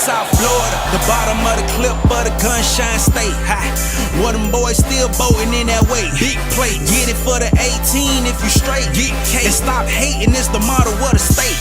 South Florida, the bottom of the clip of the gunshine state. One of them boys still boating in that way. Big plate, get it for the 18 if you straight. Get cake and stop hating, it's the motto of the state.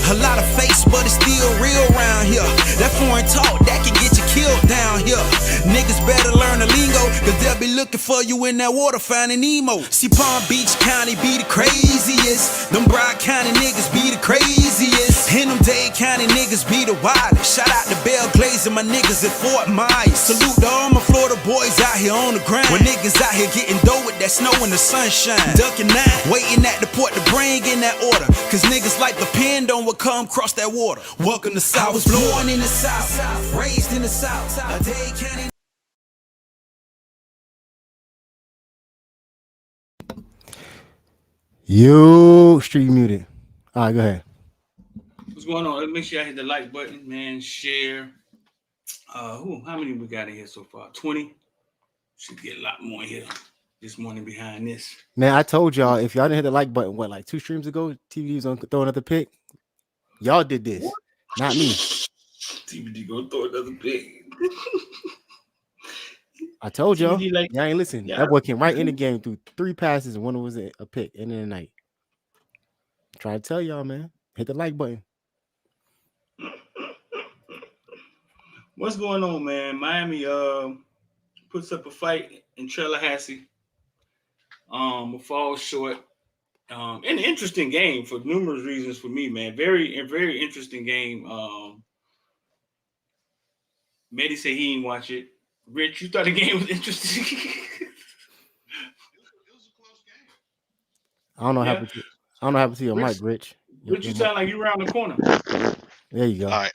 A lot of face, but it's still real around here. That foreign talk, that can get you killed down here. Niggas better learn the lingo, cause they'll be looking for you in that water finding Nemo. See, Palm Beach County be the craziest. Them Broward County niggas be the craziest. And them Dade County niggas be the wildest. Shout out to Belle Glaze and my niggas at Fort Myers. Salute to all my Florida boys out here on the grind. When niggas out here getting dough with that snow and the sunshine. Ducking nine, waiting at the port to bring in that order. Cause niggas like depend on what come across that water. Welcome to South. I was born in the South, raised in the South. A Dade County. Yo, street muted. All right, go ahead. What's going on? Make sure I hit the like button, man. Share. How many we got in here so far? 20. Should get a lot more here this morning behind this. Man, I told y'all if y'all didn't hit the like button, what, like 2 streams ago, TVD was gonna throw another pick. Y'all did this, not me. TVD gonna throw another pick. I told y'all. Like, y'all ain't listen. Yeah. That boy came right in the game through 3 passes and one was a pick end of the night. Try to tell y'all, man. Hit the like button. What's going on, man? Miami puts up a fight in Tallahassee. Falls short. An interesting game for numerous reasons for me, man. Very interesting game. Maye said he didn't watch it. Rich, you thought the game was interesting? It was a close game. I don't know how to happen to your mic, Rich. Rich, you sound like you around the corner. There you go. All right.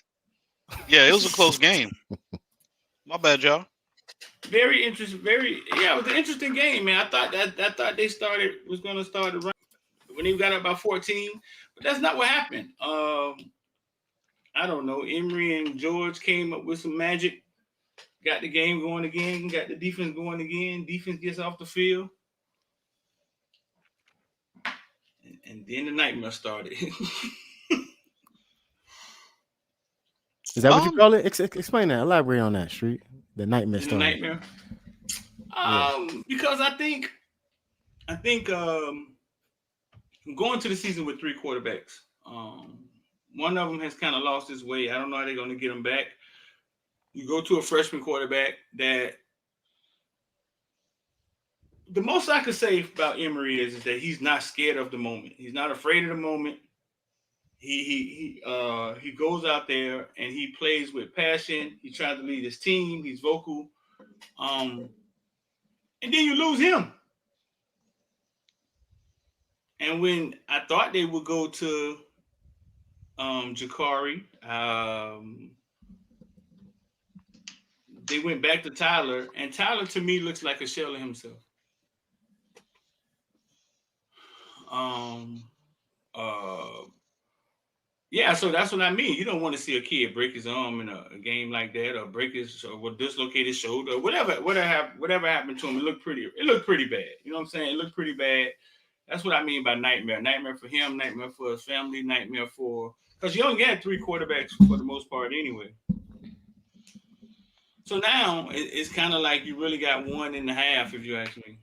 Yeah, it was a close game. My bad, y'all. Very interesting. It was an interesting game, man. I thought they was going to start the run when he got up by 14, but that's not what happened. I don't know. Emery and George came up with some magic, got the game going again, got the defense going again. Defense gets off the field, and then the nightmare started. Is that what you call it? Explain that. Elaborate on that, Street. The nightmare story. Nightmare. Because I think I'm going to the season with 3 quarterbacks. One of them has kind of lost his way. I don't know how they're going to get him back. You go to a freshman quarterback that the most I could say about Emery is that he's not scared of the moment. He's not afraid of the moment. He goes out there and he plays with passion. He tries to lead his team. He's vocal. And then you lose him. And when I thought they would go to Jakori, they went back to Tyler, and Tyler to me looks like a shell of himself. Yeah, so that's what I mean. You don't want to see a kid break his arm in a game like that, or dislocate his shoulder, or whatever happened to him. It looked pretty bad. You know what I'm saying? It looked pretty bad. That's what I mean by nightmare. Nightmare for him, nightmare for his family, nightmare because you only had 3 quarterbacks for the most part anyway. So now it's kind of like you really got 1.5, if you ask me.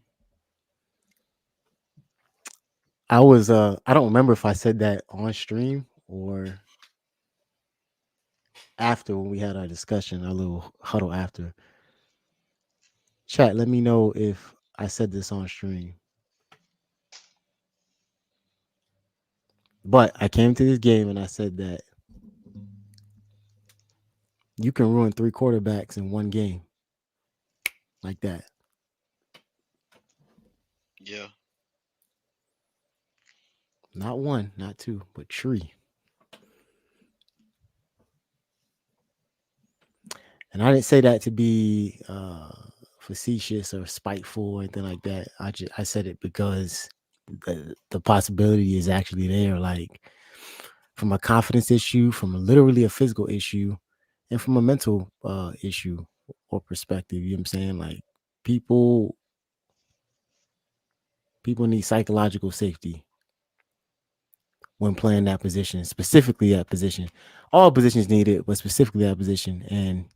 I don't remember if I said that on stream or after when we had our discussion, our little huddle after. Chat, let me know if I said this on stream. But I came to this game and I said that you can ruin 3 quarterbacks in one game like that. Yeah. Not 1, not 2, but 3. And I didn't say that to be facetious or spiteful or anything like that. I said it because the possibility is actually there, like from a confidence issue, from literally a physical issue, and from a mental issue or perspective. You know what I'm saying? Like people need psychological safety. when playing that position, specifically that position. All positions need it, but specifically that position. And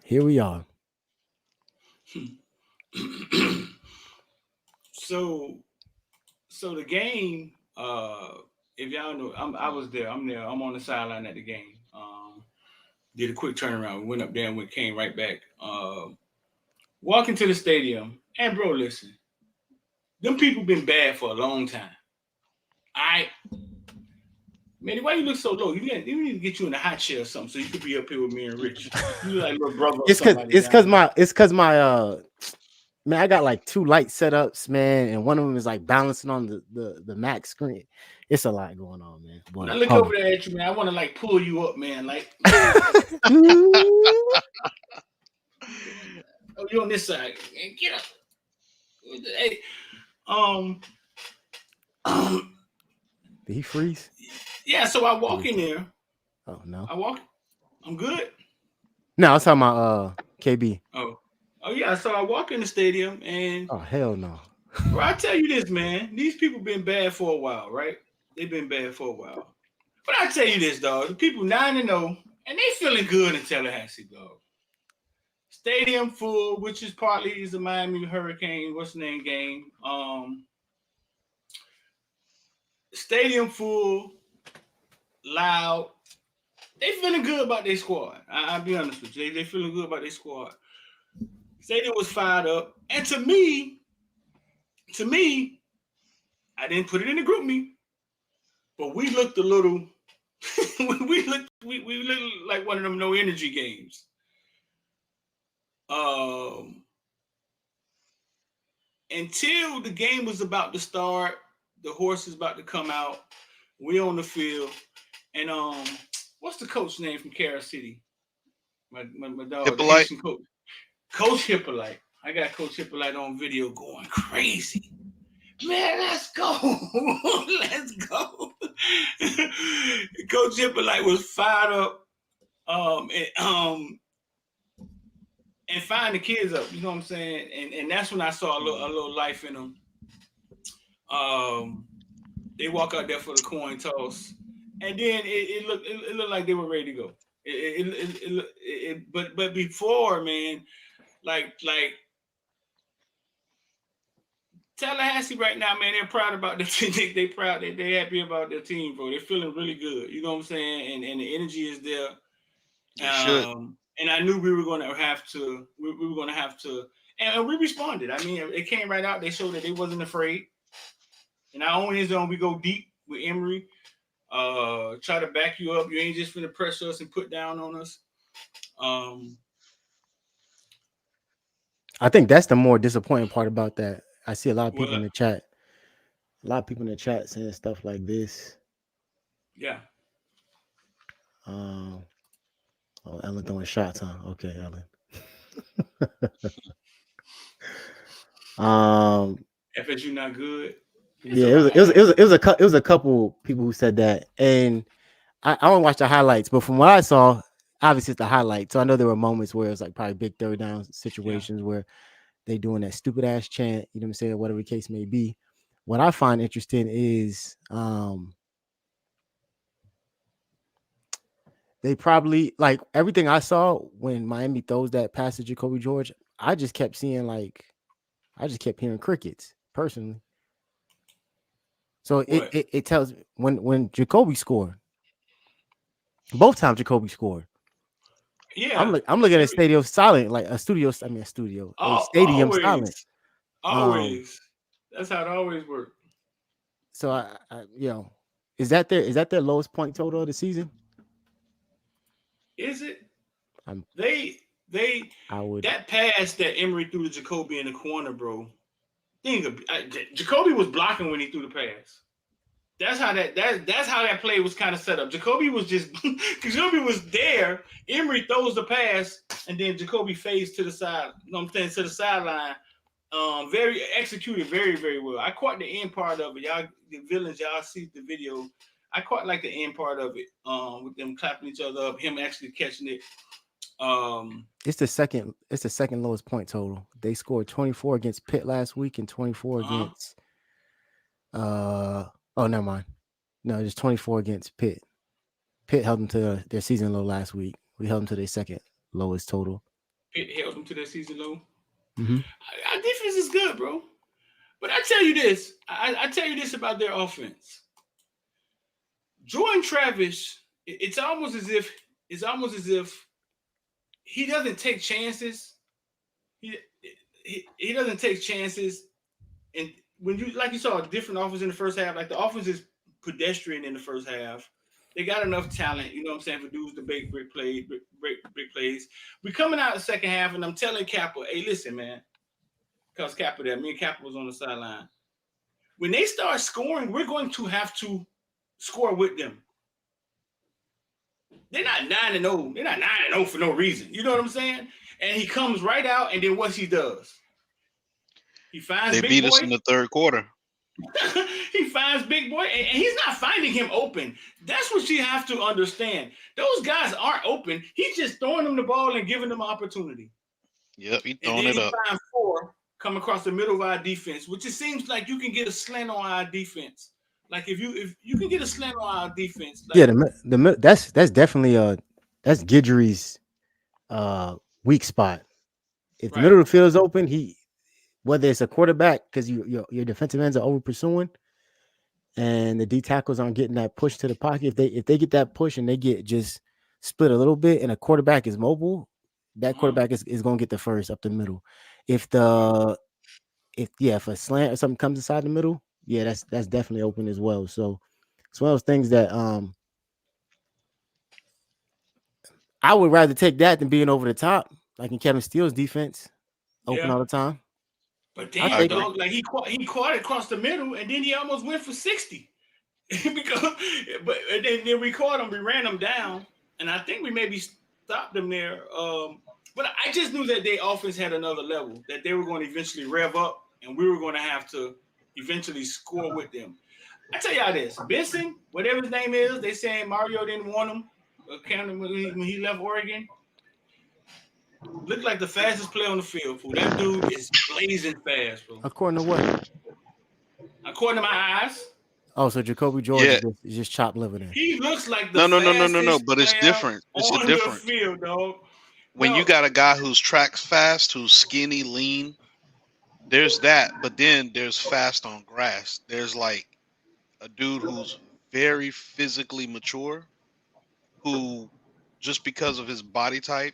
here we are. So the game, if y'all know, I was there. I'm there. I'm on the sideline at the game. Did a quick turnaround. We went up there and we came right back. Walking to the stadium, and bro, listen, them people been bad for a long time. Manny, why you look so low? You need to get you in a hot chair or something so you could be up here with me and Rich. You look like little brother. It's because my man, I got like 2 light setups, man, and one of them is like balancing on the max screen. It's a lot going on, man. Boy, when I look over there at you, man, I want to like pull you up, man. Like, oh, you on this side? Man, get up. Hey, did he freeze? Yeah. So I walk in there. Oh no. I'm good. No, I was talking about KB. Oh yeah. So I walk in the stadium and oh hell no. Bro, I tell you this, man. These people been bad for a while, right? They've been bad for a while. But I tell you this, dog. The people 9-0, and they feeling good in Tallahassee, dog. Stadium full, which is partly is a Miami Hurricane, what's the name game? Stadium full, loud. They feeling good about their squad. I'll be honest with you. They feeling good about their squad. Stadium was fired up. And to me, I didn't put it in the group me, but we looked a little, we looked like one of them no energy games. Until the game was about to start, the horse is about to come out. We on the field, and what's the coach name from Kansas City? My dog, Hippolyte. Coach Hippolyte. I got Coach Hippolyte on video going crazy. Man, let's go. Let's go. Coach Hippolyte was fired up and firing the kids up. You know what I'm saying? And that's when I saw a little life in them. They walk out there for the coin toss. And then it looked like they were ready to go. But before, man, like Tallahassee right now, man, they're proud about their team. They proud. They're happy about their team, bro. They're feeling really good. You know what I'm saying? And the energy is there. And I knew we were going to have to. We were going to have to. And we responded. I mean, it came right out. They showed that they wasn't afraid. And not only is we go deep with Emory, try to back you up. You ain't just finna pressure us and put down on us. I think that's the more disappointing part about that. I see a lot of people in the chat. A lot of people in the chat saying stuff like this. Yeah. Oh, Ellen throwing shots, huh? Okay, Ellen. FSU not good. Yeah, it was a couple people who said that, and I don't watch the highlights, but from what I saw, obviously it's the highlight. So I know there were moments where it's like probably big third down situations where they doing that stupid ass chant, you know what I'm saying, whatever the case may be. What I find interesting is they probably, like, everything I saw when Miami throws that pass to Jakori George, I just kept hearing crickets personally. So it tells me when Jacolby scored, both times Jacolby scored. Yeah, I'm looking at stadium silent, like a stadium silent. Always. That's how it always works. So I is that their lowest point total of the season? Is it? I would. That pass that Emory threw to Jacolby in the corner, bro. Jacolby was blocking when he threw the pass. That's how that play was kind of set up. Jacolby was there. Emory throws the pass, and then Jacolby fades to the side. You know what I'm saying, to the sideline. Very executed, very, very well. I caught the end part of it. Y'all, the villains, y'all see the video. I caught like the end part of it. With them clapping each other up, him actually catching it. It's the second lowest point total. They scored 24 against Pitt last week and 24 against Oh, never mind. No, just 24 against Pitt. Pitt held them to their season low last week. We held them to their second lowest total. Pitt held them to their season low. Mm-hmm. Our defense is good, bro. But I tell you this. I tell you this about their offense. Jordan Travis, it's almost as if he doesn't take chances. He doesn't take chances. And when you saw a different offense in the first half, like the offense is pedestrian in the first half. They got enough talent, you know what I'm saying, for dudes to make big plays. We coming out the second half, and I'm telling Kappa, hey, listen, man, because Kappa there, me and Kappa was on the sideline. When they start scoring, we're going to have to score with them. They're not 9-0. They're not 9-0 for no reason. You know what I'm saying? And he comes right out, and then what he does? He finds They Big beat Boy. us in the third quarter. He finds Big Boy, and he's not finding him open. That's what you have to understand. Those guys aren't open. He's just throwing them the ball and giving them an opportunity. Yep, he's And throwing then it he up. finds 4 come across the middle of our defense, which it seems like you can get a slant on our defense. Like if you can get a slant on our defense, like, Yeah, that's definitely that's Guidry's weak spot. If the middle of the field is open, whether it's a quarterback because your defensive ends are over pursuing, and the D tackles aren't getting that push to the pocket. If they get that push and they get just split a little bit, and a quarterback is mobile, that quarterback is going to get the first up the middle. If a slant or something comes inside the middle, yeah, that's definitely open as well. So it's one of those things that I would rather take that than being over the top, like in Kevin Steele's defense, open all the time. But damn, dog, like he caught it across the middle, and then he almost went for 60. And then we caught him, we ran him down, and I think we maybe stopped them there. But I just knew that their offense had another level, that they were going to eventually rev up, and we were going to have to eventually score with them. I tell y'all this, Benson, whatever his name is, they saying Mario didn't want him when he left Oregon. Looked like the fastest player on the field, fool. That dude is blazing fast, bro. According to what? According to my eyes. Oh, so Jacolby George is just chopped liver then. He looks like the No. But it's different. It's on a different the field, dog. When you got a guy who's tracks fast, who's skinny, lean, there's that. But then there's fast on grass. There's like a dude who's very physically mature, who just because of his body type,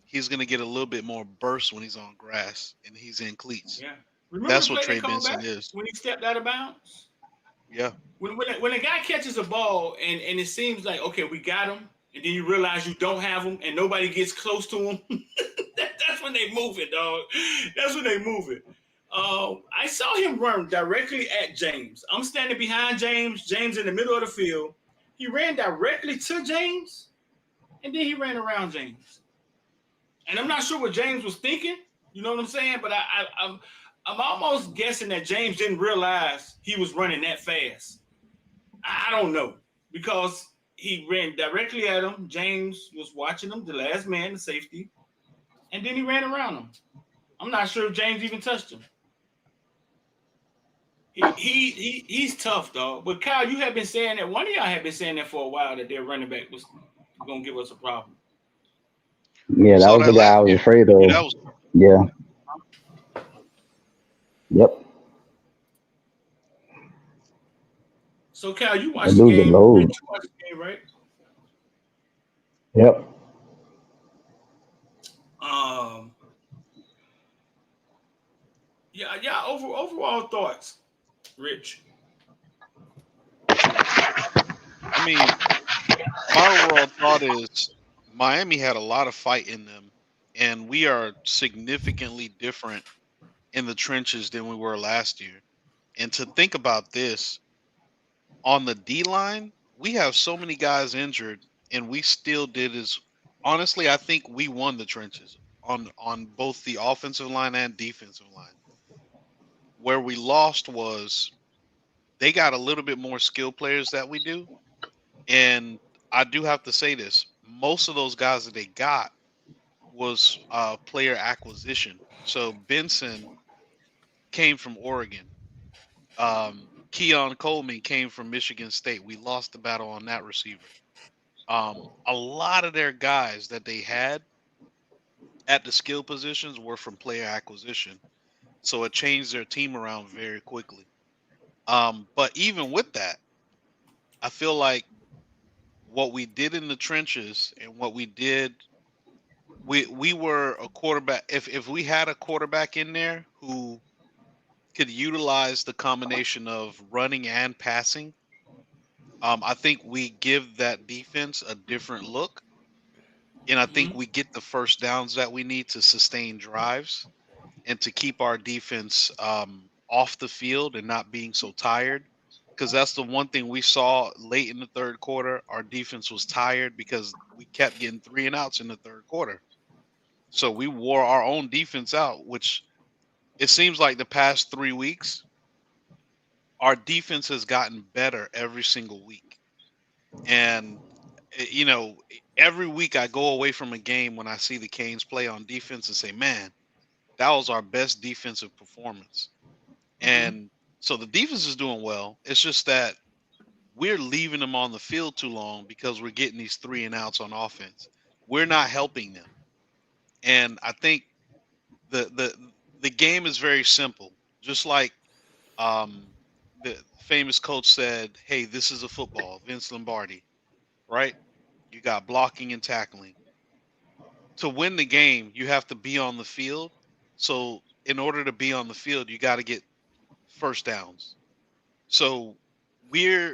he's gonna get a little bit more burst when he's on grass and he's in cleats. Yeah, remember that's the what play Trey Benson is. When he stepped out of bounds. Yeah. When a guy catches a ball and it seems like, okay, we got him, and then you realize you don't have him and nobody gets close to him, that's when they move it, dog. That's when they move it. I saw him run directly at James. I'm standing behind James in the middle of the field. He ran directly to James, and then he ran around James. And I'm not sure what James was thinking, you know what I'm saying? But I'm almost guessing that James didn't realize he was running that fast. I don't know, because he ran directly at him. James was watching him, the last man, the safety, and then he ran around him. I'm not sure if James even touched him. He's tough, dog. But Kyle, you have been saying that. One of y'all have been saying that for a while, that their running back was going to give us a problem. Yeah, that was the guy I was afraid of. Yeah. Yep. So, Kyle, you watched the game. You watched the game, right? Yep. Yeah. Overall thoughts, Rich. I mean, my overall thought is Miami had a lot of fight in them, and we are significantly different in the trenches than we were last year. And to think about this, on the D line, we have so many guys injured, and we still did as honestly, I think we won the trenches on both the offensive line and defensive line. Where we lost was they got a little bit more skilled players that we do. And I do have to say this, most of those guys that they got was player acquisition. So Benson came from Oregon. Keon Coleman came from Michigan State. We lost the battle on that receiver. A lot of their guys that they had at the skill positions were from player acquisition, so it changed their team around very quickly. But even with that, I feel like what we did in the trenches and what we did, we were a quarterback. If we had a quarterback in there who could utilize the combination of running and passing, I think we give that defense a different look, and I think we get the first downs that we need to sustain drives and to keep our defense off the field and not being so tired. Because that's the one thing we saw late in the third quarter. Our defense was tired because we kept getting 3 and outs in the third quarter. So we wore our own defense out, which it seems like the past 3 weeks, our defense has gotten better every single week. And, every week I go away from a game when I see the Canes play on defense and say, man, that was our best defensive performance. And so the defense is doing well. It's just that we're leaving them on the field too long because we're getting these 3 and outs on offense. We're not helping them. And I think the game is very simple. Just like the famous coach said, hey, this is a football, Vince Lombardi, right? You got blocking and tackling. To win the game, you have to be on the field. So in order to be on the field, you got to get first downs. So we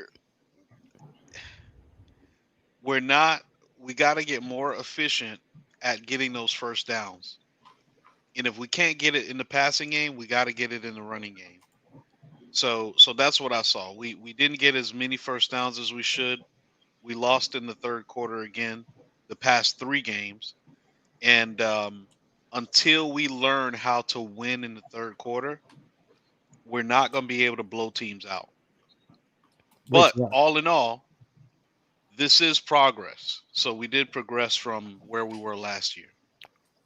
got to get more efficient at getting those first downs. And if we can't get it in the passing game, we got to get it in the running game. So that's what I saw. We didn't get as many first downs as we should. We lost in the third quarter again, the past 3 games. And until we learn how to win in the third quarter, we're not going to be able to blow teams out. But all in all, this is progress. So we did progress from where we were last year.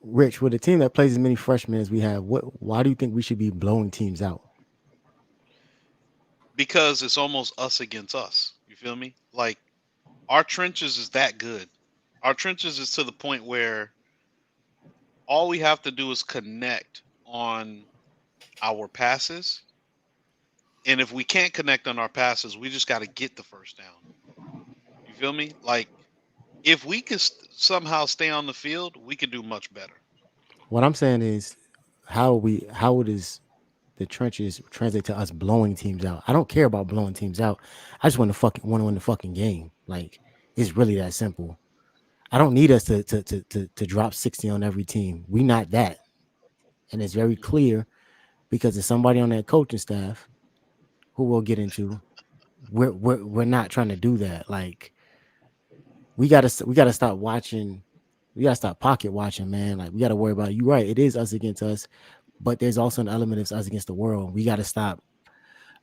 Rich, with a team that plays as many freshmen as we have, why do you think we should be blowing teams out? Because it's almost us against us. You feel me? Like, our trenches is that good. Our trenches is to the point where all we have to do is connect on our passes. And if we can't connect on our passes, we just got to get the first down. You feel me? Like, if we could somehow stay on the field, we could do much better. What I'm saying is, how does the trenches translate to us blowing teams out? I don't care about blowing teams out. I just want to win the fucking game. Like, it's really that simple. I don't need us to drop 60 on every team. We not that. And it's very clear because there's somebody on that coaching staff who we'll get into. We're not trying to do that. Like, we gotta stop watching. We gotta stop pocket watching, man. Like, we gotta worry about, you right, it is us against us, but there's also an element of us against the world. We gotta stop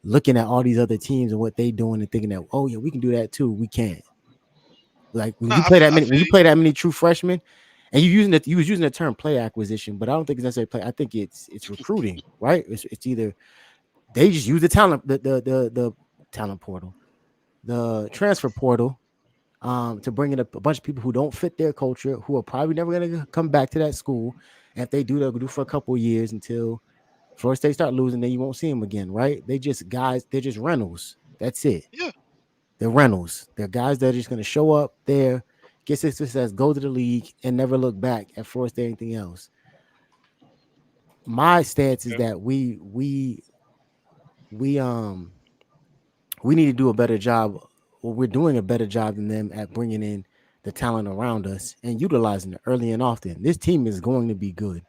looking at all these other teams and what they doing and thinking that, oh yeah, we can do that too. We can't. Like, when you play that many true freshmen, and you was using the term play acquisition, but I don't think it's necessarily play. I think it's recruiting, right? It's either they just use the talent, the talent portal, the transfer portal, to bring in a bunch of people who don't fit their culture, who are probably never going to come back to that school. And if they do, they'll do for a couple of years until Florida State start losing, then you won't see them again, right? They're just rentals. That's it. Yeah. They're rentals. They're guys that are just going to show up there, get success, go to the league, and never look back at Florida State or anything else. My stance is that we need to do a better job. Well, we're doing a better job than them at bringing in the talent around us and utilizing it early and often. This team is going to be good.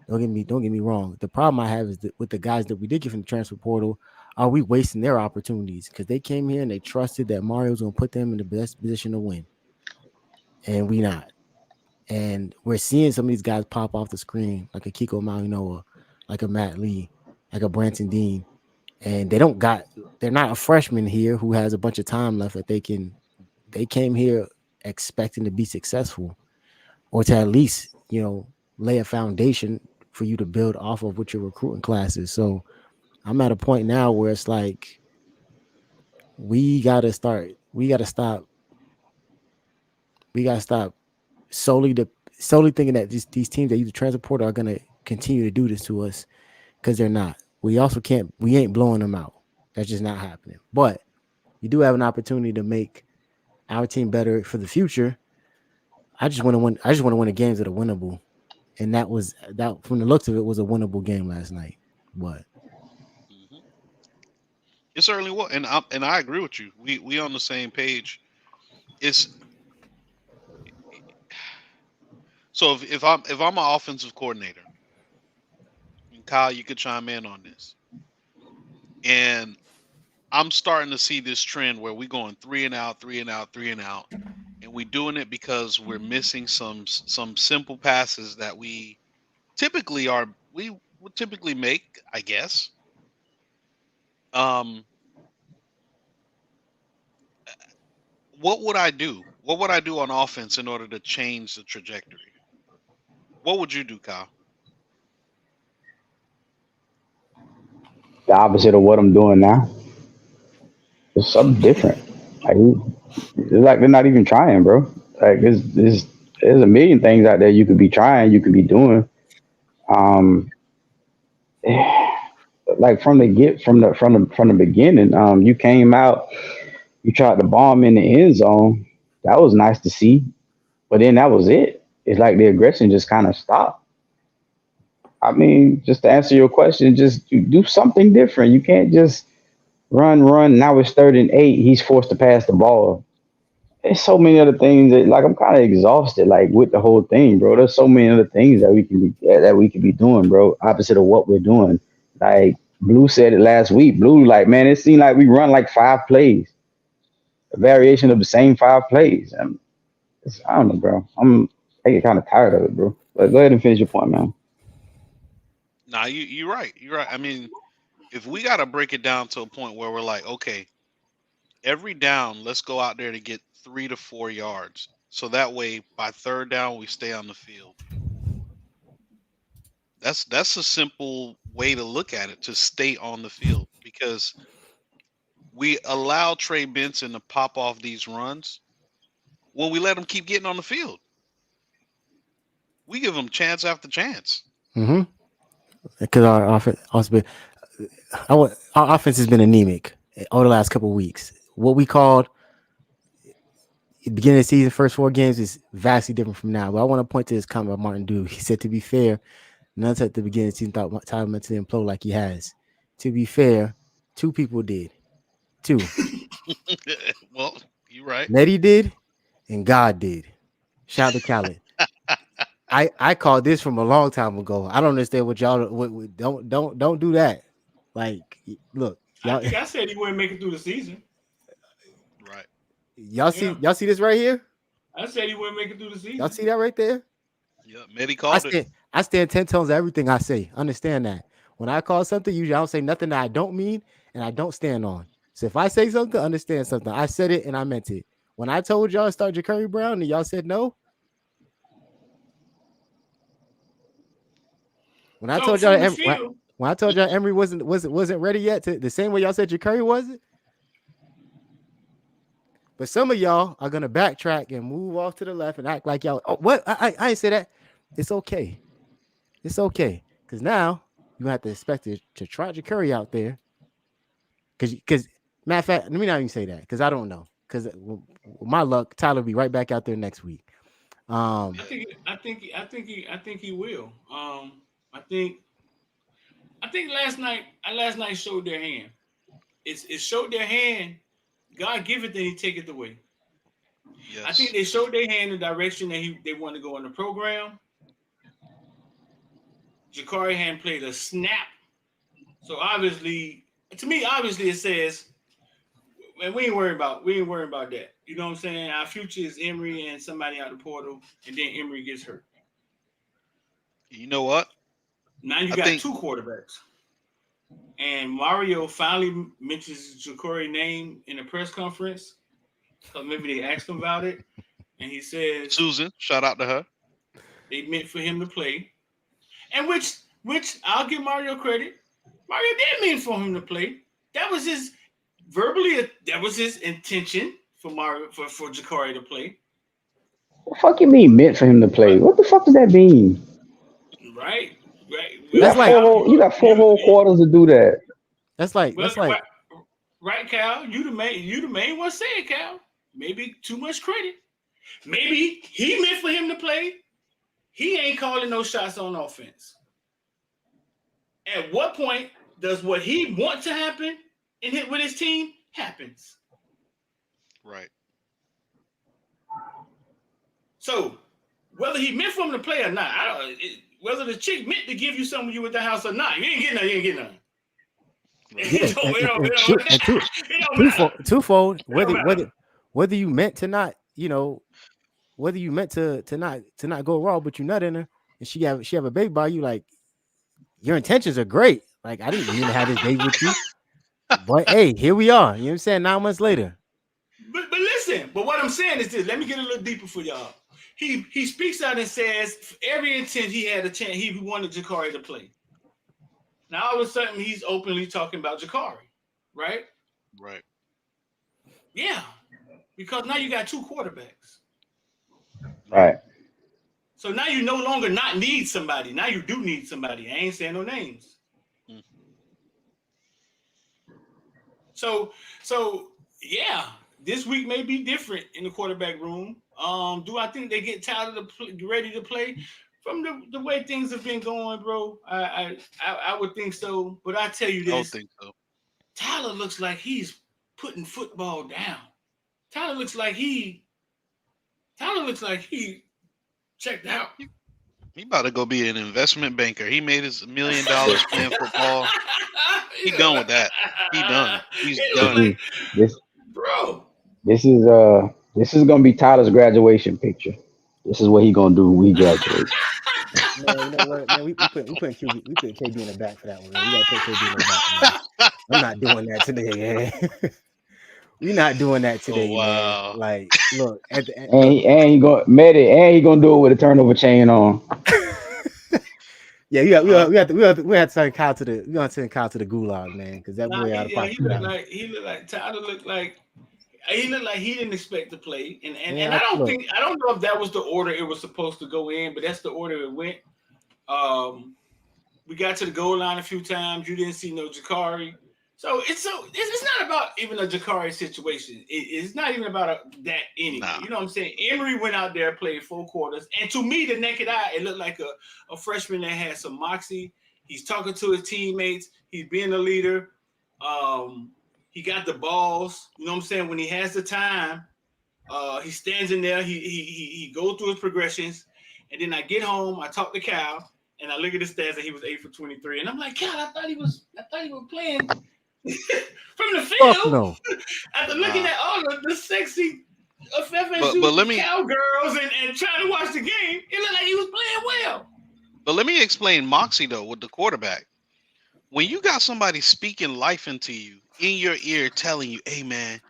Don't get me wrong. The problem I have is that with the guys that we did get from the transfer portal, are we wasting their opportunities? Because they came here and they trusted that Mario's going to put them in the best position to win. And we not. And we're seeing some of these guys pop off the screen, like a Kiko Malinoa, like a Matt Lee, like a Branson Dean. And they're not a freshman here who has a bunch of time left that they came here expecting to be successful, or to at least, lay a foundation for you to build off of with your recruiting classes. So I'm at a point now where it's like, we gotta stop solely thinking that these teams that use the transfer portal are gonna continue to do this to us, because they're not. We ain't blowing them out. That's just not happening. But you do have an opportunity to make our team better for the future. I just want to win the games that are winnable. And that from the looks of it was a winnable game last night. But it certainly was, and I agree with you. We on the same page. So if I'm an offensive coordinator, and Kyle, you could chime in on this, and I'm starting to see this trend where we're going 3 and out, 3 and out, 3 and out, and we're doing it because we're missing some simple passes that we would typically make, I guess. What would I do? What would I do on offense in order to change the trajectory? What would you do, Kyle? The opposite of what I'm doing now. It's something different. It's like they're not even trying, bro. Like there's a million things out there you could be trying, you could be doing. Like from the beginning, you came out, you tried to bomb in the end zone. That was nice to see, but then that was it. It's like the aggression just kind of stopped. I mean, just to answer your question, just do something different. You can't just run. Now it's 3rd and 8. He's forced to pass the ball. There's so many other things that, like, I'm kind of exhausted, like, with the whole thing, bro. There's so many other things that we can be doing, bro. Opposite of what we're doing. Like Blue said it last week. Blue, like, man, it seemed like we run like 5 plays, a variation of the same 5 plays. I don't know, bro. I get kind of tired of it, bro. But go ahead and finish your point, man. Nah, you're right. You're right. I mean, if we got to break it down to a point where we're like, okay, every down, let's go out there to get 3 to 4 yards. So that way, by 3rd down, we stay on the field. That's a simple way to look at it, to stay on the field, because we allow Trey Benson to pop off these runs when we let him keep getting on the field. We give him chance after chance. Mm-hmm. Because our offense has been anemic over the last couple of weeks. What we called beginning of the season, first 4 games, is vastly different from now. But I want to point to this comment by Martin Dew. He said, to be fair, none at the beginning of the season thought Tyler meant to implode like he has. To be fair, 2 people did. 2. Well, you're right. Nettie did, and God did. Shout out to Khaled. I called this from a long time ago. I don't understand what y'all don't do that. Like, look, I think I said he wouldn't make it through the season. Right. Y'all see this right here? I said he wouldn't make it through the season. Y'all see that right there? Yeah, Medi called it. I stand 10 tones of everything I say. Understand that. When I call something, usually I don't say nothing that I don't mean and I don't stand on. So if I say something, understand something. I said it and I meant it. When I told y'all to start Jakori Brown and y'all said no. When I told y'all Emory wasn't ready yet, the same way y'all said Jakori wasn't. But some of y'all are gonna backtrack and move off to the left and act like y'all. Oh, what? I ain't say that. It's okay. It's okay. Because now you have to expect to try Jakori out there. Because matter of fact, let me not even say that, because I don't know. Because with my luck, Tyler will be right back out there next week. I think he will. I think last night showed their hand. It showed their hand. God give it, then he take it away. Yes. I think they showed their hand in the direction that they want to go in the program. Jakori hadn't played a snap. So obviously it says, man, we ain't worried about that. You know what I'm saying? Our future is Emory and somebody out the portal, and then Emory gets hurt. You know what? Now you got 2 quarterbacks. And Mario finally mentions Jakori's name in a press conference. So maybe they asked him about it. And he says, Susan, shout out to her. They meant for him to play. And which I'll give Mario credit. Mario did mean for him to play. That was verbally, that was his intention for Jakori to play. What the fuck you mean meant for him to play? What the fuck does that mean? Right. You That's got like- four whole quarters to do that. That's like right, Cal. You the main one saying, Cal. Maybe too much credit. Maybe he meant for him to play. He ain't calling no shots on offense. At what point does what he wants to happen with his team happens? Right. So whether he meant for him to play or not, whether the chick meant to give you something when you at the house or not, you ain't getting nothing. Twofold. Whether you meant to not, whether you meant to not go raw, but you're not in her, and she have a baby by you, like your intentions are great. Like I didn't mean to have this baby with you, but hey, here we are. You know what I'm saying? 9 months later. But listen. But what I'm saying is this. Let me get a little deeper for y'all. He speaks out and says for every intent he had a chance, he wanted Jakori to play. Now all of a sudden he's openly talking about Jakori, right? Right. Yeah, because now you got 2 quarterbacks. Right. So now you no longer not need somebody. Now you do need somebody. I ain't saying no names. So yeah, this week may be different in the quarterback room. Do I think they get tired of ready to play? From the way things have been going, bro, I would think so. But I tell you this, I don't think so. Tyler looks like he's putting football down. Tyler looks like he checked out. He about to go be an investment banker. He made his $1 million playing football. He done with that. He done. He's done. Bro. This is gonna be Tyler's graduation picture. This is what he gonna do when he graduates. Man, you know what, man? We put KB in the back for that one, man. We gotta put KB in the back, man. I'm not doing that today, man. We're not doing that today, man. Like, look, and he gonna do it with a turnover chain on. Yeah, we have to send Kyle to the gulag, man, because that boy out of pocket. He looked like Tyler looked like he didn't expect to play, and I don't know if that was the order it was supposed to go in, but that's the order it went. We got to the goal line a few times. You didn't see no Jakori. So it's not about even a Jakori situation. It's not even about that anyway. Nah. You know what I'm saying? Emory went out there, played 4 quarters, and to me, the naked eye, it looked like a freshman that had some moxie. He's talking to his teammates. He's being a leader. He got the balls. You know what I'm saying? When he has the time, he stands in there. He goes through his progressions, and then I get home. I talk to Cal, and I look at the stats, and he was 8 for 23, and I'm like, Cal, I thought he was playing. From the field, no. After looking at all of the sexy FFSU cowgirls and trying to watch the game, it looked like he was playing well. But let me explain moxie though with the quarterback. When you got somebody speaking life into you in your ear, telling you, "Hey man,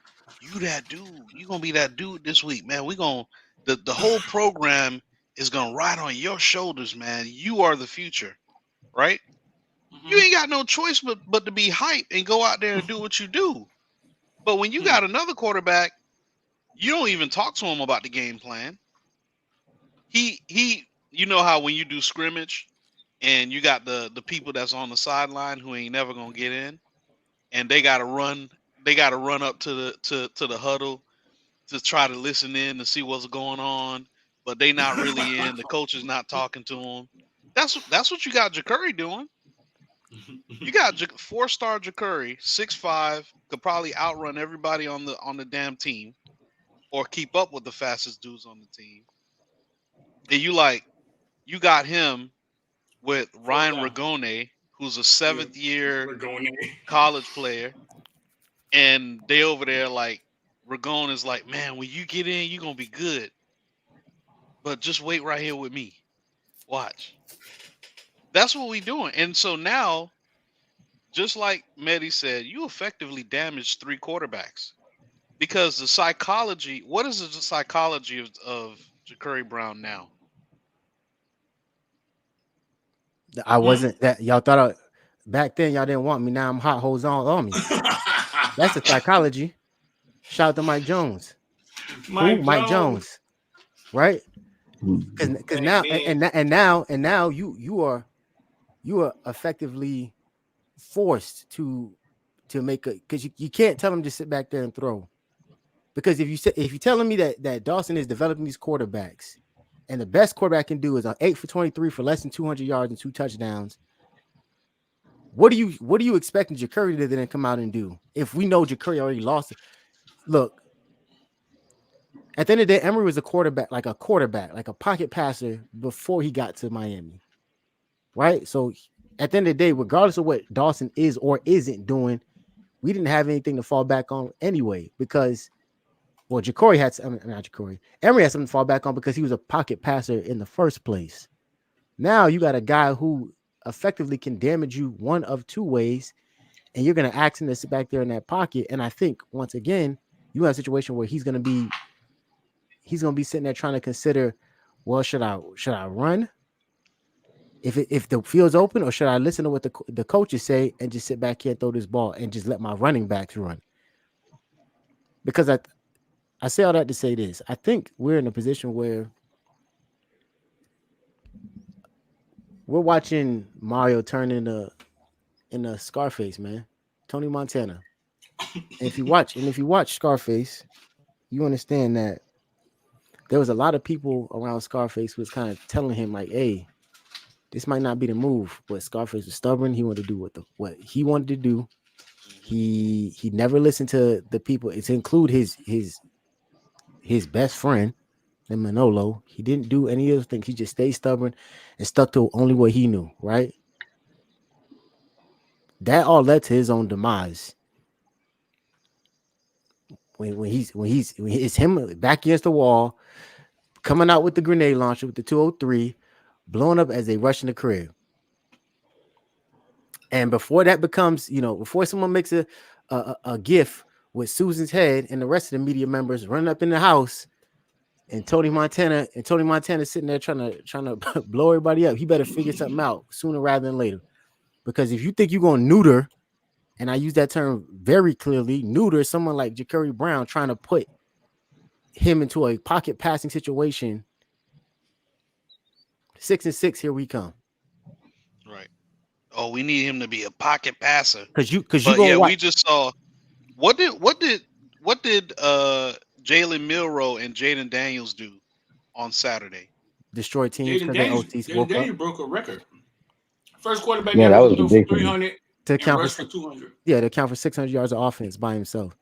you that dude, you gonna be that dude this week, man. The whole program is gonna ride on your shoulders, man. You are the future, right?" You ain't got no choice but to be hyped and go out there and do what you do. But when you got another quarterback, you don't even talk to him about the game plan. He you know how when you do scrimmage and you got the people that's on the sideline who ain't never gonna get in, and they gotta run up to the huddle to try to listen in to see what's going on, but they not really in. The coach is not talking to them. That's what you got Jakori doing. You got 4-star Jakori, 6'5", could probably outrun everybody on the damn team, or keep up with the fastest dudes on the team. And you got him with Ryan Ragone, who's a 7th-year college player, and they over there like Ragone is like, man, when you get in, you're gonna be good. But just wait right here with me. Watch. That's what we doing. And so now, just like Maye said, you effectively damaged 3 quarterbacks. Because the psychology, what is the psychology of Jakori Brown now? I wasn't that y'all thought back then y'all didn't want me. Now I'm hot hoes on me. That's the psychology. Shout out to Mike Jones. Mike Jones, right? Because now and now you are effectively forced to make a, because you can't tell him to sit back there and throw. Because if you're telling me that Dawson is developing these quarterbacks, and the best quarterback can do is on 8 for 23 for less than 200 yards and 2 touchdowns, what do you expecting Jakori to then come out and do? If we know Jakori already lost it, look. At the end of the day, Emory was a quarterback, like a pocket passer before he got to Miami, right? So at the end of the day, regardless of what Dawson is or isn't doing, we didn't have anything to fall back on anyway because, well, Emory had something to fall back on because he was a pocket passer in the first place. Now you got a guy who effectively can damage you one of two ways, and you're going to ask him to sit back there in that pocket. And I think, once again, you have a situation where he's going to be sitting there trying to consider, well, should I run if the field's open, or should I listen to what the coaches say and just sit back here and throw this ball and just let my running backs run? Because I say all that to say this. I think we're in a position where we're watching Mario turn into Scarface, man. Tony Montana. And if you watch Scarface, you understand that there was a lot of people around Scarface who was kind of telling him, like, hey, this might not be the move. But Scarface was stubborn. He wanted to do what he wanted to do. He never listened to the people. It's include his best friend, Manolo. He didn't do any of those things. He just stayed stubborn and stuck to only what he knew, right? That all led to his own demise. When it's him back against the wall, coming out with the grenade launcher with the 203, blowing up as they rush in the crib. And before that becomes, before someone makes a gif with Susan's head and the rest of the media members running up in the house, and Tony Montana sitting there trying to blow everybody up, he better figure something out sooner rather than later. Because if you think you're going to neuter, and I use that term very clearly, neuter someone like Jakori Brown, trying to put him into a pocket passing situation, 6-6, here we come. Right. Oh, we need him to be a pocket passer. Because you we just saw what did Jalen Milroe and Jaden Daniels do on Saturday? Destroy teams because they OTs. Jaden Daniels broke a record. First quarterback that was for ridiculous. 300 to and rushed for 200. Yeah, to count for 600 yards of offense by himself.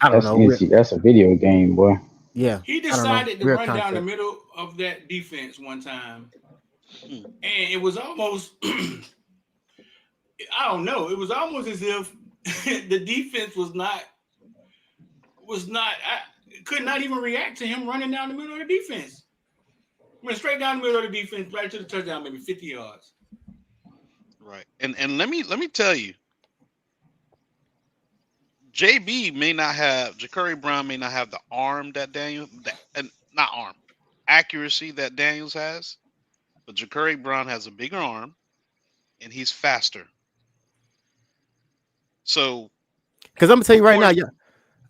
That's a video game, boy. Yeah. He decided to run down the middle of that defense one time. And it was almost, I don't know, it was almost as if the defense could not even react to him running down the middle of the defense. Went straight down the middle of the defense, right to the touchdown, maybe 50 yards. Right. And let me tell you, Jakori Brown may not have the arm that accuracy that Daniels has, but Jakori Brown has a bigger arm and he's faster. So, because I'm gonna tell you right now,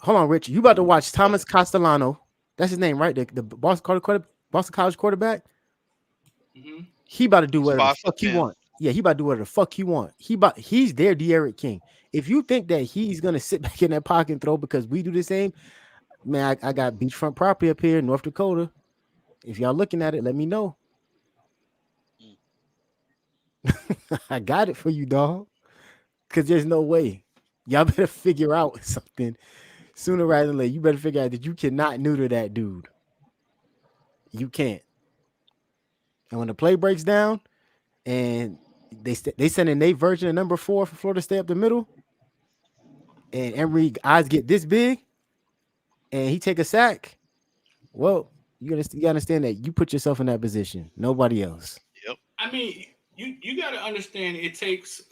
hold on, Rich, you about to watch Thomas Castellano. That's his name, right? The Boston College quarterback. Mm-hmm. He about to do whatever the fuck he want. Yeah, he about to do whatever the fuck he want. He's their De'Aaron King. If you think that he's gonna sit back in that pocket and throw because we do the same, man, I got beachfront property up here in North Dakota. If y'all looking at it, let me know. I got it for you, dog. Because there's no way. Y'all better figure out something sooner rather than later. You better figure out that you cannot neuter that dude. You can't. And when the play breaks down and they send a Nate version of number 4 for Florida State up the middle, and Emory eyes get this big, and he take a sack, well, you understand that you put yourself in that position. Nobody else. Yep. I mean, you got to understand it takes.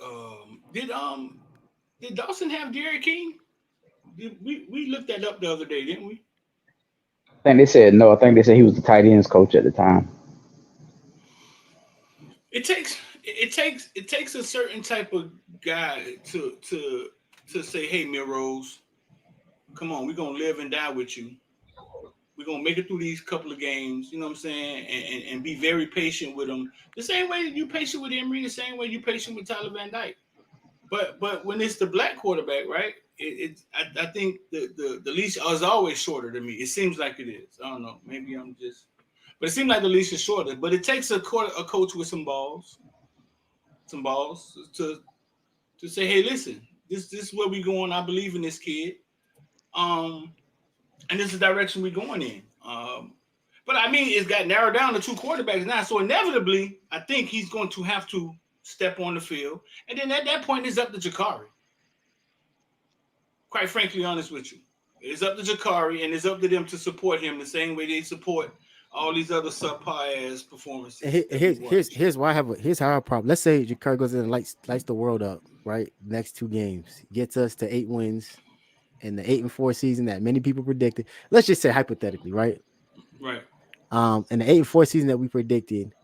Did Dawson have De'Aaron King? We looked that up the other day, didn't we? I think they said no. I think they said he was the tight ends coach at the time. It takes a certain type of guy to to say, hey, Milrose, come on, we're gonna live and die with you. We're gonna make it through these couple of games, you know what I'm saying, and be very patient with them. The same way you patient with Emory, the same way you patient with Tyler Van Dyke. But when it's the black quarterback, right? I think the leash is always shorter than me. It seems like it is. I don't know. Maybe I'm just, but it seems like the leash is shorter. But it takes a coach with some balls to say, hey, listen, this is where we going. I believe in this kid. And this is the direction we're going in. But I mean, it's got narrowed down to two quarterbacks now. So inevitably, I think he's going to have to step on the field. And then at that point, it's up to Jakori. Quite frankly, honest with you. It's up to Jakori, and it's up to them to support him the same way they support all these other subpar ass performances. Here's why I have here's how I problem. Let's say Jakori goes in and lights the world up, right? Next 2 games. Gets us to 8 wins. In the 8-4 season that many people predicted, let's just say hypothetically, right? Right. In the 8-4 season that we predicted,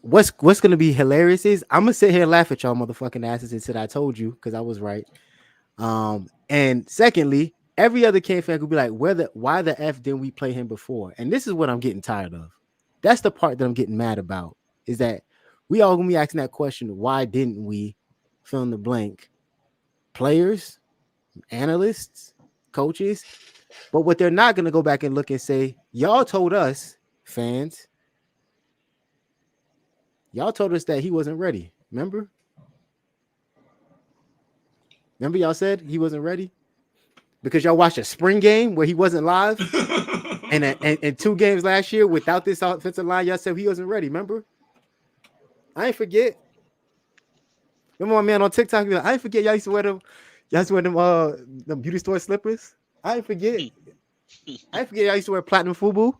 what's going to be hilarious is I'm gonna sit here and laugh at y'all motherfucking asses and said I told you because I was right. And secondly, every other K fan could be like, why the F didn't we play him before? And this is what I'm getting tired of. That's the part that I'm getting mad about, is that we all gonna be asking that question, why didn't we fill in the blank? Players, analysts, coaches, but what they're not going to go back and look and say, y'all told us, fans, y'all told us that he wasn't ready. Remember y'all said he wasn't ready because y'all watched a spring game where he wasn't live and 2 games last year without this offensive line. Y'all said he wasn't ready. Remember? I ain't forget. Remember my man on TikTok? I ain't forget y'all used to wear them. Y'all used to wear them beauty store slippers. I ain't forget. I ain't forget y'all used to wear platinum FUBU.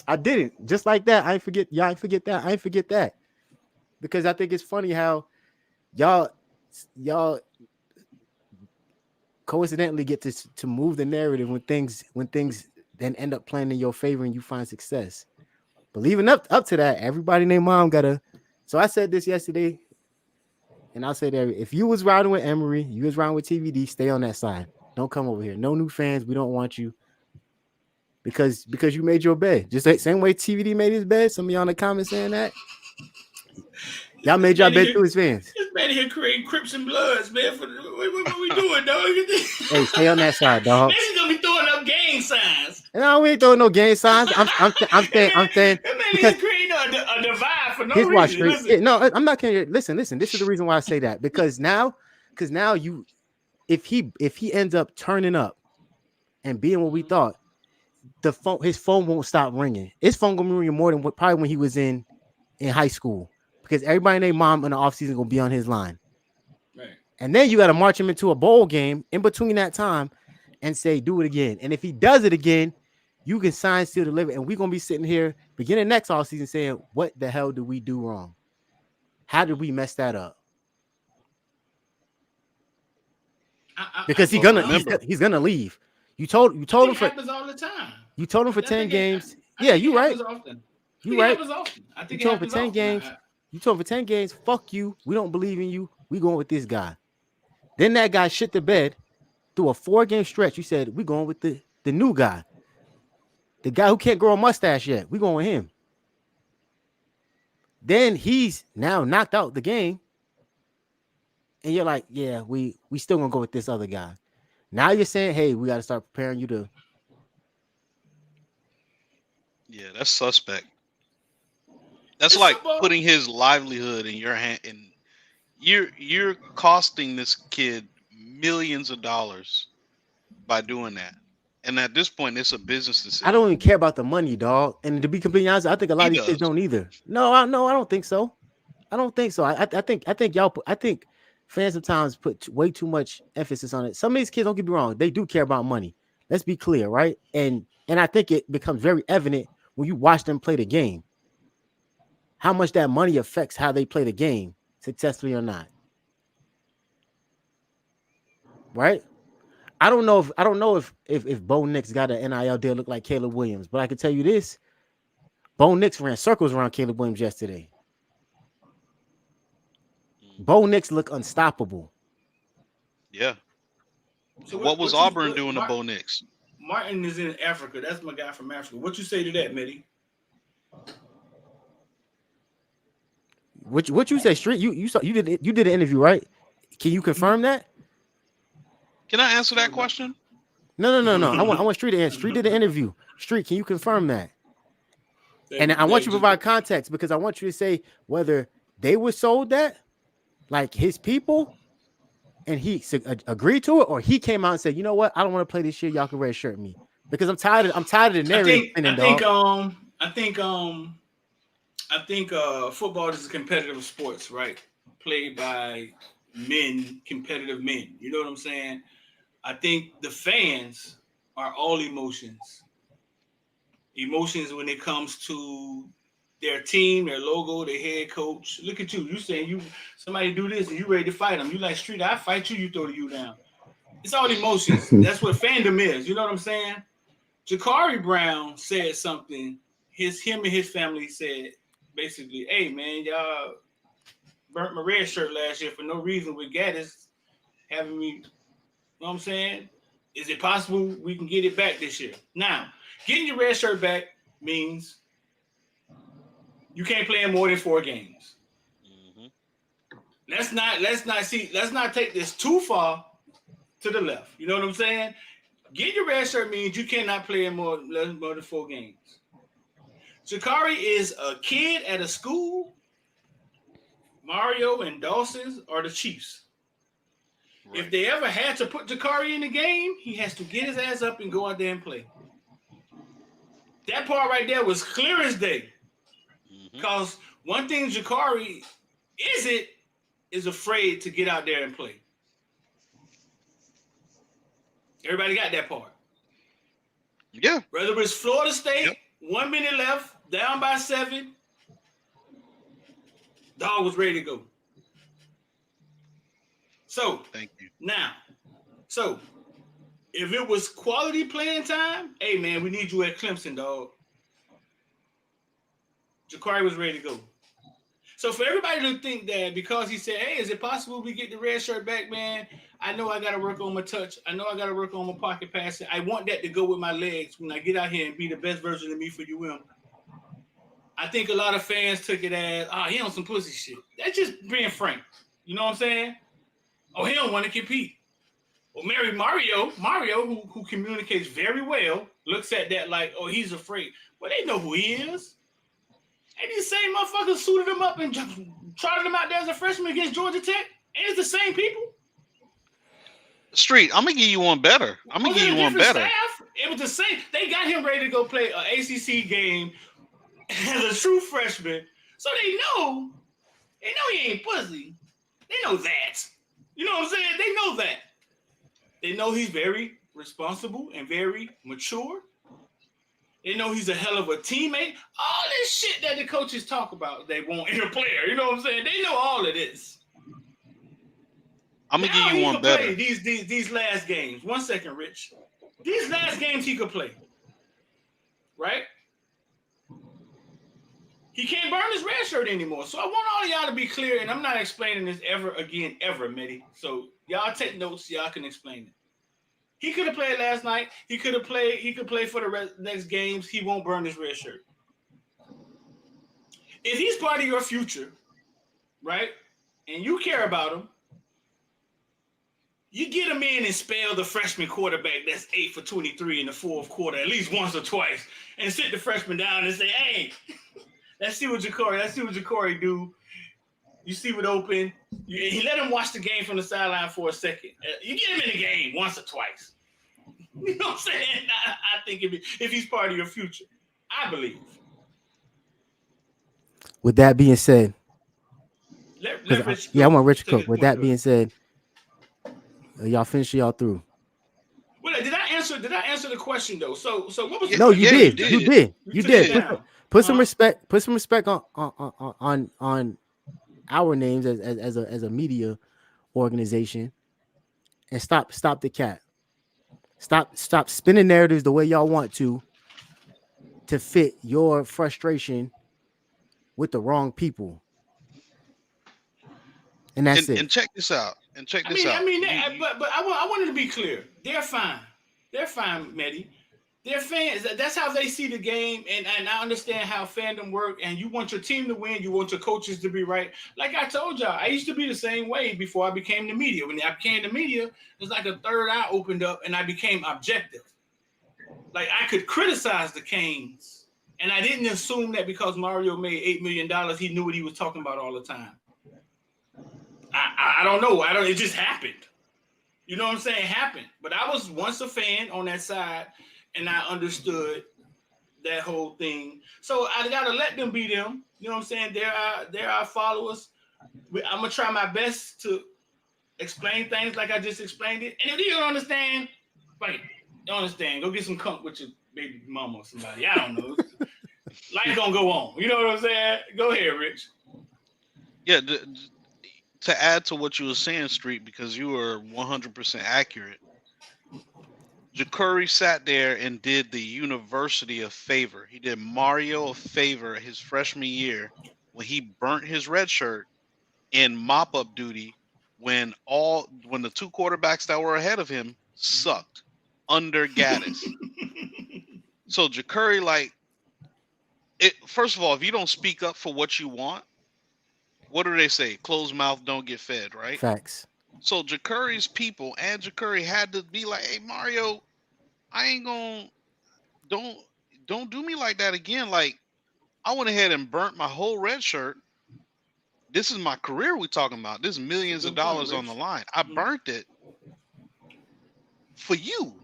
I didn't. Just like that. I ain't forget. Y'all ain't forget that. I ain't forget that. Because I think it's funny how y'all coincidentally get to move the narrative when things then end up playing in your favor and you find success. But leaving up to that, everybody named mom gotta. So I said this yesterday. And I'll say that if you was riding with Emory, you was riding with TVD, stay on that side. Don't come over here. No new fans. We don't want you because you made your bed. Just the same way TVD made his bed. Some of y'all in the comments saying that. Y'all made y'all bed through his fans. This man here creating Crips and Bloods, man. What we doing, dog? Hey, stay on that side, dog. He's gonna be throwing up gang signs. No, we ain't throwing no gang signs. I'm saying because creating a divide for no reason. No, I'm not kidding. Listen. This is the reason why I say that because now you, if he ends up turning up and being what we thought, his phone won't stop ringing. His phone gonna be ringing more than probably when he was in high school because everybody named mom in the offseason gonna be on his line. Right. And then you got to march him into a bowl game in between that time and say, do it again. And if he does it again, you can sign, still deliver. And we're going to be sitting here beginning next offseason saying, what the hell did we do wrong? How did we mess that up? Because he's gonna leave. You told him for happens all the time. You told him for 10 games. Yeah, you right. You right. I think you told him for 10 games. You told him for 10 games. Fuck you. We don't believe in you. We going with this guy. Then that guy shit the bed through a 4-game stretch. You said we going with the new guy, the guy who can't grow a mustache yet. We going with him. Then he's now knocked out the game. And you're like, yeah, we still gonna go with this other guy. Now you're saying, hey, we got to start preparing you to. Yeah, that's suspect. That's like putting his livelihood in your hand, and you're costing this kid millions of dollars by doing that. And at this point, it's a business decision. I don't even care about the money, dog. And to be completely honest, I think a lot of these kids don't either. No, I don't think so. I don't think so. I think fans sometimes put way too much emphasis on it. Some of these kids, don't get me wrong, they do care about money. Let's be clear, right? And I think it becomes very evident when you watch them play the game, how much that money affects how they play the game, successfully or not. Right? I don't know if Bo Nix got an NIL deal look like Caleb Williams, but I can tell you this: Bo Nix ran circles around Caleb Williams yesterday. Bo Nix looked unstoppable. Yeah. So What was Auburn doing to Bo Nix? Martin is in Africa. That's my guy from Africa. What you say to that, Mitty? What you say, Street? You did an interview, right? Can you confirm that? Can I answer that question? No. I want Street to answer. Street did an interview. Street, can you confirm that? And I want you to provide context because I want you to say whether they were sold that, like his people, and he agreed to it, or he came out and said, "You know what? I don't want to play this year. Y'all can red shirt me because I'm tired of the narrative." I think football is a competitive sports, right? Played by men, competitive men. You know what I'm saying? I think the fans are all emotions. Emotions when it comes to their team, their logo, their head coach. Look at you. You saying somebody do this and you ready to fight them. You like, Street, I fight you, you throw the U down. It's all emotions. That's what fandom is. You know what I'm saying? Jakori Brown said something. Him and his family said, basically, hey, man, y'all burnt my red shirt last year for no reason with Gaddis having me, you know what I'm saying? Is it possible we can get it back this year? Now, getting your red shirt back means you can't play in more than 4 games. Mm-hmm. Let's not take this too far to the left. You know what I'm saying? Getting your red shirt means you cannot play in more than 4 games. Jakori is a kid at a school. Mario and Dawson's are the Chiefs. Right. If they ever had to put Jakori in the game, he has to get his ass up and go out there and play. That part right there was clear as day. Because one thing Jakori is afraid to get out there and play. Everybody got that part. Yeah. Whether it's Florida State, 1 minute left, down by 7, dog was ready to go. So, thank you. Now, if it was quality playing time, hey, man, we need you at Clemson, dog. Jakori was ready to go. So for everybody to think that because he said, hey, is it possible we get the red shirt back, man? I know I got to work on my touch. I know I got to work on my pocket passing. I want that to go with my legs when I get out here and be the best version of me for UM. I think a lot of fans took it as, he on some pussy shit. That's just being frank. You know what I'm saying? Oh, he don't want to compete. Well, Mario, who communicates very well, looks at that like, oh, he's afraid. Well, they know who he is. And these same motherfuckers suited him up and trotted him out there as a freshman against Georgia Tech. And it's the same people. Street, I'm going to give you one better. Staff? It was the same. They got him ready to go play an ACC game as a true freshman. So they know he ain't pussy. They know that. You know what I'm saying? They know that. They know he's very responsible and very mature. They know he's a hell of a teammate. All this shit that the coaches talk about, they want in a player. You know what I'm saying? They know all of this. I'm going to give you one better. These last games. 1 second, Rich. These last games he could play. Right? He can't burn his red shirt anymore. So I want all of y'all to be clear, and I'm not explaining this ever, Mitty. So y'all take notes. Y'all can explain it. He could have played last night. He could play for the next games. He won't burn his red shirt. If he's part of your future, right, and you care about him, you get him in and spell the freshman quarterback that's 8 for 23 in the fourth quarter at least once or twice, and sit the freshman down and say, hey, let's see what Jakori do. You see what open. He let him watch the game from the sideline for a second. You get him in the game once or twice. You know what I'm saying? I think if he's part of your future, I believe. With that being said, I want Rich Cook. With that being said, y'all finish, y'all through. Well, did I answer the question though? So what was? No, you did. You did. Put some respect. Put some respect on our names as a media organization, and stop the cap. Stop spinning narratives the way y'all want to fit your frustration with the wrong people. And that's it. And check this out. And check I this mean, out. but I wanted to be clear. They're fine. They're fine, Mehdi. They're fans. That's how they see the game, and I understand how fandom work. And you want your team to win. You want your coaches to be right. Like I told y'all, I used to be the same way before I became the media. When I became the media, it was like a third eye opened up, and I became objective. Like I could criticize the Canes, and I didn't assume that because Mario made $8 million, he knew what he was talking about all the time. I don't know. It just happened. You know what I'm saying? It happened. But I was once a fan on that side, and I understood that whole thing. So I gotta let them be them. You know what I'm saying? They're our followers. I'm gonna try my best to explain things like I just explained it. And if you don't understand, right? Don't understand? Go get some cum with your baby mama or somebody. I don't know. Life gonna go on. You know what I'm saying? Go ahead, Rich. Yeah. To add to what you were saying, Street, because you were 100% accurate. Jakori sat there and did the university a favor. He did Mario a favor his freshman year when he burnt his red shirt in mop-up duty when the two quarterbacks that were ahead of him sucked under Gaddis. So Jakori, like, first of all, if you don't speak up for what you want, what do they say? Closed mouth don't get fed, right? Facts. So Jakori's people and Jakori had to be like, hey, Mario, I ain't gonna, don't do me like that again. Like, I went ahead and burnt my whole red shirt. This is my career we talking about. There's millions of dollars on the line. I burnt it for you.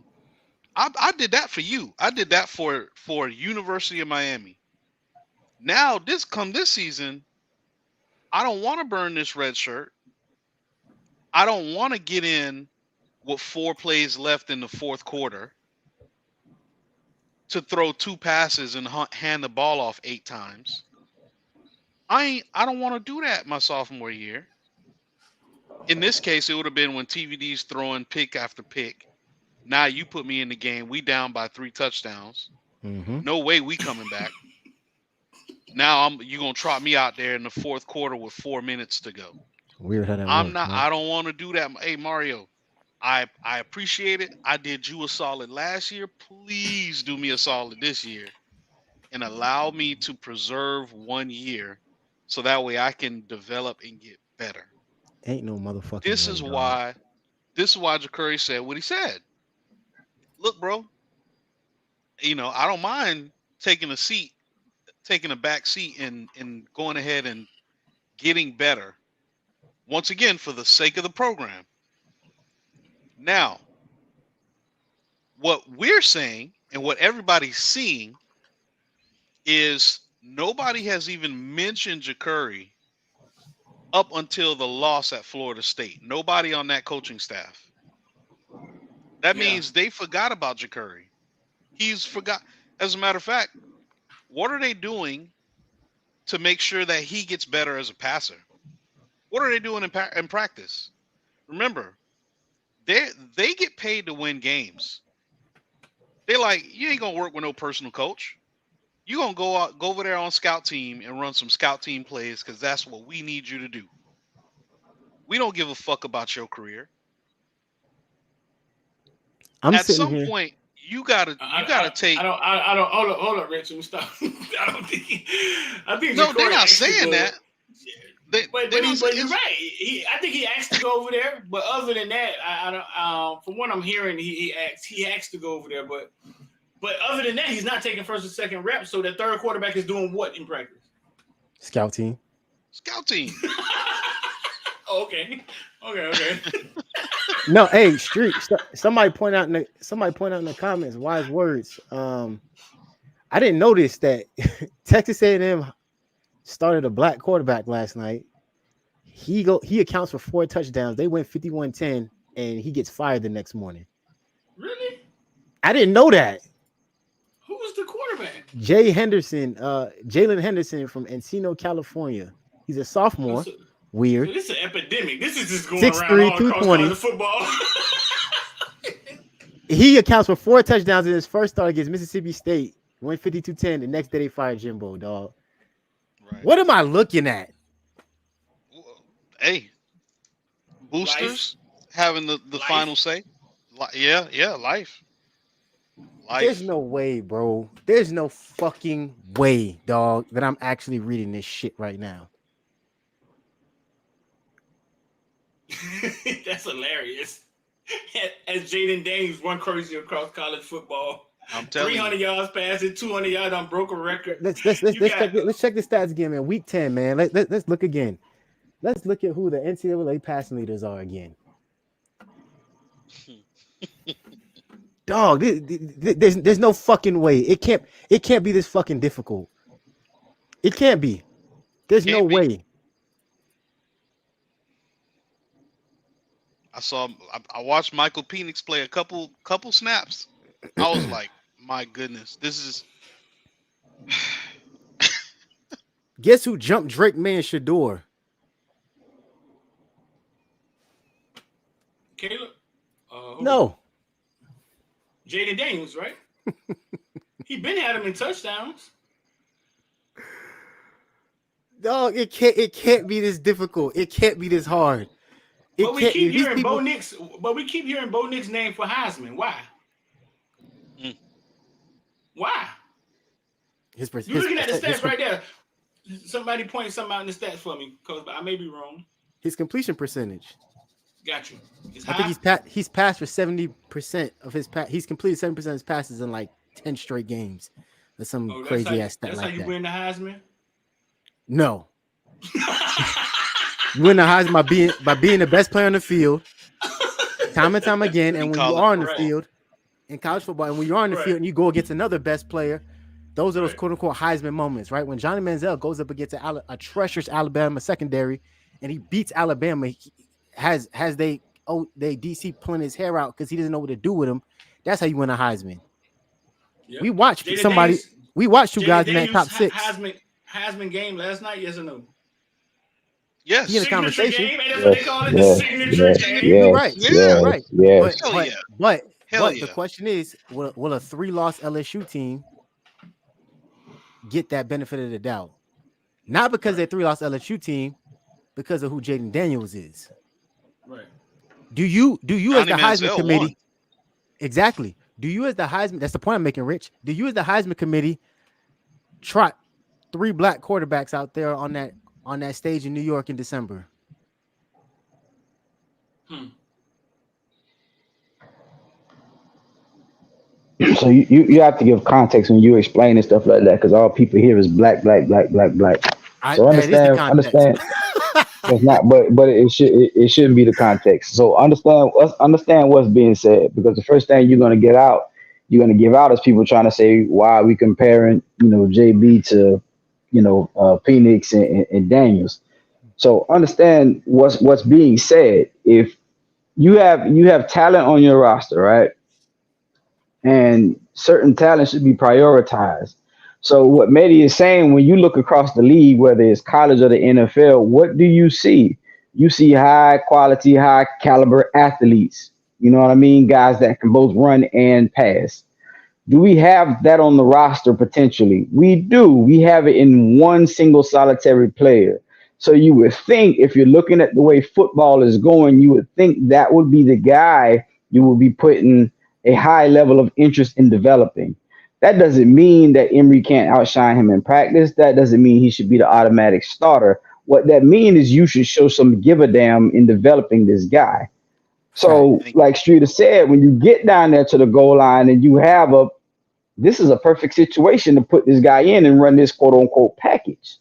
I did that for you. I did that for University of Miami. Now this season, I don't want to burn this red shirt. I don't want to get in with 4 plays left in the fourth quarter to throw 2 passes and hand the ball off 8 times. I don't want to do that my sophomore year. In this case, it would have been when TVD's throwing pick after pick. Now you put me in the game. We down by 3 touchdowns. Mm-hmm. No way we coming back. Now you gonna trot me out there in the fourth quarter with 4 minutes to go. Weird how that I'm works, not. man. I don't want to do that. Hey Mario, I appreciate it. I did you a solid last year. Please do me a solid this year, and allow me to preserve 1 year, so that way I can develop and get better. Ain't no motherfucking. This way, is dog. why Jakori said what he said. Look, bro. I don't mind taking a back seat and going ahead and getting better. Once again, for the sake of the program. Now, what we're saying and what everybody's seeing is nobody has even mentioned Jakori up until the loss at Florida State. Nobody on that coaching staff. That means they forgot about Jakori. He's forgot. As a matter of fact, what are they doing to make sure that he gets better as a passer? What are they doing in practice? Remember, they get paid to win games. They like, you ain't gonna work with no personal coach. You gonna go over there on scout team and run some scout team plays because that's what we need you to do. We don't give a fuck about your career. At some point, you gotta take. I don't. Hold up, Rich. Stop. I think. No, they're not saying that. But you're right. I think he asked to go over there. But other than that, I don't. From what I'm hearing, he asked to go over there. But other than that, he's not taking first and second reps. So the third quarterback is doing what in practice? Scout team. Okay. No, hey, Street. Somebody point out in the comments. Wise words. I didn't notice that Texas A&M started a black quarterback last night. He accounts for 4 touchdowns. They went 51-10, and he gets fired the next morning. Really? I didn't know that. Who was the quarterback? Jalen Henderson from Encino, California. He's a sophomore. Weird. So this is an epidemic. This is just going 6'3", around all across 220. the football. He accounts for 4 touchdowns in his first start against Mississippi State. Went 52-10. The next day they fired Jimbo, dog. Right. What am I looking at? Hey, boosters having the Life. final say. Yeah, life. There's no way, bro. There's no fucking way, dog, that I'm actually reading this shit right now. That's hilarious. As Jaden Daniels went crazy across college football. I'm telling 300 you. yards passing, 200 yards on broke a record. Let's check the stats again, man. Week 10, man. Let's look again. Let's look at who the NCAA passing leaders are again. Dog, there's no fucking way. It can't be this fucking difficult. It can't be. There's no way. I watched Michael Penix play a couple snaps. I was like, my goodness, this is. Guess who jumped Drake May and Shador? Caleb? No. Jaden Daniels, right? He been had him in touchdowns. Dog, it can't be this difficult. It can't be this hard. But we keep hearing Bo Nix name for Heisman. Why? Why? You're looking at the stats right there. Somebody point something out in the stats for me, because I may be wrong. His completion percentage. Got you. I think he's passed for 70% of his pass. He's completed 70% of his passes in like 10 straight games. That's some crazy ass stat like that. That's how you win the Heisman? No. You win the Heisman by being the best player on the field, time and time again. And when you are on the field in college football, and when you're on the field and you go against another best player, those are those quote unquote Heisman moments, right? When Johnny Manziel goes up against a treacherous Alabama secondary and he beats Alabama, has they DC pulling his hair out because he doesn't know what to do with him. That's how you win a Heisman. Yep. We watched two guys in that top six. Heisman game last night, yes or no? Yes. In the conversation. Game, that's what they call it, the signature game. You're right. Yeah. Right. Yes. But the question is, will a 3-loss LSU team get that benefit of the doubt? Not because they're 3-loss LSU team, because of who Jaden Daniels is. Right. Do you as the Heisman Manziel committee? won. Exactly. Do you as the Heisman? That's the point I'm making, Rich. Do you as the Heisman committee trot 3 black quarterbacks out there on that stage in New York in December? So you have to give context when you explain and stuff like that, because all people hear is black. So understand. It's not, but it shouldn't be the context. So understand what's being said, because the first thing you're gonna give out is people trying to say, why are we comparing, JB to, Penix and Daniels. So understand what's being said. If you have talent on your roster, right? And certain talent should be prioritized. So what Maye is saying, when you look across the league, whether it's college or the NFL, what do you see? You see high quality, high caliber athletes. You know what I mean? Guys that can both run and pass. Do we have that on the roster potentially? We do. We have it in one single solitary player. So you would think, if you're looking at the way football is going, you would think that would be the guy you would be putting a high level of interest in developing. That doesn't mean that Emory can't outshine him in practice. That doesn't mean he should be the automatic starter. What that means is you should show some give a damn in developing this guy. So, like Streeter said, when you get down there to the goal line and you have this is a perfect situation to put this guy in and run this quote unquote package.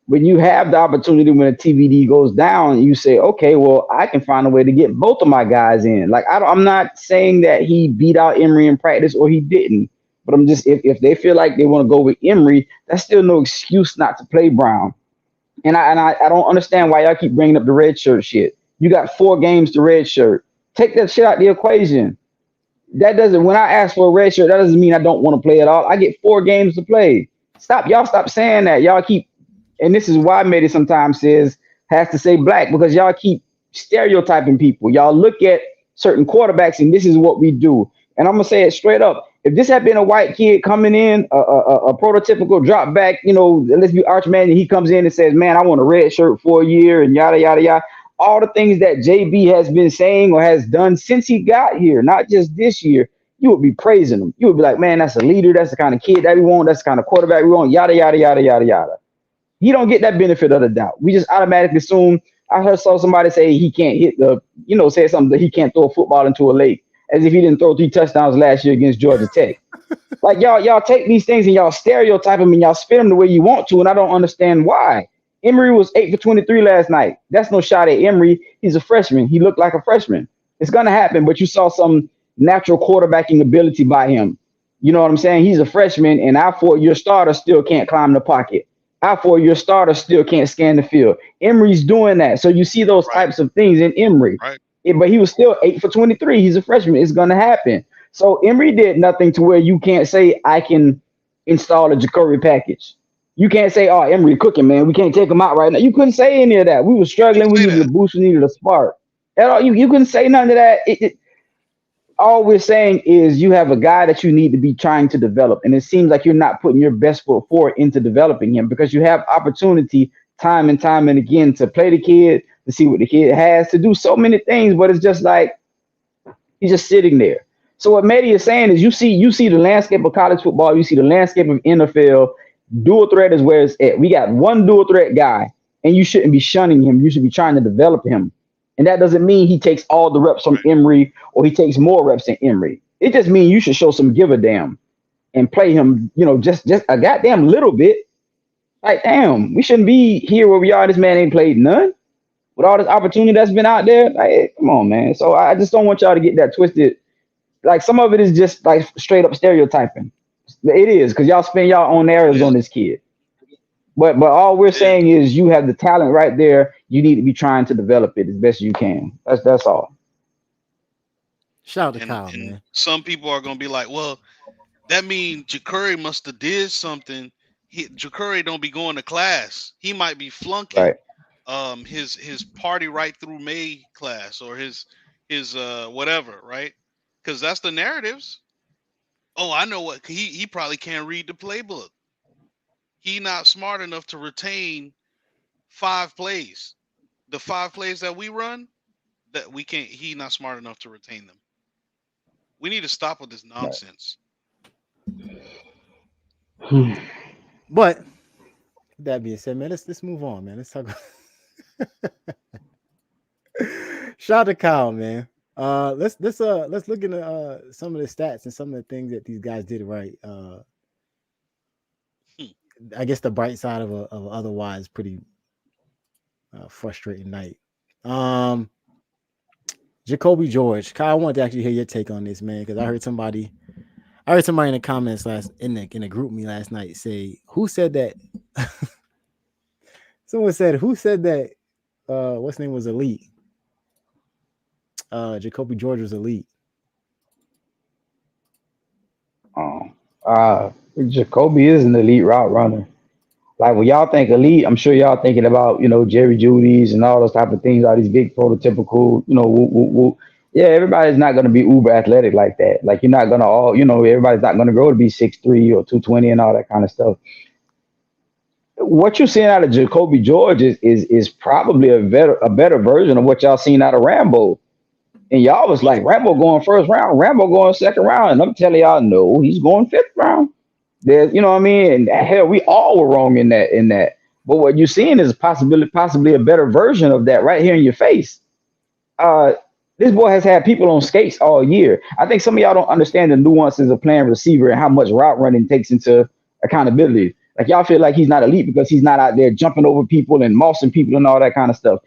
When you have the opportunity, when a TVD goes down, you say, okay, well, I can find a way to get both of my guys in. Like, I'm not saying that he beat out Emory in practice or he didn't. But I'm just, if they feel like they want to go with Emory, that's still no excuse not to play Brown. And I don't understand why y'all keep bringing up the red shirt shit. You got 4 games to red shirt. Take that shit out the equation. When I ask for a red shirt, that doesn't mean I don't want to play at all. I get 4 games to play. Stop saying that. Y'all keep, and this is why Maye sometimes has to say black, because y'all keep stereotyping people. Y'all look at certain quarterbacks and this is what we do. And I'm going to say it straight up. If this had been a white kid coming in, a prototypical drop back, let's be Arch Man, and he comes in and says, man, I want a red shirt for a year and yada, yada, yada. all the things that JB has been saying or has done since he got here, not just this year, you would be praising him. You would be like, man, that's a leader. That's the kind of kid that we want. That's the kind of quarterback we want. Yada, yada, yada, yada, yada. He don't get that benefit of the doubt. We just automatically assume. Saw somebody say he can't hit say something that he can't throw a football into a lake, as if he didn't throw 3 touchdowns last year against Georgia Tech. Like y'all take these things and y'all stereotype them and y'all spin them the way you want to, and I don't understand why. Emory was 8 for 23 last night. That's no shot at Emory. He's a freshman. He looked like a freshman. It's gonna happen, but you saw some natural quarterbacking ability by him. You know what I'm saying? He's a freshman, and our 4-year starter still can't climb the pocket. Our 4-year starter still can't scan the field. Emory's doing that. So you see those types of things in Emory. Right. But he was still 8 for 23. He's a freshman. It's going to happen. So Emory did nothing to where you can't say, I can install a Jakori package. You can't say, oh, Emory cooking, man. We can't take him out right now. You couldn't say any of that. We were struggling. We needed a boost. We needed a spark. At all, you couldn't say none of that. All we're saying is you have a guy that you need to be trying to develop. And it seems like you're not putting your best foot forward into developing him, because you have opportunity time and time and again to play the kid, to see what the kid has, to do so many things, but it's just like he's just sitting there. So what Maye is saying is you see the landscape of college football, you see the landscape of NFL. Dual threat is where it's at. We got one dual threat guy, and you shouldn't be shunning him. You should be trying to develop him. And that doesn't mean he takes all the reps from Emory or he takes more reps than Emory. It just means you should show some give a damn and play him, just a goddamn little bit. Like, damn, we shouldn't be here where we are. This man ain't played none with all this opportunity that's been out there. Like, hey, come on, man. So I just don't want y'all to get that twisted. Like, some of it is just like straight up stereotyping. It is, because y'all spend y'all own narratives on this kid. But all we're saying is you have the talent right there. You need to be trying to develop it as best you can. That's all. Shout out to Kyle, man. Some people are gonna be like, well, that means Jakori must have did something. Jakori don't be going to class. He might be flunking his party right through May class or his whatever, right? Because that's the narratives. Oh, I know what he probably can't read the playbook. He not smart enough to retain 5 plays. The 5 plays that we run, that we can't. He not smart enough to retain them. We need to stop with this nonsense. But that being said, man, let's move on, man. Let's talk. Shout out to Kyle, man. Let's look into some of the stats and some of the things that these guys did right. I guess the bright side of a otherwise pretty frustrating night. Jacolby George, Kyle, I wanted to actually hear your take on this, man, because I heard somebody in the comments in the group me last night say, who said that? Someone said, who said that? What's his name was elite? Jacolby George was elite. Jacolby is an elite route runner. Like, when y'all think elite, I'm sure y'all thinking about, Jerry Judy's and all those type of things, all these big prototypical, Yeah, everybody's not going to be uber athletic like that. Like, you're not going to everybody's not going to grow to be 6'3" or 220 and all that kind of stuff. What you're seeing out of Jacolby George is probably a better version of what y'all seen out of Rambo. And y'all was like, Rambo going first round, Rambo going second round. And I'm telling y'all, no, he's going 5th round. There's, what I mean? And hell, we all were wrong in that. But what you're seeing is possibly a better version of that right here in your face. This boy has had people on skates all year. I think some of y'all don't understand the nuances of playing receiver and how much route running takes into accountability. Like, y'all feel like he's not elite because he's not out there jumping over people and mossing people and all that kind of stuff.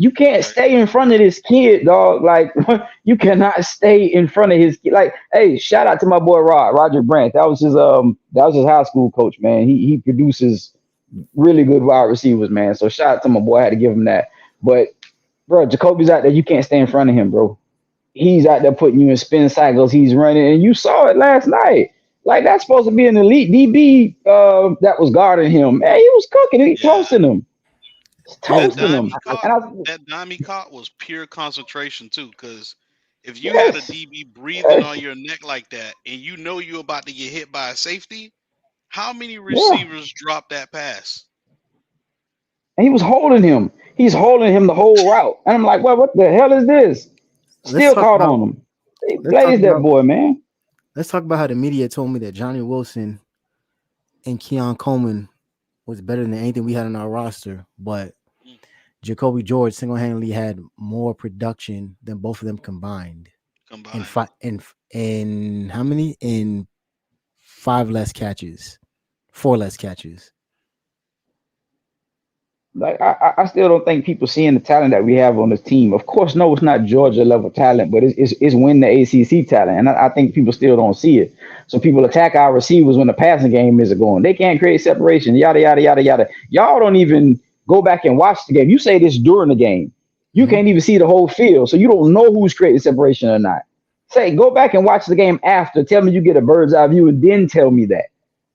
You can't stay in front of this kid, dog. Like, you cannot stay in front of his kid. Like, hey, shout out to my boy Roger Brandt. That was his high school coach, man. He produces really good wide receivers, man. So shout out to my boy. I had to give him that. But bro, Jacolby's out there. You can't stay in front of him, bro. He's out there putting you in spin cycles. He's running, and you saw it last night. Like, that's supposed to be an elite DB that was guarding him. Man, he was cooking. He toasting him. That dime he caught was pure concentration too, because if you had a DB breathing on your neck like that and you're about to get hit by a safety, how many receivers drop that pass? and he was holding him. He's holding him the whole route. And I'm like, well, what the hell is this? Still caught on him. They blazed that boy, man. Let's talk about how the media told me that Johnny Wilson and Keon Coleman was better than anything we had on our roster, but Jacolby George single-handedly had more production than both of them combined. In how many? In 4 less catches. Like I still don't think people seeing the talent that we have on this team. Of course, no, it's not Georgia level talent, but it's win the ACC talent, and I think people still don't see it. So people attack our receivers when the passing game isn't going. They can't create separation. Yada yada yada yada. Y'all don't even go back and watch the game. You say this during the game. You can't even see the whole field, so you don't know who's creating separation or not. Say go back and watch the game after. Tell me you get a bird's eye view, and then tell me that.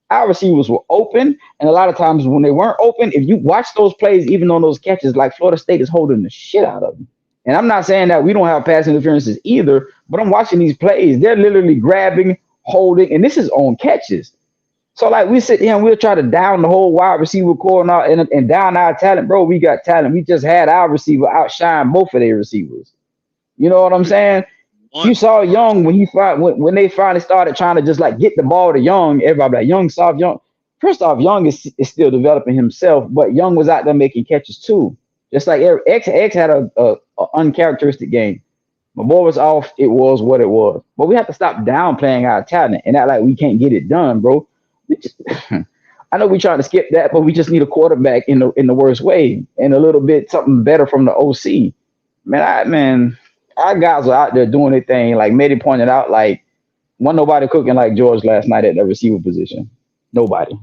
Our receivers were open, and a lot of times when they weren't open, if you watch those plays, even on those catches, like Florida State is holding the shit out of them. And I'm not saying that we don't have pass interferences either, but I'm watching these plays. They're literally grabbing, holding, and this is on catches. So, like, we sit here and we'll try to down the whole wide receiver core and down our talent. Bro, we got talent. We just had our receiver outshine both of their receivers. You know what I'm saying? You saw Young when they finally started trying to just like get the ball to Young. Everybody like Young, soft Young. First off, Young is still developing himself, but Young was out there making catches too. Just like X had a uncharacteristic game. My boy was off. It was what it was. But we have to stop downplaying our talent and act like we can't get it done, bro. I know we trying to skip that, but we just need a quarterback in the worst way and a little bit something better from the OC. Man, our guys are out there doing their thing. Like Maye pointed out, like wasn't nobody cooking like George last night at the receiver position. Nobody.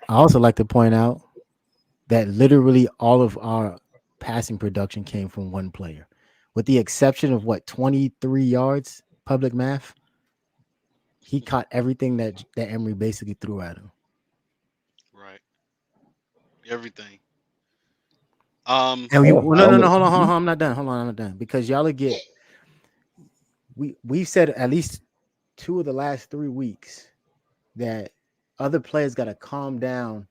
I also like to point out that literally all of our passing production came from one player, with the exception of 23 yards, public math. He caught everything that Emory basically threw at him. Right. Everything. And hold on, I'm not done. Because y'all get we've said at least 2 of the last 3 weeks that other players got to calm down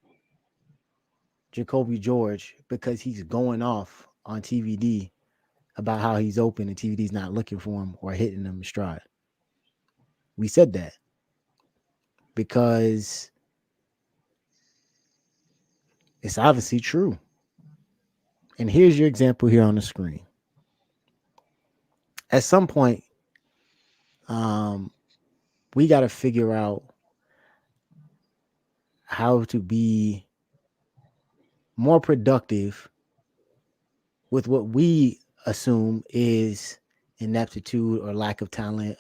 Jacolby George because he's going off on TVD about how he's open and TVD's not looking for him or hitting him in stride. We said that because it's obviously true. And here's your example here on the screen. At some point, we got to figure out how to be more productive with what we assume is ineptitude or lack of talent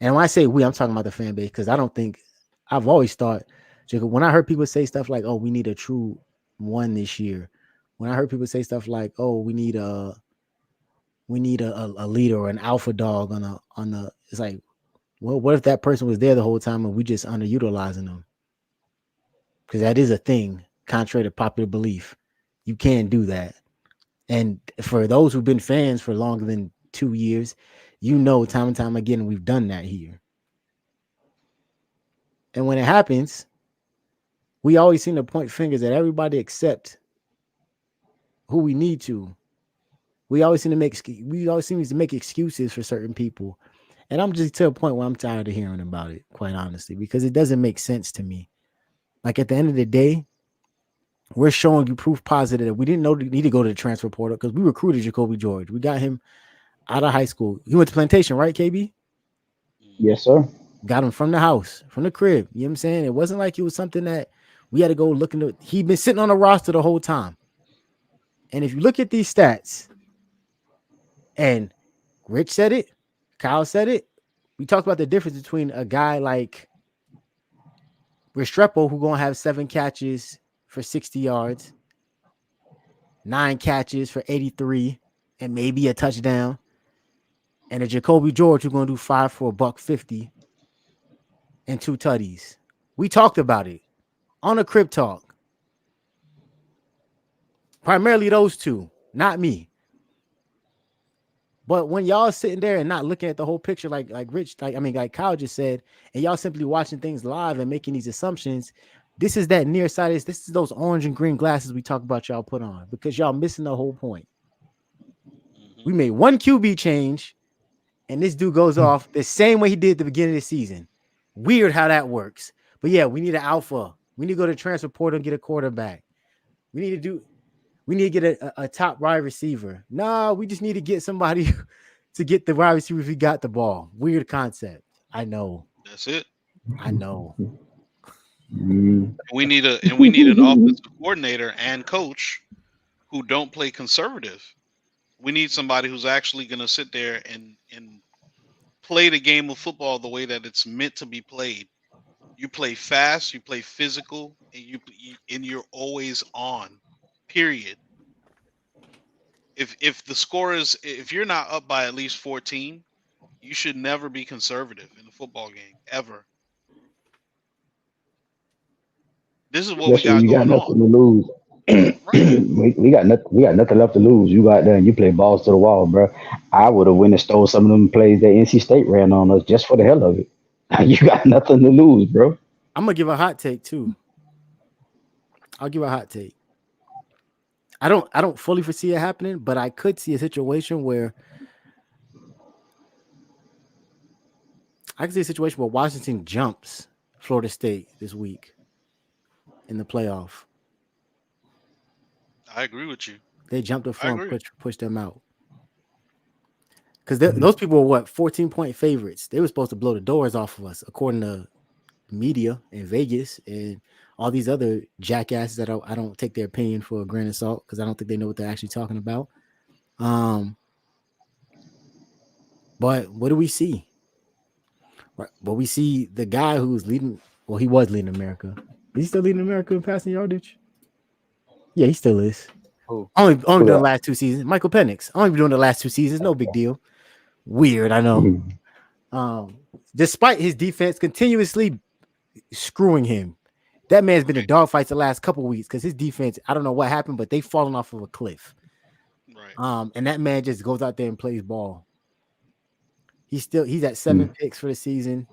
and when I say we, I'm talking about the fan base, because I've always thought, when I heard people say stuff like, oh, we need a true one this year, when I heard people say stuff like, oh, we need a leader or an alpha dog on the it's like, well, what if that person was there the whole time and we just underutilizing them? Because that is a thing, contrary to popular belief. You can't do that. And for those who've been fans for longer than 2 years, time and time again, we've done that here. And when it happens, we always seem to point fingers at everybody except who we need to. We always seem to make excuses for certain people. And I'm just to a point where I'm tired of hearing about it, quite honestly, because it doesn't make sense to me. Like at the end of the day, we're showing you proof positive that we didn't need to go to the transfer portal because we recruited Jacolby George. We got him out of high school. He went to Plantation, right, KB? Yes, sir. Got him from the house, from the crib. You know what I'm saying? It wasn't like it was something that we had to go look into. He'd been sitting on the roster the whole time. And if you look at these stats, and Rich said it, Kyle said it, we talked about the difference between a guy like Restrepo, who's going to have 7 catches for 60 yards, 9 catches for 83, and maybe a touchdown, and a Jacolby George who's going to do 5 for $150 and 2 tutties. We talked about it on a Crib Talk. Primarily those two, not me. But when y'all sitting there and not looking at the whole picture, like Kyle just said, and y'all simply watching things live and making these assumptions, This is that nearsighted. This is those orange and green glasses we talk about y'all put on because y'all missing the whole point. We made one QB change, and this dude goes off the same way he did at the beginning of the season. Weird how that works. But yeah, we need an alpha. We need to go to transfer portal and get a quarterback. We need to get a top wide receiver. No, we just need to get somebody to get the wide receiver if he got the ball. Weird concept. I know. That's it. I know. We need an offensive coordinator and coach who don't play conservative. We need somebody who's actually going to sit there and play the game of football the way that it's meant to be played. You play fast, you play physical, and you're always on. Period. If the score is, if you're not up by at least 14, you should never be conservative in a football game ever. This is what we got you going got nothing on. to lose. Right. we got nothing left to lose. You go out there and you play balls to the wall, bro. I would have went and stole some of them plays that NC State ran on us just for the hell of it. You got nothing to lose, bro. I'm gonna give a hot take too. I'll give a hot take. I don't fully foresee it happening, but I could see a situation where Washington jumps Florida State this week in the playoff. I agree with you. They jumped the floor agree. and pushed them out. Because those people were 14-point favorites. They were supposed to blow the doors off of us, according to media in Vegas and all these other jackasses that I don't take their opinion for a grain of salt because I don't think they know what they're actually talking about. But what do we see? Right. But we see the guy who's leading. Well, he was leading America. Is he still leading America in passing yardage? Yeah, he still is. Who? Only doing the last 2 seasons. Michael Penix. Only doing the last 2 seasons. No big deal. Weird, I know. Despite his defense continuously screwing him, that man's been in dogfights the last couple of weeks because his defense, I don't know what happened, but they've fallen off of a cliff. Right. And that man just goes out there and plays ball. He's at 7 picks for the season.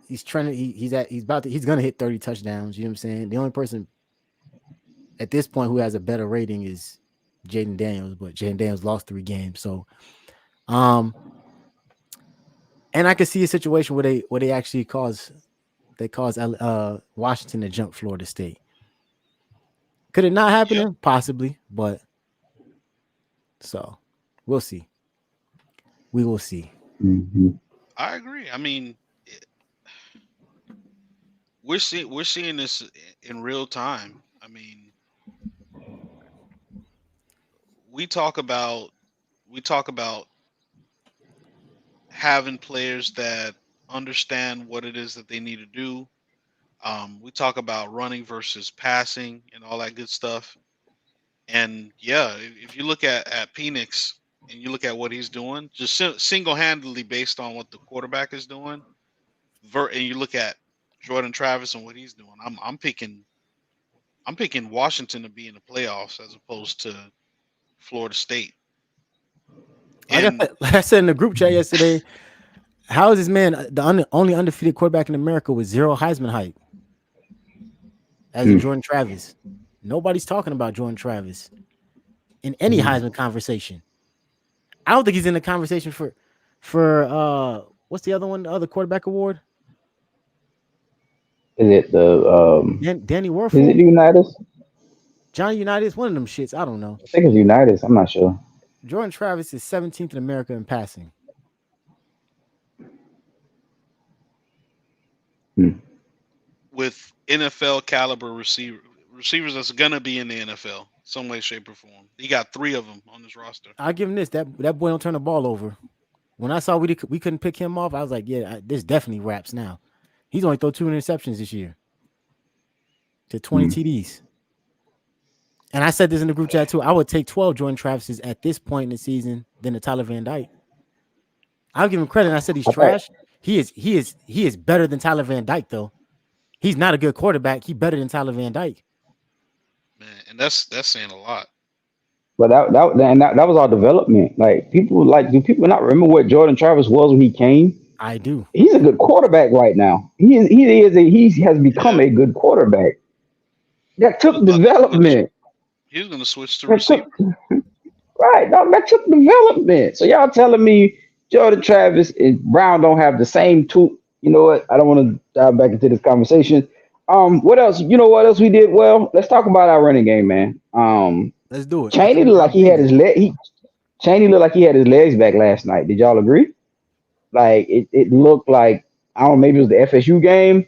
He's trying to he's gonna hit 30 touchdowns. You know what I'm saying? The only person at this point who has a better rating is Jaden Daniels, but Jaden Daniels lost 3 games. So and I could see a situation where they actually cause Washington to jump Florida State. Could it not happen? Yep. Possibly, but so we'll see. We will see. I agree. I mean, we're seeing this in real time. I mean, we talk about having players that understand what it is that they need to do. We talk about running versus passing and all that good stuff. And yeah, if you look at Penix and you look at what he's doing, just single-handedly based on what the quarterback is doing, and you look at Jordan Travis and what he's doing, I'm picking Washington to be in the playoffs as opposed to Florida State. And Like I said in the group chat yesterday, how is this man the only undefeated quarterback in America with 0 Heisman hype? As in Jordan Travis. Nobody's talking about Jordan Travis in any Heisman conversation. I don't think he's in the conversation for what's the other one? The other quarterback award? Is it the Danny is Werfel? it Unitas? Johnny Unitas? One of them shits. I don't know. I think it's Unitas. I'm not sure. Jordan Travis is 17th in America in passing. with NFL caliber receivers that's gonna be in the NFL some way, shape, or form. He got 3 of them on his roster. I'll give him this. That boy don't turn the ball over. When I saw we couldn't pick him off, I was like, yeah, this definitely wraps now. He's only thrown 2 interceptions this year to 20 TDs. And I said this in the group chat too. I would take 12 Jordan Travises at this point in the season than the Tyler Van Dyke. I'll give him credit. And I said he's trash. He is better than Tyler Van Dyke, though. He's not a good quarterback. He's better than Tyler Van Dyke. Man, and that's saying a lot. But that was our development. Like do people not remember what Jordan Travis was when he came? I do. He's a good quarterback right now. He has become Yeah, a good quarterback. That he was took about to switch. development. He was going to switch to That receiver. took right. No, that took development. So y'all telling me Jordan Travis and Brown don't have the same tool? You know what? I don't want to dive back into this conversation. What else? You know what else we did well? Let's talk about our running game, man. Let's do it. Chaney looked like he had his leg. Chaney looked like he had his legs back last night. Did y'all agree? Like it looked like I don't know, maybe it was the FSU game,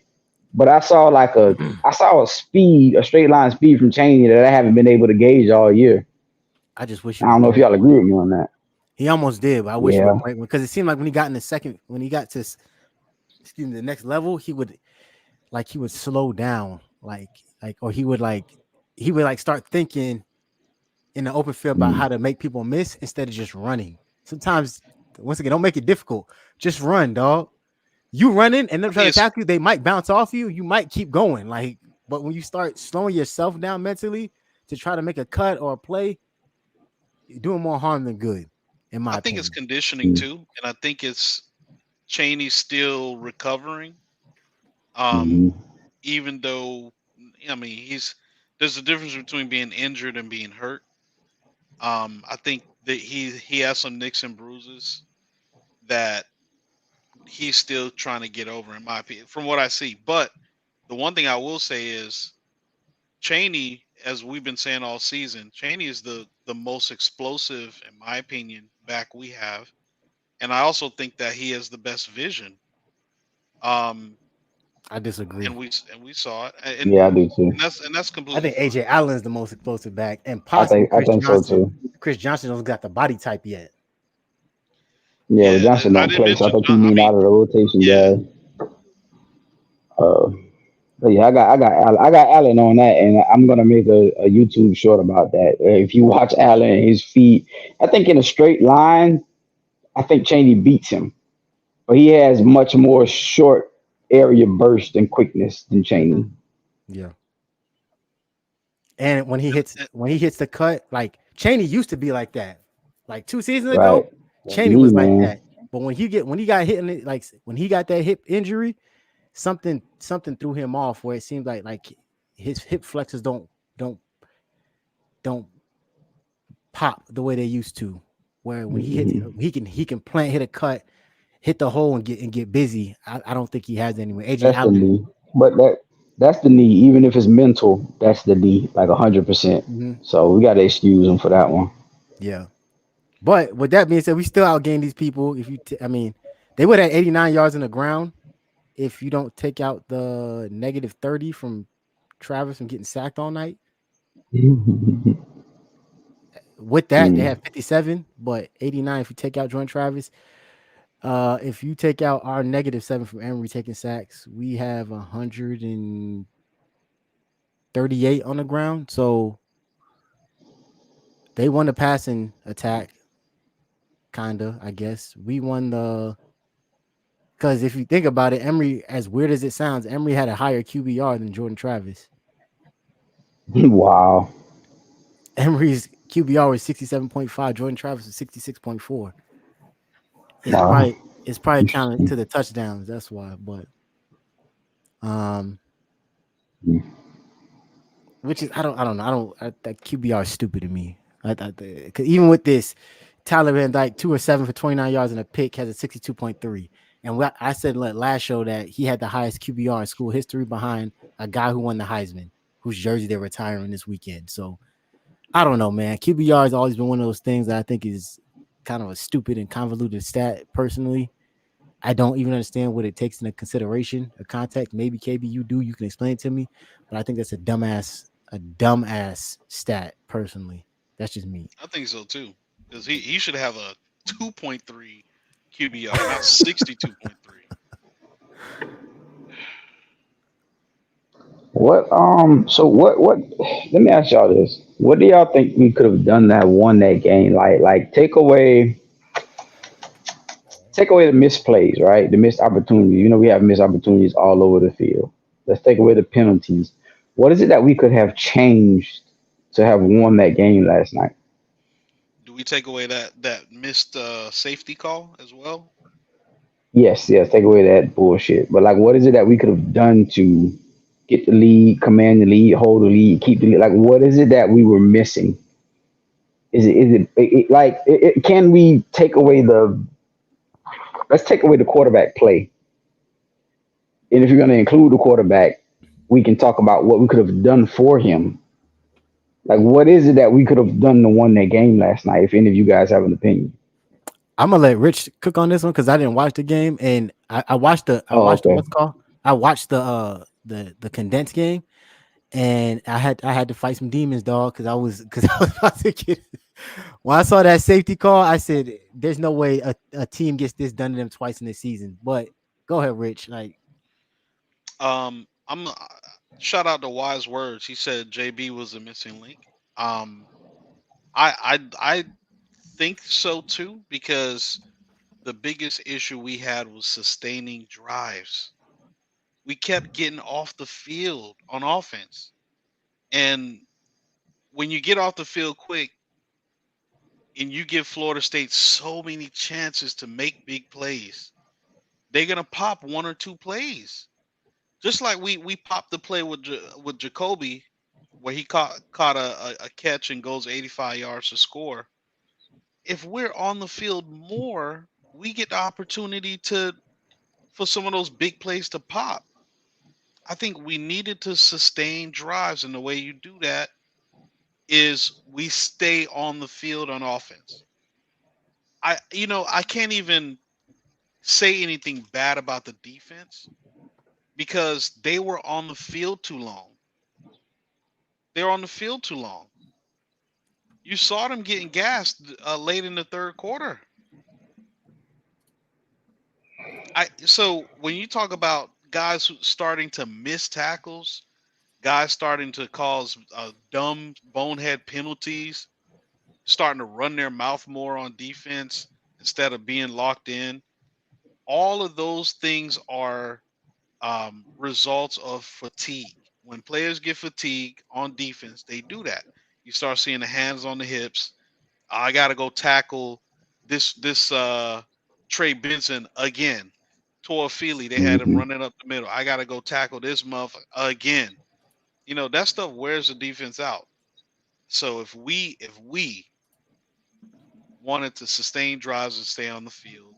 but I saw a speed, a straight line speed from Chaney that I haven't been able to gauge all year. I just wish he I would don't know if break. y'all agree with me on that. He almost did, but I wish he Yeah. would break one because it seemed like when he got in the second, when he got to, the next level, he would slow down, or he would start thinking in the open field about Mm. how to make people miss instead of just running. Sometimes, once again, don't make it difficult. Just run, dog. You running and them trying to tackle you, they might bounce off you. You might keep going, but when you start slowing yourself down mentally to try to make a cut or a play, you're doing more harm than good, in my I think it's opinion. conditioning too, and I think it's Chaney still recovering. Mhm. Even though I mean there's a difference between being injured and being hurt. I think that he has some nicks and bruises that he's still trying to get over, in my opinion, from what I see. But the one thing I will say is Chaney, as we've been saying all season, Chaney is the most explosive, in my opinion, back we have, and I also think that he has the best vision. Um, I disagree. and we saw it, Yeah, I do too. and that's I completely think fine. AJ Allen is the most explosive back, and I possibly think I Chris think so Johnson. too. Chris Johnson doesn't got the body type yet. Yeah, but Yeah, Johnson I don't didn't play, so I mention. think you I mean mean, out of the rotation yeah, guys. Uh, but yeah, I got Allen on that, and I'm gonna make a YouTube short about that. If you watch Allen and his feet, I think in a straight line, I think Chaney beats him, but he has much more short area burst and quickness than Chaney. Yeah, and and when he hits the cut, like Chaney used to be like that. Like 2 seasons Right? ago, That's Chaney me, was like man. that. But when he got hit in it, like when he got that hip injury, something threw him off where it seemed like his hip flexors don't don't pop the way they used to. Where when he hits, Mhm. he can hit a cut, hit the hole and get busy. I don't think he has anyway. AJ That's the Allen. knee, but that's the knee. Even if it's mental, that's the knee, like 100%. Mhm. So we got to excuse him for that one. Yeah. But with that being said, we still outgained these people. If you, I mean, they would have 89 yards in the ground if you don't take out the -30 from Travis from getting sacked all night. With that, they Mm. have 57, but 89 if you take out Jordan Travis. If you take out our -7 from Emery taking sacks, we have 138 on the ground. So they won the passing attack, kinda, I guess. We won the because if you think about it, Emery, as weird as it sounds, Emery had a higher QBR than Jordan Travis. Wow. Emery's QBR was 67.5, Jordan Travis was 66.4. It's Wow. probably it's probably counted to the touchdowns. That's why, but um, which is I don't know. That QBR is stupid to me. Cause even with this, Tyler Van Dyke 2 or 7 for 29 yards and a pick has a 62.3. And I said last show that he had the highest QBR in school history behind a guy who won the Heisman, whose jersey they're retiring this weekend. So I don't know, man. QBR has always been one of those things that I think is kind of a stupid and convoluted stat. Personally, I don't even understand what it takes into consideration or context. Maybe KB, you do. You can explain it to me, but I think that's a dumbass stat. Personally, that's just me. I think so too, because he should have a 2.3 QBR, not 62.3. What let me ask y'all this. What do y'all think we could have done that won that game? Like take away the misplays, right? The missed opportunities. You know, we have missed opportunities all over the field. Let's take away the penalties. What is it that we could have changed to have won that game last night? Do we take away that missed safety call as well? Yes, take away that bullshit. But like, what is it that we could have done to get the lead, command the lead, hold the lead, keep the lead? Like, what is it that we were missing? Can we take away let's take away the quarterback play? And if you're going to include the quarterback, we can talk about what we could have done for him. Like, what is it that we could have done to win that game last night? If any of you guys have an opinion, I'm gonna let Rich cook on this one because I didn't watch the game, and I watched the okay. what's it called? I watched the condensed game, and I had to fight some demons, dog, because I was about to get. When I saw that safety call, I said, "There's no way a team gets this done to them twice in this season." But go ahead, Rich. Like, I'm shout out to Wise Words. He said JB was a missing link. I think so too, because the biggest issue we had was sustaining drives. We kept getting off the field on offense, and when you get off the field quick and you give Florida State so many chances to make big plays, they're gonna pop one or two plays. Just like we popped the play with Jacolby, where he caught a catch and goes 85 yards to score. If we're on the field more, we get the opportunity for some of those big plays to pop. I think we needed to sustain drives, and the way you do that is we stay on the field on offense. I can't even say anything bad about the defense because they were on the field too long. They were on the field too long. You saw them getting gassed late in the third quarter. So when you talk about guys starting to miss tackles, guys starting to cause dumb bonehead penalties, starting to run their mouth more on defense instead of being locked in, all of those things are results of fatigue. When players get fatigued on defense, they do that. You start seeing the hands on the hips. I got to go tackle this Trey Benson again. Tore Feely, they had him Hmm. running up the middle. I got to go tackle this motherfucker again. That stuff wears the defense out. So if we wanted to sustain drives and stay on the field,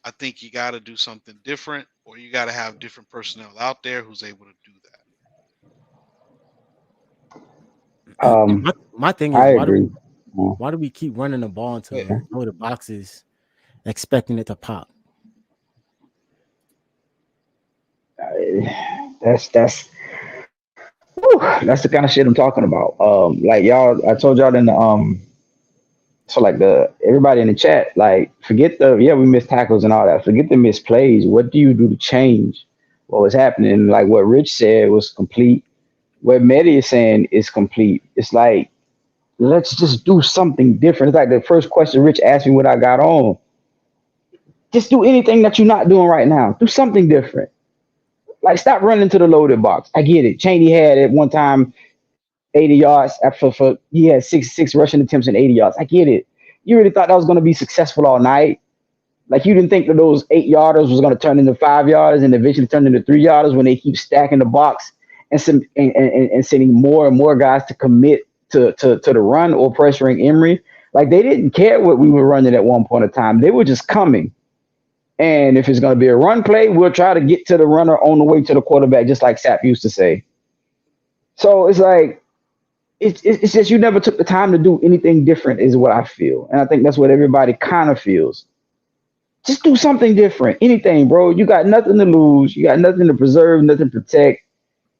I think you got to do something different, or you got to have different personnel out there who's able to do that. my thing is, I agree. why do we keep running the ball into loaded boxes, expecting it to pop? That's that's the kind of shit I'm talking about. Like y'all, I told y'all in the so like everybody in the chat, like forget we missed tackles and all that. Forget the missed plays. What do you do to change what was happening? Like what Rich said was complete. What Maye is saying is complete. It's like, let's just do something different. It's like the first question Rich asked me when I got on. Just do anything that you're not doing right now. Do something different. Like stop running to the loaded box. I get it. Cheney had at one time 80 yards he had six rushing attempts and 80 yards. I get it. You really thought that was going to be successful all night? Like you didn't think that those 8-yarders was going to turn into 5-yarders and eventually turn into 3-yarders when they keep stacking the box and sending more and more guys to commit to the run or pressuring Emory. Like they didn't care what we were running at one point in time. They were just coming. And if it's going to be a run play, we'll try to get to the runner on the way to the quarterback, just like Sapp used to say. So it's like, it's just you never took the time to do anything different is what I feel. And I think that's what everybody kind of feels. Just do something different. Anything, bro. You got nothing to lose. You got nothing to preserve, nothing to protect.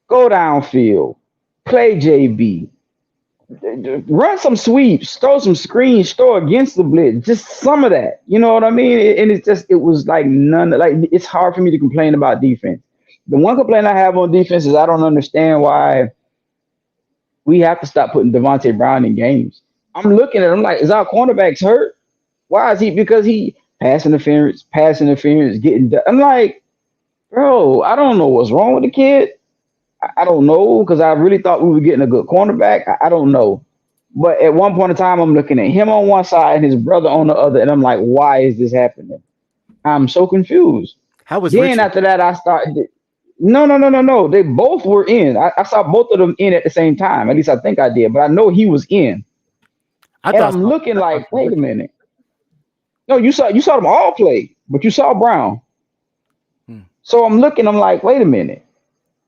Go downfield. Play JB. Run some sweeps. Throw some screens. Throw against the blitz. Just some of that. You know what I mean? And it was like it's hard for me to complain about defense. The one complaint I have on defense is I don't understand why we have to stop putting Devontae Brown in games. I'm looking at him like, is our cornerbacks hurt? Why is he? Because he pass interference, getting done. I'm like, bro, I don't know what's wrong with the kid. I don't know, because I really thought we were getting a good cornerback. I don't know. But at one point in time, I'm looking at him on one side and his brother on the other, and I'm like, why is this happening? I'm so confused. How was Then Richard? after that, I started. No. They both were in. I saw both of them in at the same time. At least I think I did. But I know he was in. I And thought I'm looking I thought like, wait a minute. No, you saw them all play, but you saw Brown. So I'm looking. I'm like, wait a minute.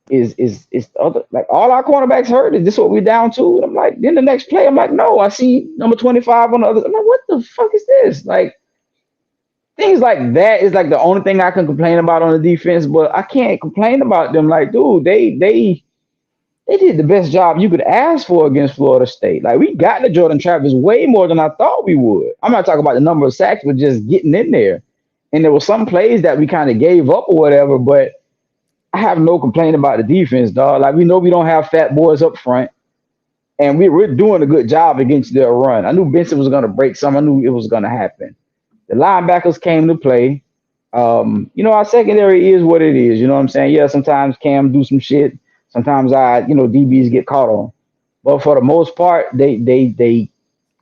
Is the other, like, all our cornerbacks hurt? Is this what we're down to? And I'm like, then the next play, I'm like, no, I see number 25 on the other. I'm like, what the fuck is this? Like, things like that is like the only thing I can complain about on the defense, but I can't complain about them. Like, dude, they did the best job you could ask for against Florida State. Like, we got to Jordan Travis way more than I thought we would. I'm not talking about the number of sacks, but just getting in there. And there were some plays that we kind of gave up or whatever, but I have no complaint about the defense, dog. Like, we know we don't have fat boys up front, and we're doing a good job against their run. I knew Benson was going to break some. I knew it was going to happen. The linebackers came to play. Our secondary is what it is. You know what I'm saying? Yeah, sometimes Cam do some shit. Sometimes DBs get caught on. But for the most part, they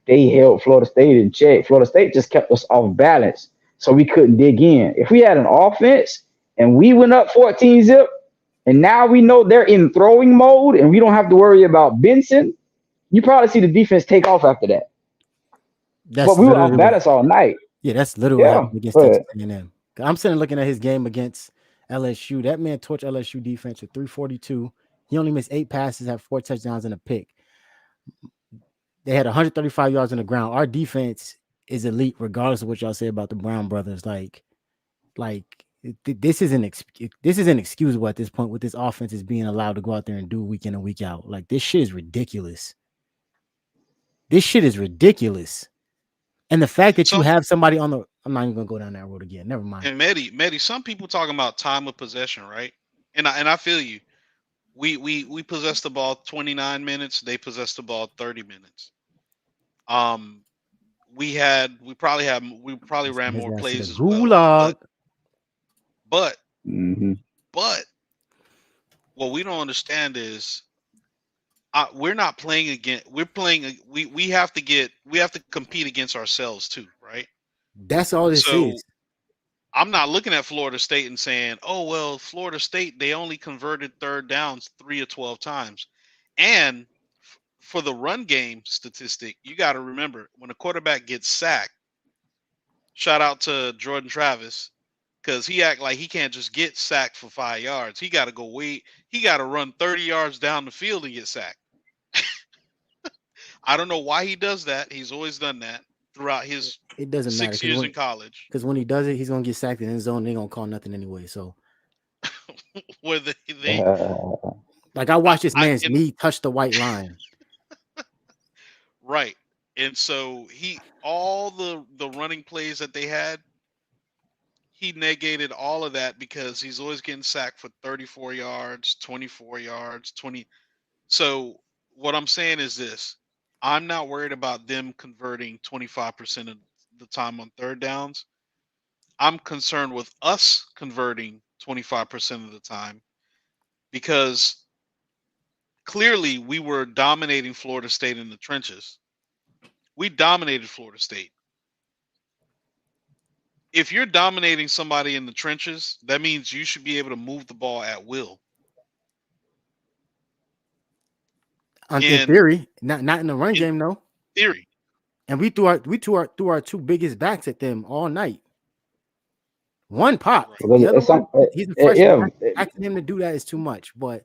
held Florida State in check. Florida State just kept us off balance, so we couldn't dig in. If we had an offense and we went up 14-0, and now we know they're in throwing mode and we don't have to worry about Benson, you probably see the defense take off after that. But we were off balance all night. Yeah, that's literally what happened against Texas A&M. I'm sitting looking at his game against LSU. That man torched LSU defense with 342. He only missed 8 passes, had 4 touchdowns and a pick. They had 135 yards on the ground. Our defense is elite, regardless of what y'all say about the Brown brothers. Like this isn't excusable at this point. With this offense is being allowed to go out there and do week in and week out. Like, this shit is ridiculous. And the fact that you have somebody on the, I'm not even gonna go down that road again. Never mind. And Medi, some people talking about time of possession, right? And I feel you. We possessed the ball 29 minutes. They possessed the ball 30 minutes. We probably ran more plays as well. But what we don't understand is we're not playing against. We're playing. We have to compete against ourselves too, right? That's all this is. I'm not looking at Florida State and saying, "Oh well, Florida State, they only converted third downs 3 or 12 times." And for the run game statistic, you got to remember, when a quarterback gets sacked, shout out to Jordan Travis, because he act like he can't just get sacked for 5 yards. He got to he got to run 30 yards down the field and get sacked. I don't know why he does that. He's always done that throughout his 6 years in college. Because when he does it, he's gonna get sacked in the end zone. They ain't gonna call nothing anyway. So, like, I watched this man's knee touch the white line. Right, and so all the running plays that they had, he negated all of that because he's always getting sacked for 34 yards, 24 yards, 20. So what I'm saying is this. I'm not worried about them converting 25% of the time on third downs. I'm concerned with us converting 25% of the time, because clearly we were dominating Florida State in the trenches. We dominated Florida State. If you're dominating somebody in the trenches, that means you should be able to move the ball at will. In theory, not in the run game, though. Theory. And we threw our 2 biggest backs at them all night. One pop. Right. The other one, he's the first. Asking him to do that is too much. But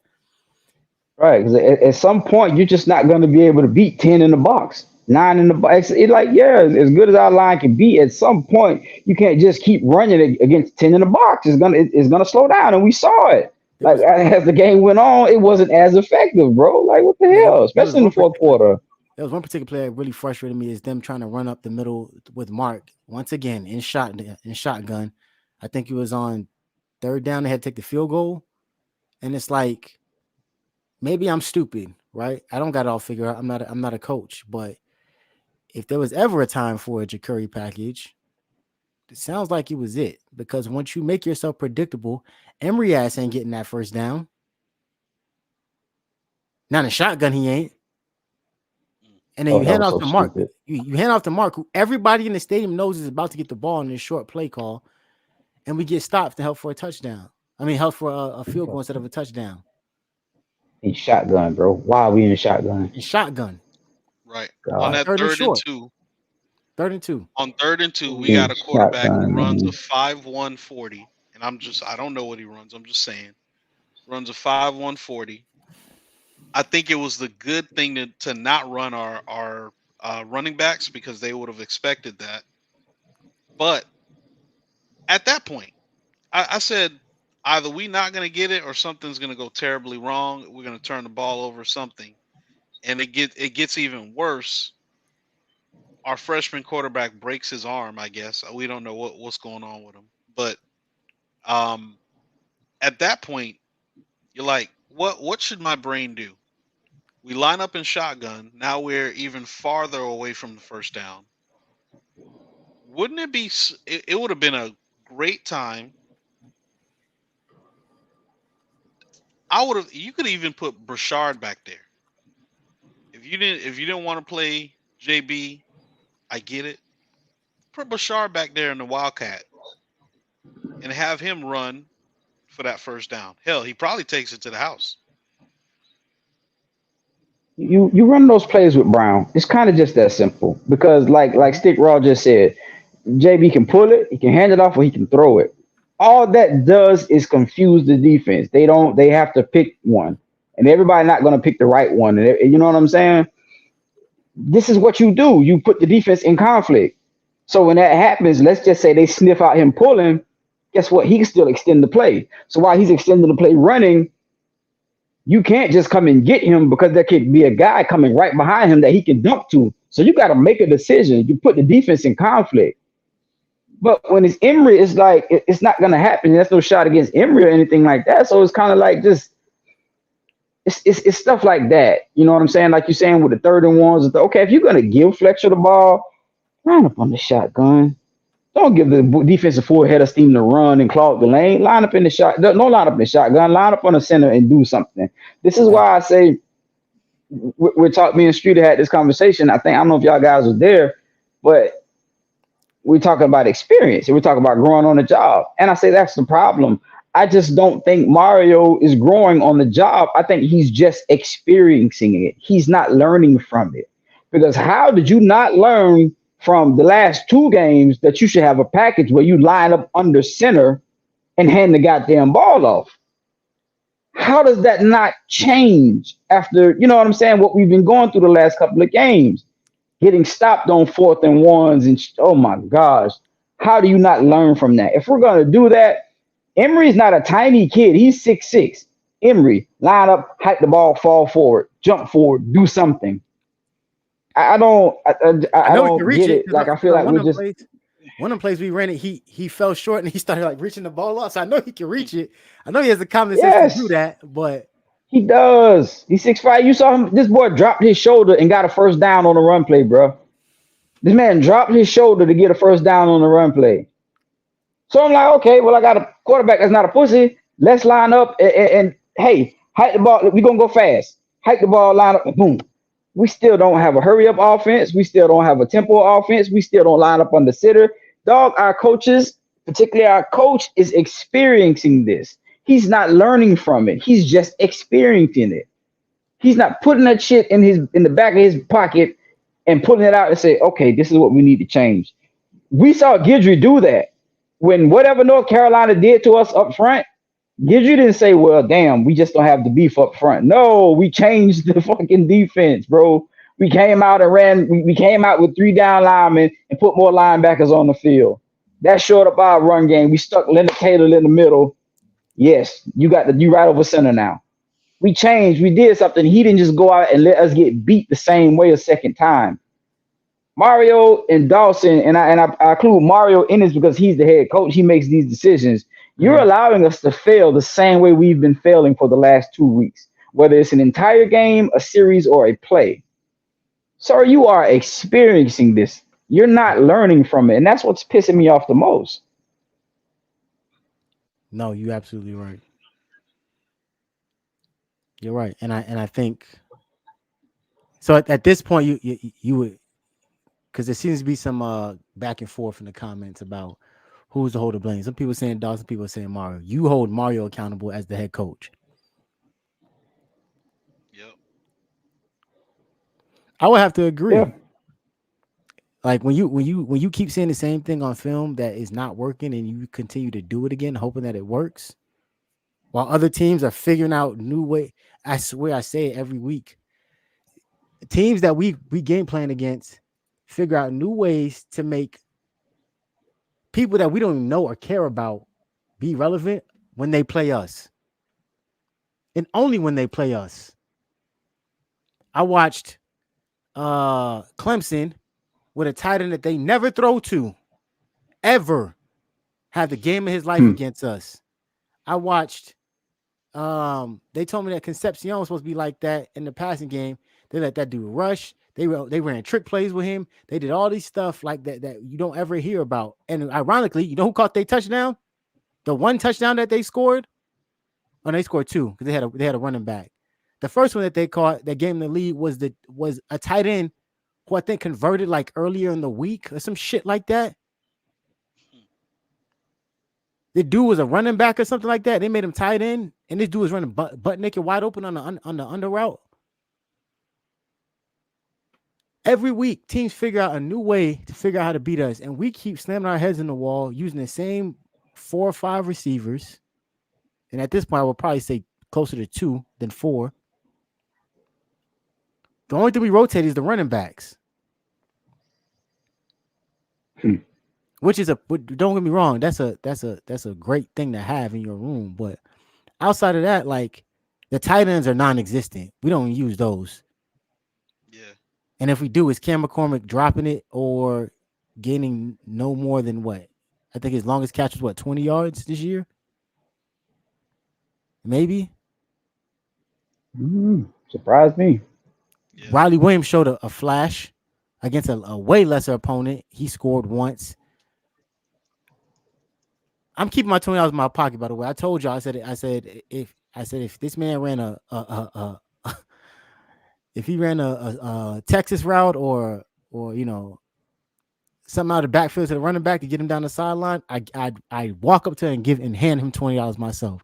right, because at some point you're just not going to be able to beat 10 in the box, 9 in the box. It's like, as good as our line can be, at some point you can't just keep running against 10 in the box. It's gonna slow down, and we saw it. Like, as the game went on, it wasn't as effective, bro. Like, what the hell? Especially in the fourth quarter. There was one particular play that really frustrated me, is them trying to run up the middle with Mark once again in shotgun. I think it was on third down. They had to take the field goal, and it's like, maybe I'm stupid, right? I don't got it all figured out. I'm not a coach, but if there was ever a time for a Jakori package, it sounds like it was it. Because once you make yourself predictable, Emory ass ain't getting that first down. Not a shotgun, he ain't. And then you hand off to Mark. You hand off to Mark, who everybody in the stadium knows is about to get the ball in this short play call. and we get stopped to help for a touchdown. I mean, help for a field goal instead of a touchdown. In shotgun, bro. Why are we in shotgun? And shotgun. Right. God. On that Third and third and short. 2. 3rd and 2. On 3rd and 2, we Yeah, got a quarterback who shotgun, runs a man. 5.1 40. And I don't know what he runs. I'm just saying. Runs a 5.1 40. I think it was the good thing to not run our running backs because they would have expected that. But at that point, I said either we not going to get it or something's going to go terribly wrong. We're going to turn the ball over, something. And it gets even worse. Our freshman quarterback breaks his arm, I guess. We don't know what's going on with him. But at that point, you're like, what should my brain do? We line up in shotgun. Now we're even farther away from the first down. Wouldn't it be? It would have been a great time. You could even put Brashard back there. If you didn't want to play JB, I get it. Put Brashard back there in the Wildcat and have him run for that first down. Hell, he probably takes it to the house. You run those plays with Brown. It's kind of just that simple because, like Stick Raw just said, JB can pull it, he can hand it off, or he can throw it. All that does is confuse the defense. They have to pick one, and everybody not going to pick the right one. And you know what I'm saying? This is what you do. You put the defense in conflict. So when that happens, let's just say they sniff out him pulling. Guess what? He can still extend the play. So while he's extending the play running, you can't just come and get him because there could be a guy coming right behind him that he can dump to. So you got to make a decision. You put the defense in conflict. But when it's Emory, it's like it's not going to happen. There's no shot against Emory or anything like that. So it's kind of like just it's stuff like that. You know what I'm saying? Like you're saying with the 3rd and 1s. Okay, if you're going to give Fletcher the ball, line up on the shotgun. Don't give the defensive full head of steam to run and clog the lane. Line up in the shot. Don't line up in the shotgun. Line up on the center and do something. This is why I say we're talking. Me and Streeter had this conversation. I don't know if y'all guys was there, but we're talking about experience. We're talking about growing on the job. And I say that's the problem. I just don't think Mario is growing on the job. I think he's just experiencing it. He's not learning from it. Because how did you not learn from the last 2 games that you should have a package where you line up under center and hand the goddamn ball off? How does that not change after, you know what I'm saying, what we've been going through the last couple of games? Getting stopped on 4th and 1s and oh my gosh. How do you not learn from that? If we're going to do that, Emory's not a tiny kid. He's 6'6". Emory, line up, hike the ball, fall forward, jump forward, do something. I don't get it. Like I feel like we're just one of the plays we ran it. He fell short and he started like reaching the ball off. So I know he can reach it. I know he has the common sense to do that, but he does. He's 6'5". You saw him. This boy dropped his shoulder and got a first down on the run play, bro. This man dropped his shoulder to get a first down on the run play. So I'm like, okay, well, I got a quarterback that's not a pussy. Let's line up and hey, hike the ball. We're gonna go fast. Hike the ball, line up, and boom. We still don't have a hurry-up offense. We still don't have a tempo offense. We still don't line up on the sitter. Dog, our coaches, particularly our coach, is experiencing this. He's not learning from it. He's just experiencing it. He's not putting that shit in the back of his pocket and putting it out and say, okay, this is what we need to change. We saw Guidry do that. When whatever North Carolina did to us up front, Guidry didn't say, well, damn, we just don't have the beef up front. No, we changed the fucking defense, bro. We came out and ran. We came out with 3 down linemen and put more linebackers on the field. That showed up our run game. We stuck Leonard Taylor in the middle. Yes, you right over center now. We changed. We did something. He didn't just go out and let us get beat the same way a second time. Mario and Dawson, and I include Mario in this because he's the head coach. He makes these decisions. You're allowing us to fail the same way we've been failing for the last 2 weeks, whether it's an entire game, a series, or a play. Sir, you are experiencing this. You're not learning from it, and that's what's pissing me off the most. No, you're absolutely right. You're right, and I think so. At this point, you would, because there seems to be some back and forth in the comments about who's to hold the blame? Some people saying Dawson, people saying Mario. You hold Mario accountable as the head coach. Yep. I would have to agree. Yeah. Like when you keep saying the same thing on film that is not working and you continue to do it again, hoping that it works, while other teams are figuring out new way. I swear I say it every week. Teams that we game plan against figure out new ways to make people that we don't even know or care about be relevant when they play us. And only when they play us. I watched Clemson with a tight end that they never throw to, ever, have the game of his life against us. I watched they told me that Concepcion was supposed to be like that in the passing game. They let that dude rush. They ran trick plays with him. They did all these stuff like that you don't ever hear about. And ironically, you know who caught their touchdown? The one touchdown that they scored? Oh, they scored two because they had a running back. The first one that they caught that gave them the lead was a tight end who I think converted like earlier in the week or some shit like that. The dude was a running back or something like that. They made him tight end, and this dude was running butt naked wide open on the under route. Every week, teams figure out a new way to figure out how to beat us, and we keep slamming our heads in the wall using the same 4 or 5 receivers. And at this point, I would probably say closer to 2 than 4. The only thing we rotate is the running backs. Which is don't get me wrong, that's a great thing to have in your room. But outside of that, like the tight ends are non-existent. We don't use those. Yeah. And if we do, is Cam McCormick dropping it or gaining no more than what? I think his longest catch was 20 yards this year? Maybe. Surprised me. Yeah. Riley Williams showed a flash against a way lesser opponent. He scored once. I'm keeping my $20 in my pocket, by the way. I told y'all. I said if this man ran if he ran a Texas route or something out of the backfield to the running back to get him down the sideline, I'd walk up to him and hand him $20 myself.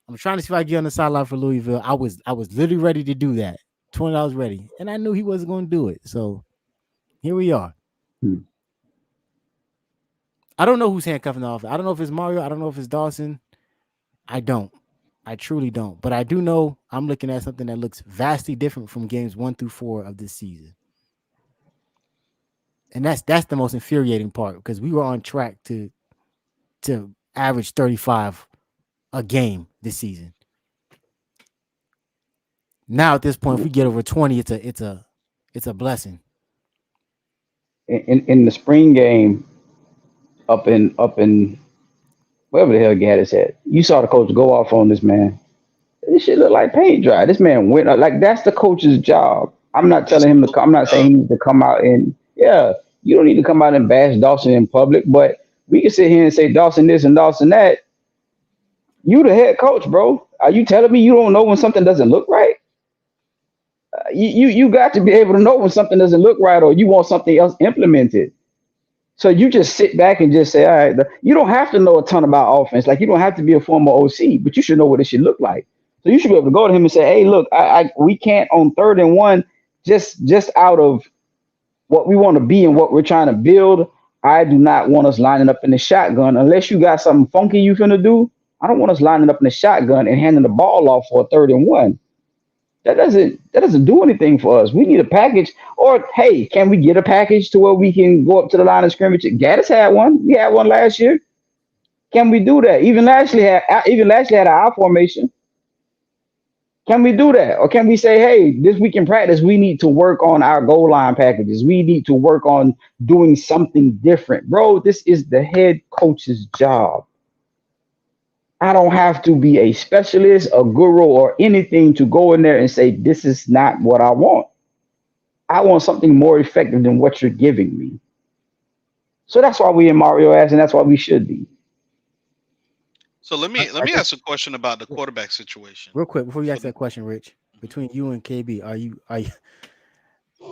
I'm trying to see if I can get on the sideline for Louisville. I was literally ready to do that. $20 ready, and I knew he wasn't going to do it. So here we are. I don't know who's handcuffing the offense. I don't know if it's Mario. I don't know if it's Dawson. I don't. I truly don't. But I do know I'm looking at something that looks vastly different from games 1 through 4 of this season. And that's the most infuriating part because we were on track to average 35 a game this season. Now at this point, if we get over 20, it's a blessing. In the spring game, up in wherever the hell Gaddis at, you saw the coach go off on this man. This shit look like paint dry. This man went like that's the coach's job. I'm not telling him to come. I'm not saying he needs to come out and you don't need to come out and bash Dawson in public, but we can sit here and say Dawson this and Dawson that. You the head coach, bro. Are you telling me you don't know when something doesn't look right? You got to be able to know when something doesn't look right or you want something else implemented. So you just sit back and just say, all right, you don't have to know a ton about offense. Like you don't have to be a former OC, but you should know what it should look like. So you should be able to go to him and say, hey, look, we can't on 3rd and 1, just out of what we want to be and what we're trying to build. I do not want us lining up in the shotgun unless you got something funky you finna do. I don't want us lining up in the shotgun and handing the ball off for a 3rd and 1. That doesn't do anything for us. We need a package. Or hey, can we get a package to where we can go up to the line of scrimmage? Gaddis had one. We had one last year. Can we do that? Even Lashley had an I formation. Can we do that? Or can we say, hey, this week in practice, we need to work on our goal line packages. We need to work on doing something different. Bro, this is the head coach's job. I don't have to be a specialist, a guru, or anything to go in there and say, this is not what I want. I want something more effective than what you're giving me. So that's why we in Mario ass, and that's why we should be. So let me ask a question about the quarterback situation. Real quick, before you ask that question, Rich, between you and KB,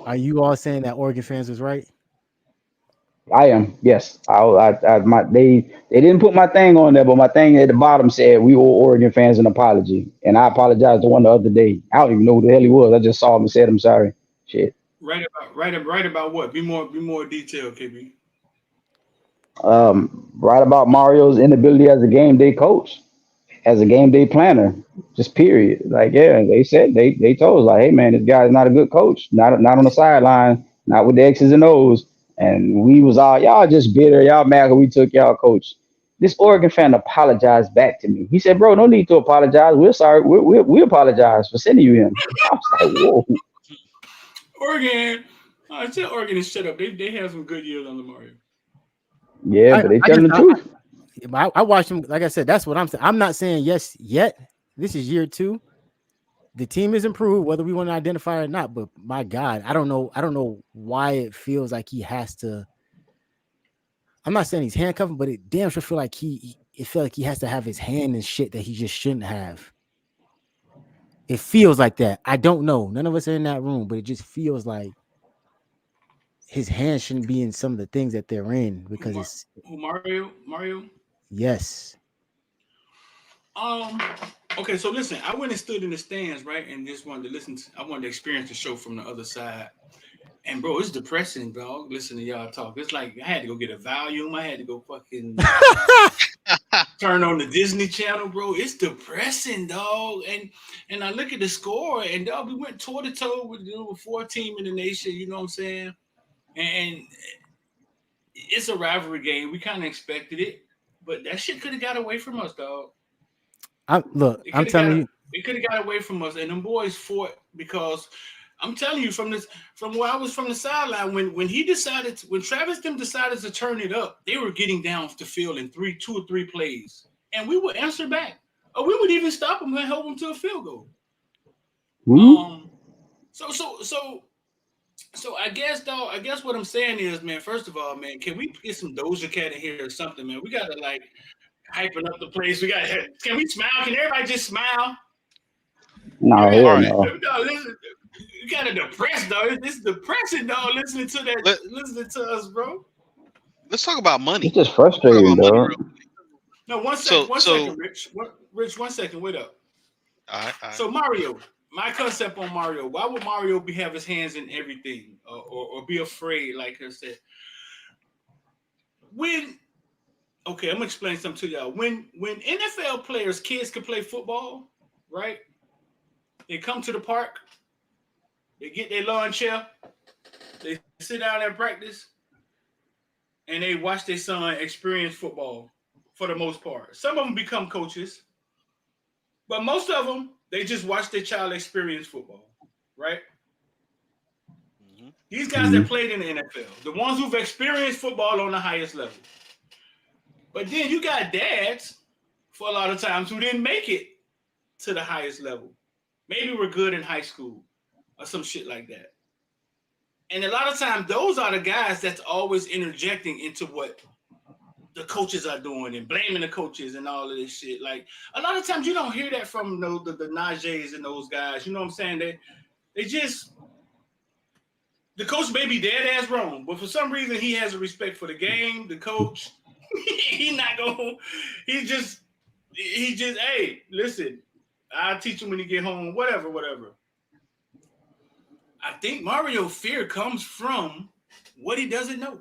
are you all saying that Oregon fans was right? I am. Yes. They didn't put my thing on there, but my thing at the bottom said we owe Oregon fans an apology, and I apologized to one the other day. I don't even know who the hell he was. I just saw him and said I'm sorry. Shit. Right about what? Be more detailed, KB. Right about Mario's inability as a game day coach, as a game day planner, just period. Like, yeah, they said they told us like, hey man, this guy's not a good coach, not on the sideline, not with the X's and O's. And we was all y'all just bitter, y'all mad 'cause we took y'all coach. This Oregon fan apologized back to me. He said, "Bro, no need to apologize. We're sorry. We apologize for sending you him." I was like, "Whoa, Oregon. I tell Oregon to shut up. They have some good years under Mario. yeah," but they telling the truth. I watched him. Like I said, that's what I'm saying. I'm not saying yes yet. This is year 2. The team is improved, whether we want to identify it or not. But my God, I don't know why it feels like he has to. I'm not saying he's handcuffing, but it damn sure feel like it feel like he has to have his hand in shit that he just shouldn't have. It feels like that. I don't know. None of us are in that room, but it just feels like his hands shouldn't be in some of the things that they're in because it's Mario. Yes. Okay, so listen, I went and stood in the stands, right, and just wanted to listen. I wanted to experience the show from the other side. And bro, it's depressing, dog. Listen to y'all talk. It's like I had to go get a volume. I had to go fucking turn on the Disney Channel, bro. It's depressing, dog. And I look at the score, and dog, we went toe to toe with the number 4 team in the nation. You know what I'm saying? And it's a rivalry game. We kind of expected it, but that shit could have got away from us, dog. I'm telling you, it could have got away from us, and them boys fought because I'm telling you from where I was from the sideline when Travis them decided to turn it up, they were getting down the field in 2 or 3 plays, and we would answer back, or we would even stop them and help them to a field goal. Mm-hmm. So I guess what I'm saying is, man, first of all, man, can we get some Doja Cat in here or something, man? We gotta like hyping up the place. Can we smile? Can everybody just smile? No, hell no. Listen, you gotta depressed, though. It's depressing, dog. Listening to us, bro. Let's talk about money. It's just frustrating, though. No, one second, Rich. Rich, 1 second. Wait up. All right. So Mario, my concept on Mario. Why would Mario have his hands in everything or be afraid? Like I said, okay, I'm gonna explain something to y'all. When NFL players, kids can play football, right? They come to the park, they get their lawn chair, they sit down at practice, and they watch their son experience football for the most part. Some of them become coaches, but most of them, they just watch their child experience football, right? Mm-hmm. These guys that played in the NFL, the ones who've experienced football on the highest level. But then you got dads for a lot of times who didn't make it to the highest level. Maybe we're good in high school or some shit like that. And a lot of times those are the guys that's always interjecting into what the coaches are doing and blaming the coaches and all of this shit. Like a lot of times you don't hear that from the Najees and those guys. You know what I'm saying? They just, the coach may be dead ass wrong, but for some reason he has a respect for the game, the coach. He's just, hey, listen, I'll teach him when he get home, whatever. I think Mario fear comes from what he doesn't know.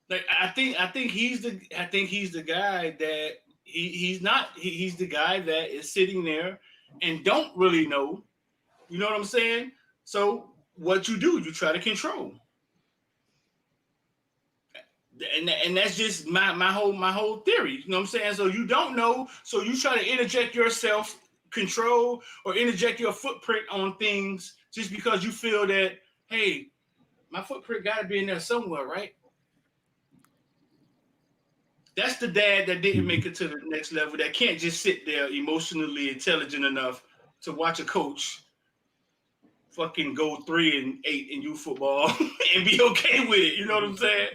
Like I think he's the guy that he's the guy that is sitting there and don't really know. You know what I'm saying? So what you do, you try to control. And that's just my whole theory. You know what I'm saying? So you don't know, so you try to interject yourself control or interject your footprint on things just because you feel that, hey, my footprint got to be in there somewhere, right? That's the dad that didn't make it to the next level, that can't just sit there emotionally intelligent enough to watch a coach fucking go 3-8 in youth football and be okay with it. You know what I'm saying?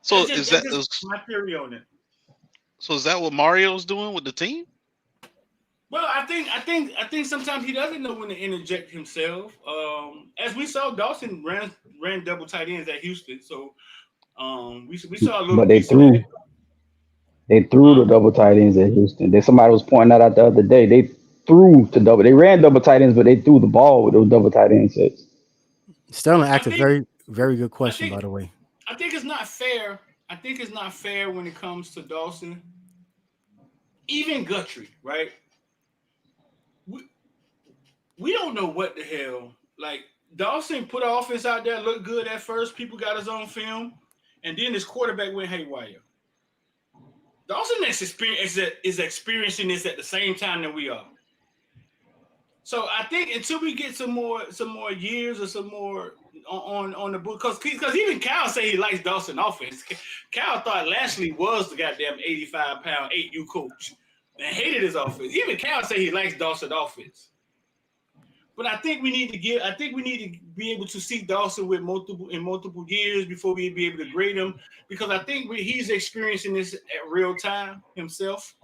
So that's my theory on it. So is that what Mario's doing with the team? Well, I think sometimes he doesn't know when to interject himself. As we saw, Dawson ran double tight ends at Houston, so we saw a little But piece of that. they threw the double tight ends at Houston. Somebody was pointing that out the other day. They threw to double. They ran double tight ends, but they threw the ball with those double tight end sets. Sterling I asked a think very, very good I question, think by the way. I think it's not fair. I think it's not fair when it comes to Dawson, even Guthrie, right? We, we don't know what the hell. Like Dawson put an offense out there, looked good at first. People got his own film, and then his quarterback went haywire. Dawson is experiencing this at the same time that we are. So I think until we get some more years or some more on the book, because even Cal say he likes Dawson offense. Cal thought Lashley was the goddamn 85-pound 8U coach and hated his offense. Even Cal say he likes Dawson offense. But I think we need to be able to see Dawson with multiple years before we be able to grade him, because I think he's experiencing this at real time himself.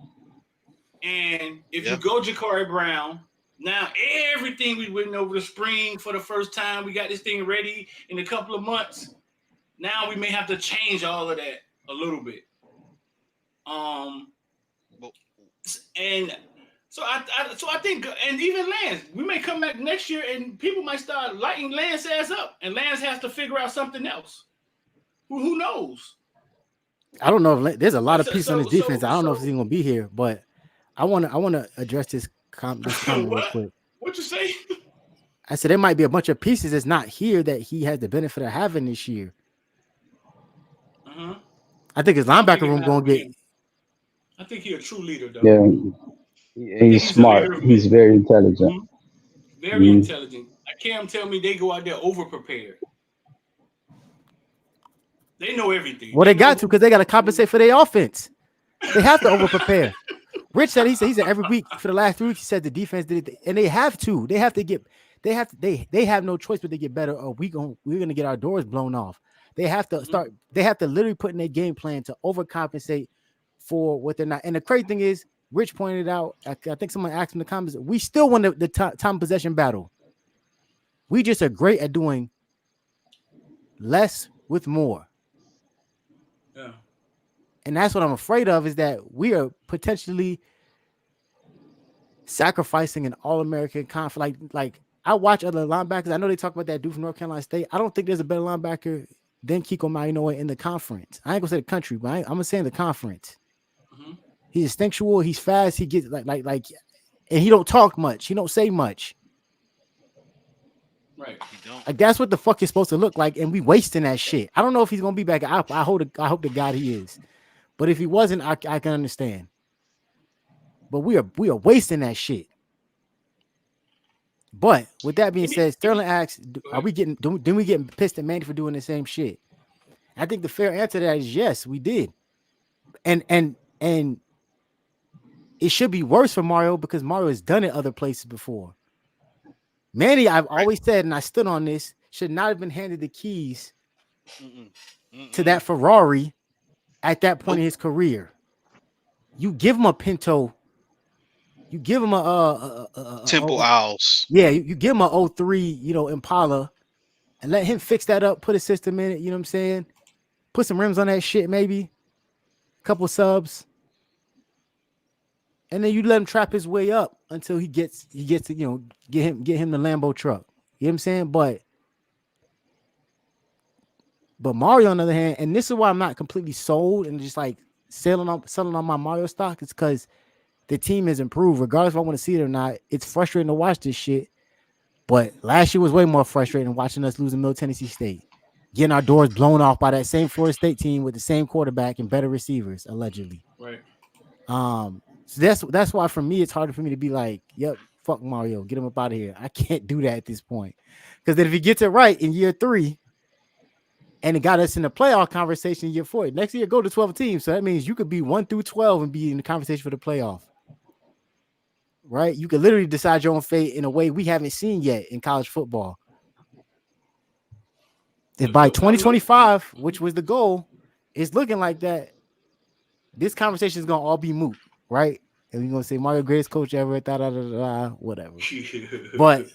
And if you go Jakori Brown, now everything we went over the spring for the first time, we got this thing ready in a couple of months. Now we may have to change all of that a little bit. And so I think, and even Lance, we may come back next year and people might start lighting Lance ass up, and Lance has to figure out something else. Who knows? I don't know if there's a lot of pieces on his defense. I don't know if he's gonna be here, but I want to address this comment real quick. What you say? I said there might be a bunch of pieces that's not here that he has the benefit of having this year. I think his linebacker room gonna get. I think he's a true leader, though. Yeah, he's smart. He's very intelligent. Very intelligent. Cam tell me they go out there over prepared. They know everything. Well, they got to, because they got to compensate for their offense. They have to over prepare. Rich said he said every week for the last 3 weeks he said the defense did it, and they have to. They have no choice but to get better, or we're gonna get our doors blown off. They have to start. They have to literally put in their game plan to overcompensate for what they're not. And the crazy thing is, Rich pointed out, I think someone asked in the comments, we still won the time possession battle. We just are great at doing less with more. Yeah. And that's what I'm afraid of, is that we are potentially sacrificing an All-American conference. Like I watch other linebackers. I know they talk about that dude from North Carolina State. I don't think there's a better linebacker than Kiko Maye in the conference. I ain't gonna say the country, but I'm gonna say in the conference. He's instinctual. He's fast. He gets like, and he don't talk much. He don't say much. Right. Like that's what the fuck is supposed to look like, and we wasting that shit. I don't know if he's gonna be back. I hope to God he is. But if he wasn't, I can understand. But we are wasting that shit. But with that being said, Sterling asks, "Are we getting? Do we get pissed at Manny for doing the same shit?" I think the fair answer to that is yes, we did. And it should be worse for Mario, because Mario has done it other places before. Manny, I've always said, and I stood on this, should not have been handed the keys to that Ferrari at that point in his career. You give him a Pinto, you give him a Temple Owls. Yeah, you give him a 03, Impala, and let him fix that up, put a system in it, you know what I'm saying? Put some rims on that shit, maybe. A couple subs. And then you let him trap his way up until he gets to, get him the Lambo truck. You know what I'm saying? But Mario, on the other hand, and this is why I'm not completely sold and just like selling on my Mario stock, is because the team has improved. Regardless if I want to see it or not, it's frustrating to watch this shit. But last year was way more frustrating watching us losing Middle Tennessee State, getting our doors blown off by that same Florida State team with the same quarterback and better receivers, allegedly. Right. So that's why for me it's harder for me to be like, yep, fuck Mario, get him up out of here. I can't do that at this point, because then if he gets it right in year 3 and it got us in the playoff conversation in year 4, next year go to 12 teams, so that means you could be 1 through 12 and be in the conversation for the playoff, right? You could literally decide your own fate in a way we haven't seen yet in college football. If by 2025, which was the goal, it's looking like that, this conversation is gonna all be moot, right? and we're gonna say Mario greatest coach ever, whatever. But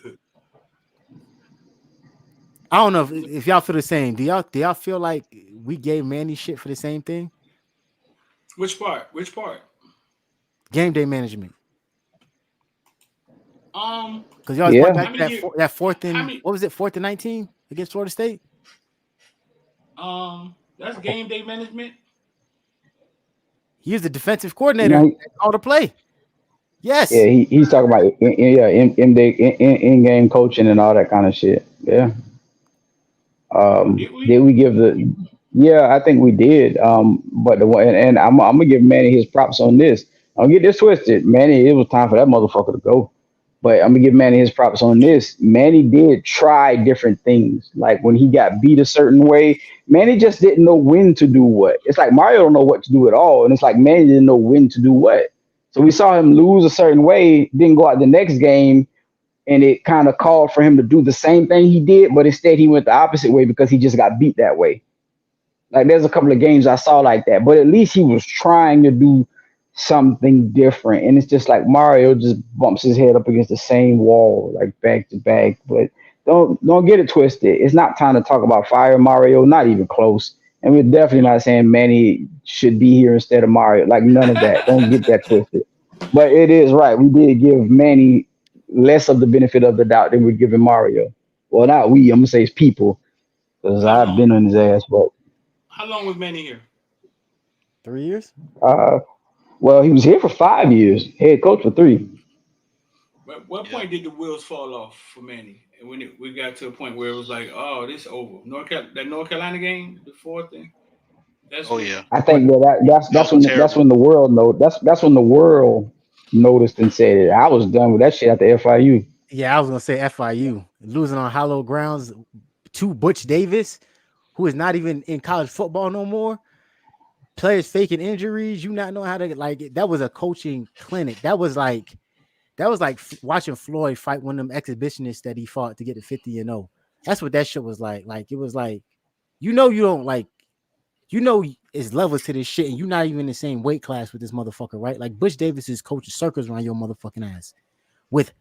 I don't know if y'all feel the same. Do y'all feel like we gave Manny shit for the same thing? Which part? Which part? Game day management. Because y'all Yeah. went back to that fourth and what was it, 4th and 19 against Florida State? That's game day management. He was the defensive coordinator. Call the play. Yes. Yeah, he's talking about in-game coaching and all that kind of shit. Yeah. Did we give the? Yeah, I think we did. But the one, and I'm gonna give Manny his props on this. Don't get this twisted, Manny. It was time for that motherfucker to go. But I'm gonna give Manny his props on this. Manny did try different things. Like when he got beat a certain way, Manny just didn't know when to do what. It's like Mario don't know what to do at all, and it's like Manny didn't know when to do what. So we saw him lose a certain way, didn't go out the next game, and it kind of called for him to do the same thing he did, but instead he went the opposite way because he just got beat that way. Like there's a couple of games I saw like that, but at least he was trying to do something different. And it's just like Mario just bumps his head up against the same wall, like back to back. But don't get it twisted. It's not time to talk about fire Mario, not even close. And we're definitely not saying Manny should be here instead of Mario. Like none of that. Don't get that twisted. But it is right. We did give Manny less of the benefit of the doubt than we're giving Mario. Well, not we. I'm gonna say it's people, because I've been on his ass. But how long was Manny here? 3 years. Well, he was here for 5 years. Head coach for 3. At what point did the wheels fall off for Manny? And when we got to a point where it was like, oh, this over. North Carolina game, the 4th thing. I think that's when the world that's when the world noticed and said, I was done with that shit at the FIU. Yeah, I was gonna say FIU losing on hollow grounds to Butch Davis, who is not even in college football no more. Players faking injuries, you not know how to that was a coaching clinic. That was like watching Floyd fight one of them exhibitionists that he fought to get to 50-0. That's what that shit was like. Like it was like, you don't it's levels to this shit, and you're not even in the same weight class with this motherfucker, right? Like Butch Davis is coaching circles around your motherfucking ass with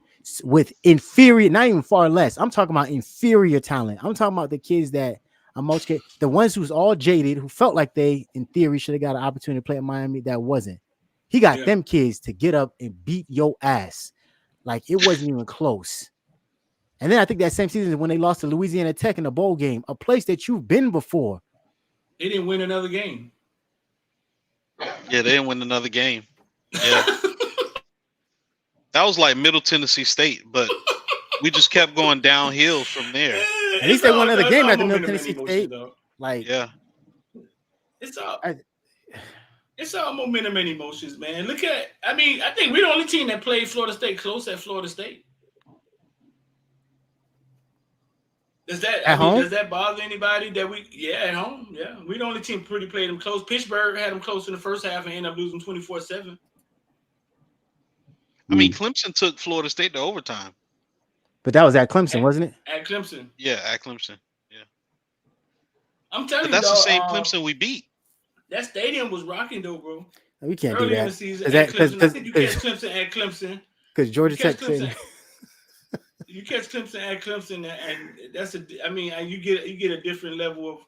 inferior, not even far less. I'm talking about inferior talent. I'm talking about the kids that the ones who's all jaded, who felt like they, in theory, should have got an opportunity to play at Miami. That wasn't. He got them kids to get up and beat your ass. Like it wasn't even close. And then I think that same season when they lost to Louisiana Tech in the bowl game, a place that you've been before. They didn't win another game. Yeah, they didn't win another game. Yeah. That was like Middle Tennessee State, but we just kept going downhill from there. At least they won another game at the Middle Tennessee State. Like, yeah. It's all momentum and emotions, man. I think we're the only team that played Florida State close at Florida State. Does that bother anybody that at home? Yeah. We're the only team pretty played them close. Pittsburgh had them close in the first half and ended up losing 24-7. I mean, Clemson took Florida State to overtime. But that was at Clemson, wasn't it? At Clemson. Yeah, at Clemson. Yeah. I'm telling you, that's the same Clemson we beat. That stadium was rocking, though, bro. We can't Early do that. in the season, I think you catch Clemson at Clemson. Because Georgia Tech. You catch Clemson at Clemson, and you get a different level of.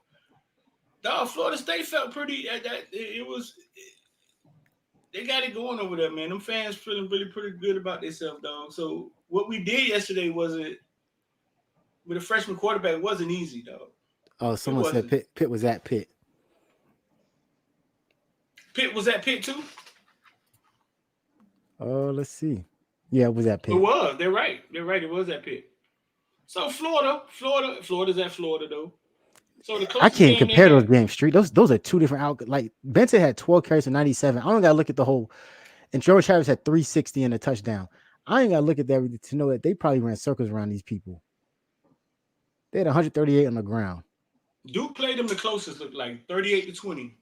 Dog, Florida State felt pretty. They got it going over there, man. Them fans feeling really pretty good about themselves, dog. So what we did yesterday with a freshman quarterback wasn't easy, dog. Oh, someone said Pitt was at Pitt. Pitt was at Pitt too? Oh, let's see. Yeah, it was at Pitt. It was. They're right. It was at Pitt. So Florida's at Florida though. So I can't compare those games, Street. Those are two different outcomes. Like Benson had 12 carries for 97. I don't gotta look at the whole. And George Harris had 360 and a touchdown. I ain't gotta look at that to know that they probably ran circles around these people. They had 138 on the ground. Duke played them the closest, looked like 38-20.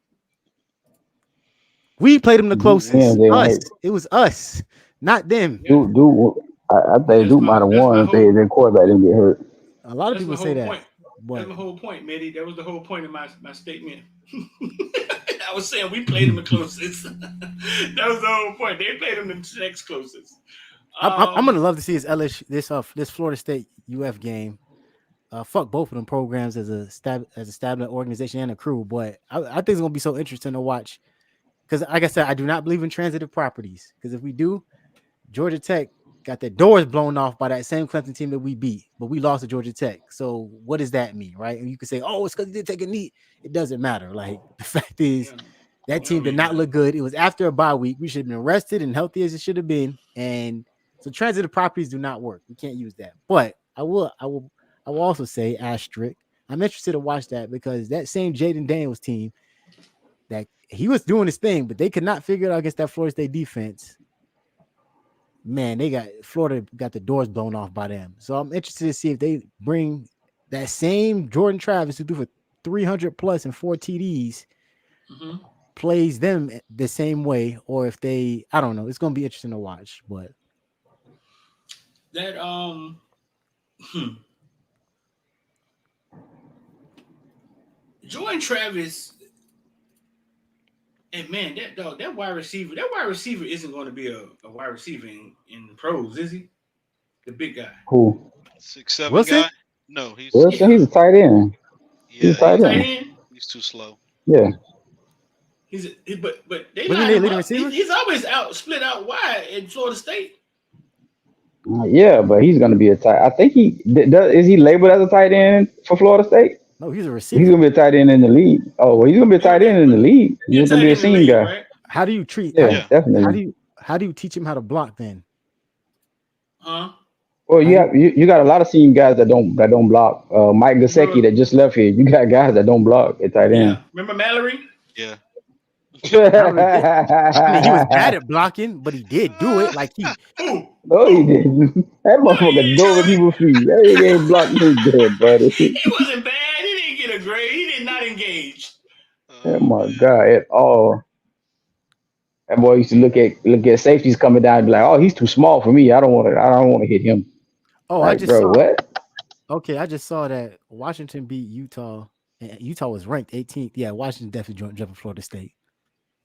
We played them the closest. Yeah, it was us, not them. Duke, I think Duke might have won if their quarterback didn't get hurt. A lot of people say that. That's the whole point, Manny. That was the whole point of my statement. I I was saying we played them the closest. That was the whole point. They played them the next closest. I'm gonna love to see this Florida State UF game. Fuck both of them programs as a established organization and a crew, but I think it's gonna be so interesting to watch. Because, like I said, I do not believe in transitive properties. Because if we do, Georgia Tech got their doors blown off by that same Clemson team that we beat, but we lost to Georgia Tech. So what does that mean, right? And you can say, oh, it's because he didn't take a knee. It doesn't matter. Like, the fact is, that team did not look good. It was after a bye week. We should have been rested and healthy as it should have been. And so transitive properties do not work. We can't use that. But I will also say, asterisk, I'm interested to watch that because that same Jaden Daniels team, that he was doing his thing, but they could not figure it out against that Florida State defense. Man, Florida got the doors blown off by them. So I'm interested to see if they bring that same Jordan Travis who threw for 300 plus and 4 TDs, plays them the same way, or if they, I don't know. It's going to be interesting to watch. But that Jordan Travis. And man, that wide receiver isn't going to be a wide receiver in the pros, is he? The big guy. Who? 6'7" Wilson? guy? No, he's Wilson. He's a tight end. yeah, He's a tight end. he's too slow. Yeah. But they Wasn't line he a him leading up. receiver? He's always split out wide in Florida State. Yeah, but he's going to be a tight. I think is he labeled as a tight end for Florida State? no, he's a receiver. He's going to be a tight end in the league. Oh, well, he's going to be a tight end in the league. He's going to be a seam guy. Right? How do you treat? Yeah, definitely. How do you teach him how to block then? Huh? Well, you got a lot of seam guys that don't block. Mike Gesicki that just left here. You got guys that don't block at tight end. Yeah. Remember Mallory? Yeah. I mean, he was bad at blocking, but he did do it. Like he. No, he didn't. That motherfucker dove at people's feet. That nigga ain't blocking his dead, buddy. He wasn't bad. He didn't get a grade. He did not engage. Oh my God, at all. That boy used to look at safeties coming down and be like, "Oh, he's too small for me. I don't want to hit him." Oh, like, I just bro, saw. What? Okay, I just saw that Washington beat Utah. And Utah was ranked 18th. Yeah, Washington definitely jumping Florida State.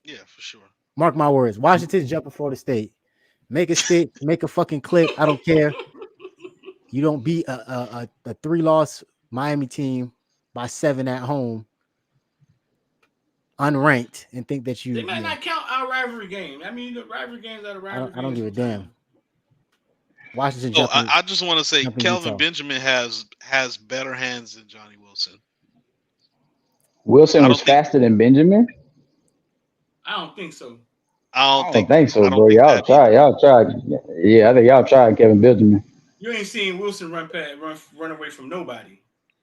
Yeah, for sure. Mark my words. Washington's jumping Florida State. Make a stick, make a fucking clip. I don't care. You don't beat a 3-loss Miami team by 7 at home, unranked, and think that you. They might not count our rivalry game. I mean, the rivalry games are the rivalry games. I don't give a damn. Washington. So I just want to say, Kelvin Utah. Benjamin has better hands than Johnny Wilson. Wilson was faster than Benjamin. I don't think so. I don't think so, bro. Y'all tried. Yeah, I think y'all tried Kevin Benjamin. You ain't seen Wilson run away from nobody.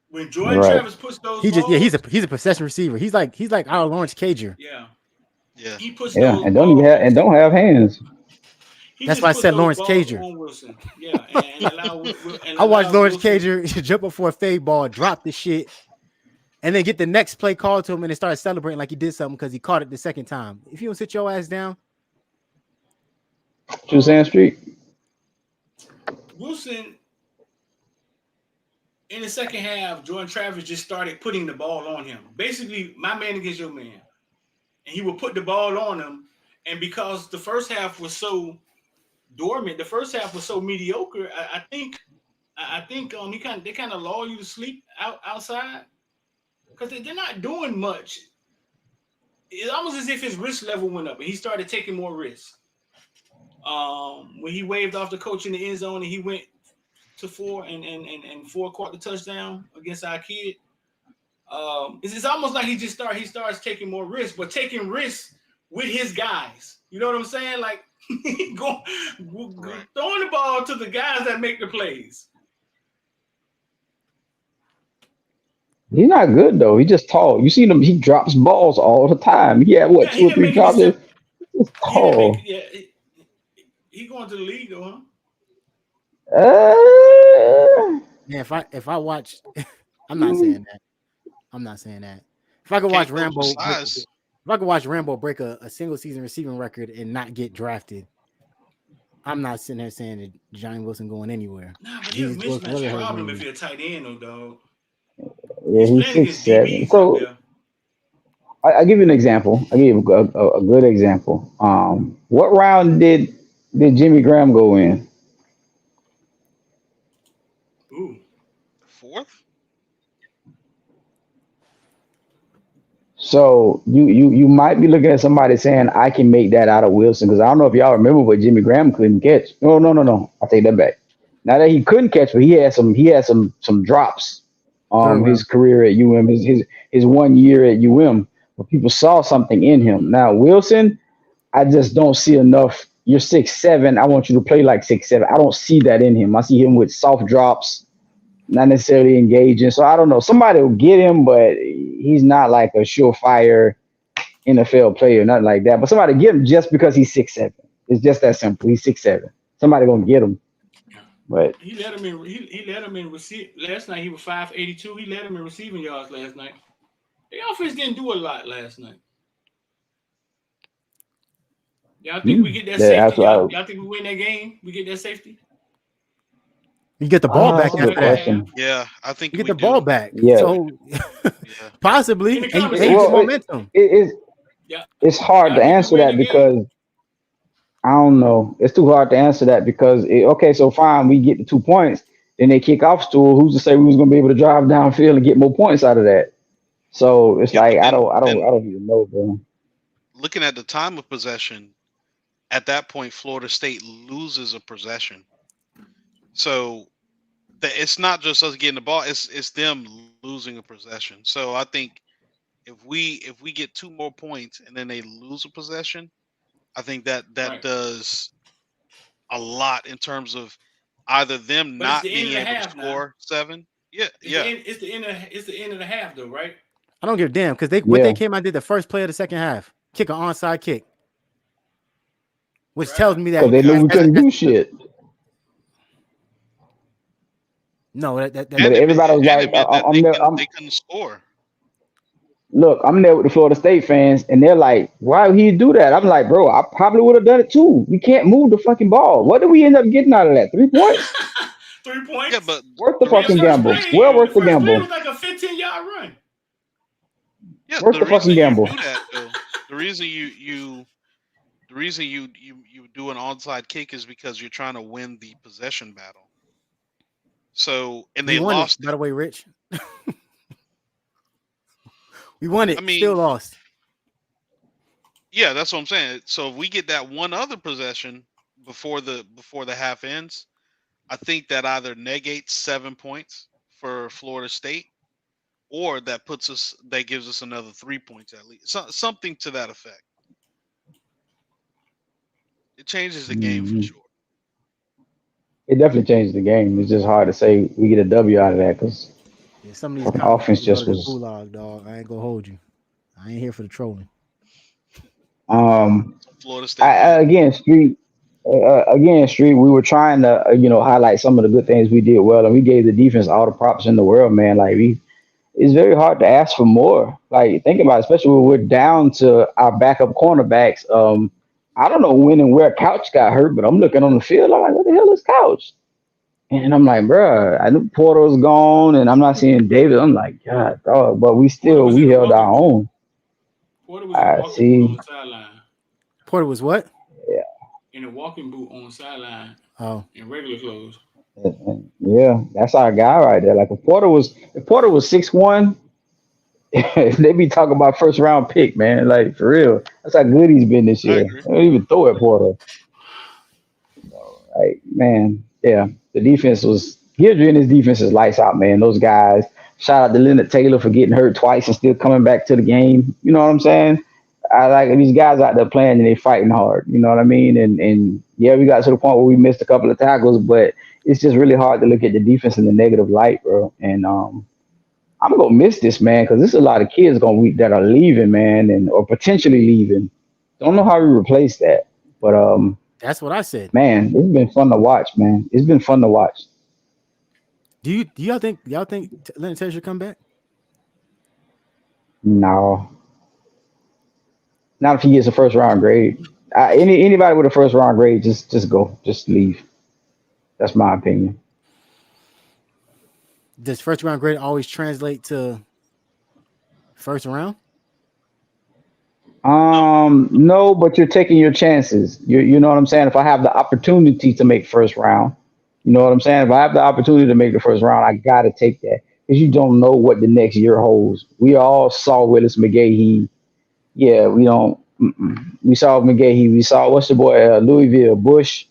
When Jordan Travis puts those, he's a possession receiver. He's like our Lawrence Cager. Yeah. He puts those and don't have hands. That's why I said Lawrence Cager. Yeah, and I watched Lawrence Cager jump up for a fade ball, drop the shit, and then get the next play called to him and then start celebrating like he did something because he caught it the second time. If you don't sit your ass down, Suzanne Street. Wilson, in the second half, Jordan Travis just started putting the ball on him. Basically, my man against your man. And he would put the ball on him. And because the first half was so dormant, the first half was so mediocre, I think they kind of lull you to sleep outside. Because they're not doing much. It's almost as if his risk level went up and he started taking more risks. When he waved off the coach in the end zone and he went to 4 and 4 caught the touchdown against our kid. It's almost like he starts taking more risks, but taking risks with his guys. You know what I'm saying? Like throwing the ball to the guys that make the plays. He's not good though. He's just tall. You see him? He drops balls all the time. He had 2 or 3 drops. He's tall. He going to the league though, huh? Yeah, if I watch, I'm not saying that. If I could watch Rambo break a single season receiving record and not get drafted, I'm not sitting there saying that Johnny Wilson going anywhere. Nah, but he's a mismatch problem if you're a tight end, though, dog. Yeah, he's 6'7". So I'll give you an example. I'll give you a good example. What round did Jimmy Graham go in? Ooh. Fourth? So you might be looking at somebody saying I can make that out of Wilson, because I don't know if y'all remember, but Jimmy Graham couldn't catch. No. I take that back. Not that he couldn't catch, but he had some drops. Third His round. career at UM, his 1 year at UM, but people saw something in him. Now Wilson, I just don't see enough. You're 6'7". I want you to play like 6'7". I don't see that in him. I see him with soft drops, not necessarily engaging. So I don't know. Somebody will get him, but he's not like a surefire NFL player, nothing like that. But somebody get him just because he's 6'7". It's just that simple. He's 6'7". Somebody gonna get him. But He led him in. He led him in receive last night. He was 582. He led him in receiving yards last night. The offense didn't do a lot last night. Y'all think we get that that's safety? what Y'all think we win that game? We get that safety? You get the ball back that's a good after that. question. Yeah, I think You get we the do. ball back. Yeah. So Yeah. possibly, In the and you conversation. get Well, momentum. Yeah. it's hard Y'all to think we answer win that the game? because I don't know. It's too hard to answer that because okay, so fine, we get the 2 points, then they kick off stool. Who's to say we was gonna be able to drive downfield and get more points out of that? So it's Yeah, like but I then don't even know, bro. looking at the time of possession, at that point, Florida State loses a possession. So it's not just us getting the ball; it's them losing a possession. So I think if we get 2 more points and then they lose a possession, I think that Right. does a lot in terms of either them But it's not the end being of the able to half now. score 7. Yeah, yeah. It's the end of the half though, right? I don't give a damn because what Yeah. they came out did the first play of the second half, kick an onside kick, which Right. tells me Because that they knew we couldn't do as- shit. no, But And everybody was it like, meant that I'm there. they couldn't score. Look, I'm there with the Florida State fans, and they're like, why would he do that? I'm like, bro, I probably would have done it too. We can't move the fucking ball. What did we end up getting out of that? 3 points? 3 Yeah, points. but Worth the the And fucking the reason first gamble. play, Well the worth the first play gamble. was like a 15-yard run. yeah, Worth the fucking gamble. do that though, the reason you do an onside kick is because you're trying to win the possession battle. So and we they won it. lost By it. the way, Rich, we won it. I mean, Still lost. yeah, that's what I'm saying. So if we get that one other possession before the half ends, I think that either negates 7 points for Florida State, or that gives us another 3 points at least. Something to that effect. It changes the game for Mhm. sure. It definitely changed the game. It's just hard to say we get a W out of that because Yeah, some of these the comments offense need to go just to the was. gulag, dog. I ain't gonna hold you. I ain't here for the trolling. Florida State fan. Again, Street. We were trying to highlight some of the good things we did well, and we gave the defense all the props in the world, man. Like it's very hard to ask for more. Like think about it, especially when we're down to our backup cornerbacks. I don't know when and where Couch got hurt, but I'm looking on the field. I'm like, what the hell is Couch? And I'm like, bruh, I knew Porter's gone, and I'm not seeing David. I'm like, God, dog. But we held our own. Porter was in a I walking boot on see. the sideline. Porter was what? In a walking boot on the sideline Oh, in regular clothes. Yeah, that's our guy right there. Like if Porter was 6'1", they be talking about first round pick, man. Like for real. That's how good he's been this I year. agree. They don't even throw at Porter. Like, man, yeah. The defense was Gidry and his defense is lights out, man. Those guys. Shout out to Leonard Taylor for getting hurt twice and still coming back to the game. You know what I'm saying? I like these guys out there playing and they fighting hard. You know what I mean? And yeah, we got to the point where we missed a couple of tackles, but it's just really hard to look at the defense in the negative light, bro. And I'm gonna miss this, man, because there's a lot of kids that are leaving, man, and or potentially leaving. Don't know how we replace that, but that's what I said. man, it's been fun to watch, man. It's been fun to watch. Do y'all think Leonard Taylor should come back? No, not if he gets a first round grade. Anybody with a first round grade, just go, just leave. That's my opinion. Does first round grade always translate to first round? No, but you're taking your chances. You know what I'm saying? If I have the opportunity to make first round, you know what I'm saying? If I have the opportunity to make the first round, I gotta take that because you don't know what the next year holds. We all saw Willis McGahee. Yeah, we don't. We saw McGahee. We saw what's the boy Louisville Bush.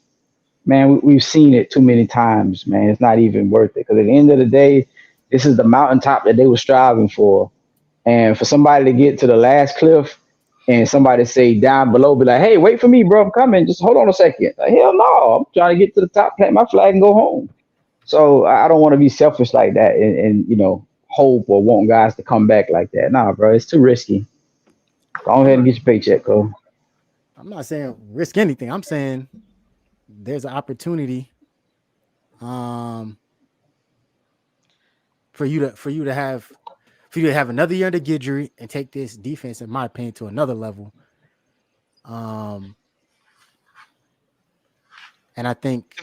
Man, we've seen it too many times. Man, it's not even worth it because at the end of the day, this is the mountaintop that they were striving for. And for somebody to get to the last cliff and somebody say down below, be like, hey, wait for me, bro. I'm coming. Just hold on a second. Like, hell no. I'm trying to get to the top, plant my flag, and go home. So I don't want to be selfish like that and hope or want guys to come back like that. Nah, bro. It's too risky. Go I'm ahead and not. get your paycheck, Cole. I'm not saying risk anything. I'm saying there's an opportunity, um, for you to have another year under Guidry and take this defense, in my opinion, to another level. Um, and I think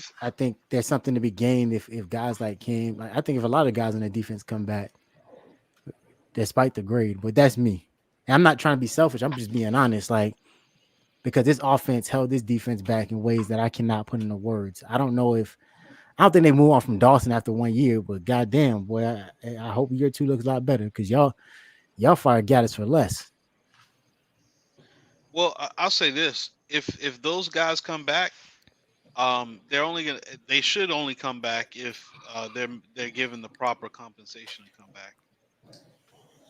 there's something to be gained if guys like Kim. Like, I think if a lot of guys on the defense come back, despite the grade, but that's me. And I'm not trying to be selfish. I'm just being honest. Like, because this offense held this defense back in ways that I cannot put into words. I don't think they move on from Dawson after 1 year, but goddamn, boy, I hope year 2 looks a lot better because y'all fired Gaddis for less. Well, I'll say this: if those guys come back, they should only come back if they're given the proper compensation to come back.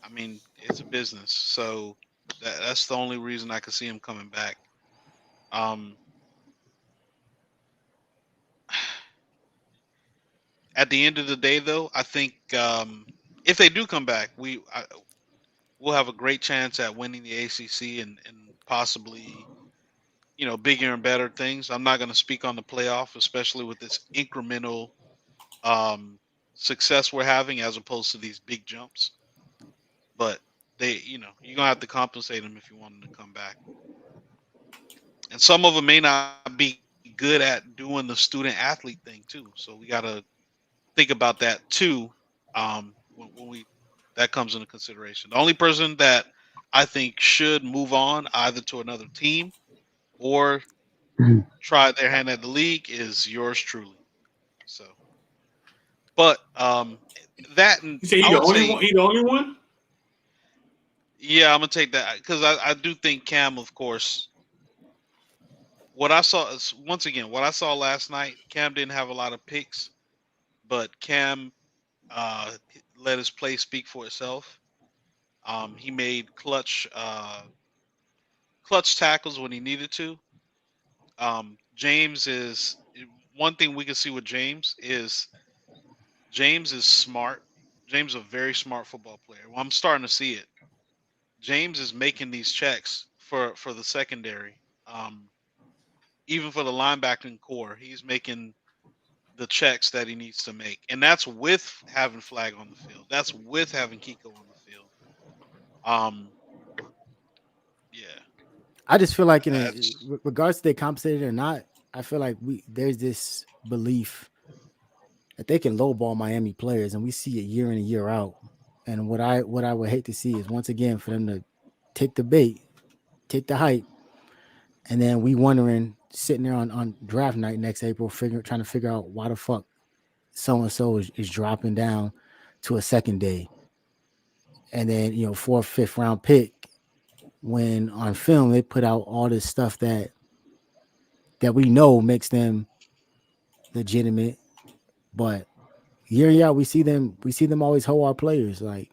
I mean, it's a business, so that's the only reason I could see him coming back. At the end of the day, though, I think if they do come back, we'll have a great chance at winning the ACC and possibly, bigger and better things. I'm not going to speak on the playoff, especially with this incremental success we're having as opposed to these big jumps. But you're going to have to compensate them if you want them to come back. And some of them may not be good at doing the student athlete thing too. So we got to think about that too. When that comes into consideration. The only person that I think should move on either to another team or try their hand at the league is yours truly. So, but that and You say I would say, he the only one? yeah, I'm gonna take that because I do think Cam, of course. What I saw is once again what I saw last night. Cam didn't have a lot of picks, but Cam let his play speak for itself. He made clutch tackles when he needed to. James is one thing we can see with James is smart. James is a very smart football player. Well, I'm starting to see it. James is making these checks for the secondary. Even for the linebacking core, he's making the checks that he needs to make, and that's with having Flag on the field. That's with having Kiko on the field. Yeah. I just feel like That's regards to they compensated or not, I feel like there's this belief that they can lowball Miami players, and we see it year in and year out. And what I would hate to see is once again for them to take the bait, take the hype, and then we wondering sitting there on draft night next April, trying to figure out why the fuck so and so is dropping down to a second day, and then 4th, 5th round pick when on film they put out all this stuff that we know makes them legitimate, but year in year out we see them always hold our players. Like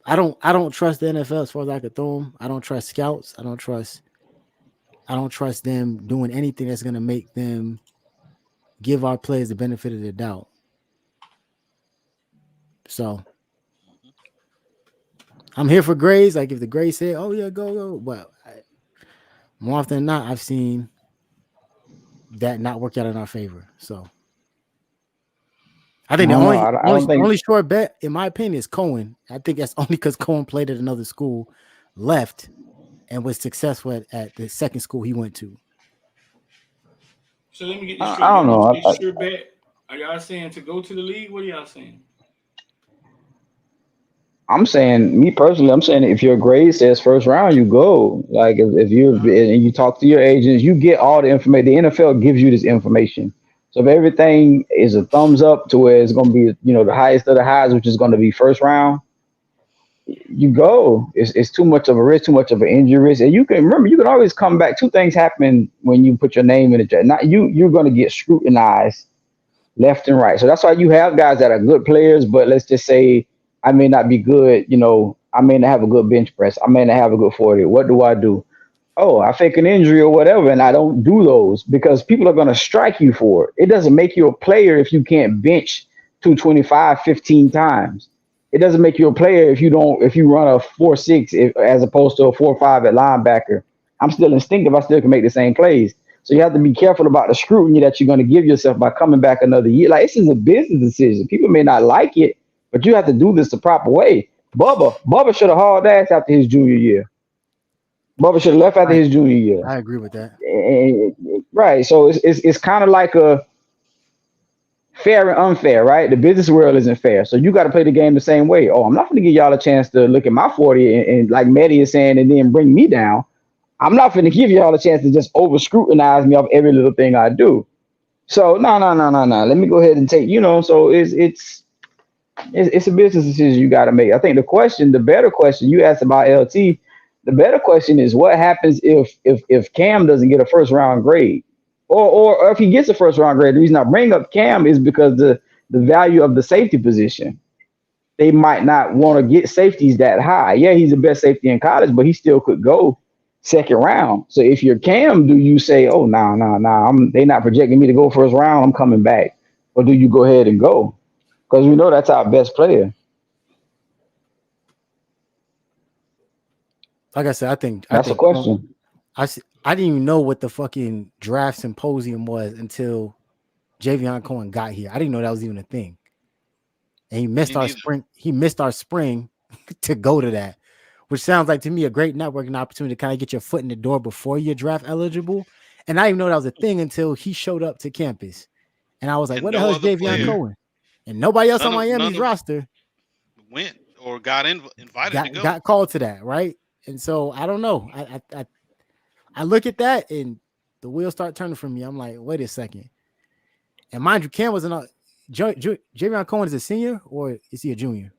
I don't trust the NFL as far as I could throw them. I don't trust scouts. I don't trust them doing anything that's going to make them give our players the benefit of the doubt. So I'm here for grades. Like if the grades say, "Oh yeah, go," but more often than not, I've seen that not work out in our favor. So I I think the don't know. only I only don't think. only short bet, in my opinion, is Cohen. I think that's only because Cohen played at another school, left, and was successful at the second school he went to. So let me get this I straight. don't The know. only sure bet. Are y'all saying to go to the league? What are y'all saying? I'm saying, me personally, I'm saying if your grade says first round, you go. Like if you and you talk to your agents, you get all the information. The NFL gives you this information. So if everything is a thumbs up to where it's going to be, the highest of the highs, which is going to be first round, you go. It's too much of a risk, too much of an injury risk, and you can remember you can always come back. Two things happen when you put your name in the draft. Not you're going to get scrutinized left and right. So that's why you have guys that are good players, but let's just say I may not be good. I may not have a good bench press. I may not have a good 40. What do I do? Oh, I fake an injury or whatever, and I don't do those because people are going to strike you for it. It doesn't make you a player if you can't bench 225 15 times. It doesn't make you a player if you run a 4.6 as opposed to a 4.5 at linebacker. I'm still instinctive. I still can make the same plays. So you have to be careful about the scrutiny that you're going to give yourself by coming back another year. Like, this is a business decision. People may not like it, but you have to do this the proper way. Bubba should have hauled ass after his junior year. Bubba should have left after his junior year. I agree with that. Right. So it's kind of like a fair and unfair, right? The business world isn't fair. So you got to play the game the same way. Oh, I'm not going to give y'all a chance to look at my 40 and like Maye is saying, and then bring me down. I'm not going to give y'all a chance to just over scrutinize me off every little thing I do. So no. Let me go ahead and take, so it's a business decision you got to make. I think the better question you asked about LT, the better question is what happens if Cam doesn't get a first round grade, or if he gets a first round grade. The reason I bring up Cam is because the value of the safety position. They might not want to get safeties that high. Yeah, he's the best safety in college, but he still could go second round. So if you're Cam, do you say, oh, no, they're not projecting me to go first round, I'm coming back? Or do you go ahead and go? Because we know that's our best player. Like I said, I think That's a question. I didn't even know what the fucking draft symposium was until Javion Cohen got here. I didn't know that was even a thing. And he missed our spring. He missed our spring to go to that, which sounds like to me a great networking opportunity to kind of get your foot in the door before you're draft eligible. And I didn't even know that was a thing until he showed up to campus. And I was like, what the hell is Javion Cohen? And nobody else on Miami's roster went or got invited to go. Got called to that, right? And so I don't know. I look at that and the wheels start turning for me. I'm like, wait a second. And mind you, Cam was Javion Cohen is a senior or is he a junior?